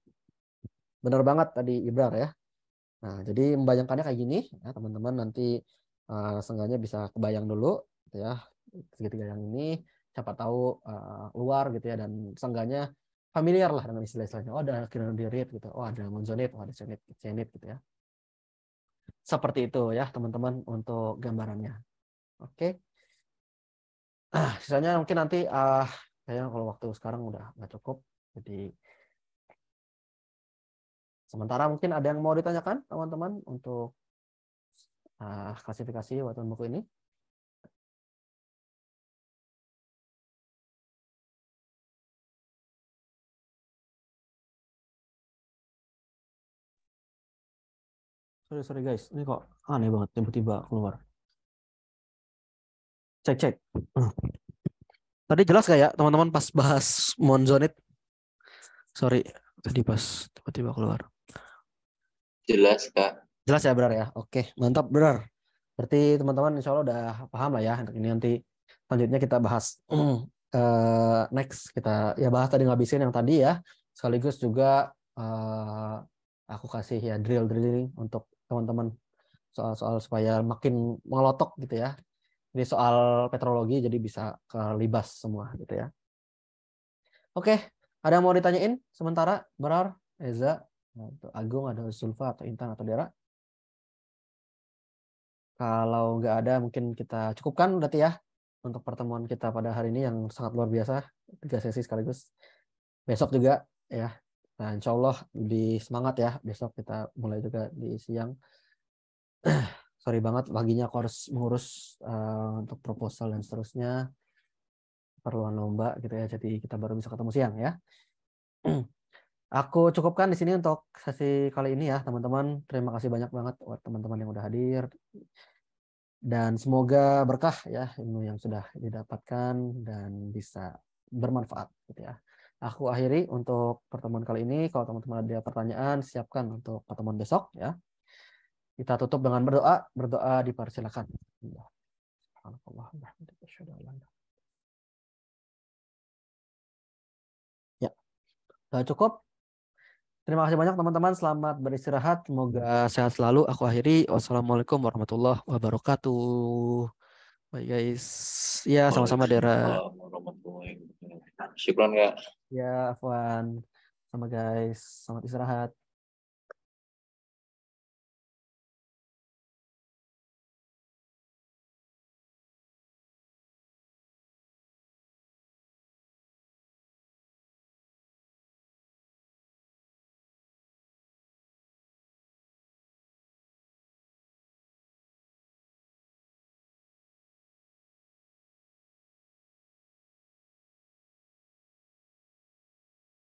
Benar banget tadi Ibrar ya. Nah, jadi membayangkannya kayak gini ya teman-teman, nanti seenggaknya bisa kebayang dulu gitu ya. Segitiga yang ini siapa tahu luar gitu ya, dan seenggaknya familiar lah dengan istilah-istilahnya. Oh, ada granodiorit gitu. Oh, ada monzonit, oh, ada cyanide gitu ya. Seperti itu ya teman-teman untuk gambarannya. Oke. Sisanya mungkin nanti kayaknya kalau waktu sekarang udah nggak cukup. Jadi sementara mungkin ada yang mau ditanyakan teman-teman untuk klasifikasi batuan buku ini. Sorry guys, ini kok aneh banget tiba-tiba keluar. Cek. Tadi jelas gak ya teman-teman pas bahas monzonit? Sorry, tadi pas tiba-tiba keluar. Jelas, Kak. Jelas ya benar ya? Oke, mantap benar. Berarti teman-teman insya Allah udah paham lah ya. Ini nanti selanjutnya kita bahas next. Kita ya bahas tadi ngabisin yang tadi ya. Sekaligus juga aku kasih ya drilling untuk teman-teman soal supaya makin mengelotok gitu ya. Jadi soal petrologi jadi bisa kelibas semua gitu ya. Oke, ada yang mau ditanyain sementara? Berar, Eza, Agung, ada Zulfa atau Intan atau Dera? Kalau nggak ada mungkin kita cukupkan berarti ya untuk pertemuan kita pada hari ini yang sangat luar biasa, 3 sesi sekaligus. Besok juga ya. Nah, insya Allah lebih semangat ya. Besok kita mulai juga di siang. sorry banget paginya aku harus mengurus untuk proposal dan seterusnya, perluan lomba gitu ya. Jadi kita baru bisa ketemu siang ya. Aku cukupkan di sini untuk sesi kali ini ya, teman-teman. Terima kasih banyak banget buat teman-teman yang udah hadir. Dan semoga berkah ya ilmu yang sudah didapatkan dan bisa bermanfaat gitu ya. Aku akhiri untuk pertemuan kali ini. Kalau teman-teman ada pertanyaan, siapkan untuk pertemuan besok ya. Kita tutup dengan berdoa. Berdoa dipersilakan. Ya, sudah cukup. Terima kasih banyak teman-teman. Selamat beristirahat. Semoga sehat selalu. Aku akhiri. Wassalamualaikum warahmatullahi wabarakatuh. Baik guys. Ya, sama-sama Dera. Waalaikumsalam warahmatullahi wabarakatuh. Syukron, Kak. Ya, Afwan. Sama guys. Selamat istirahat.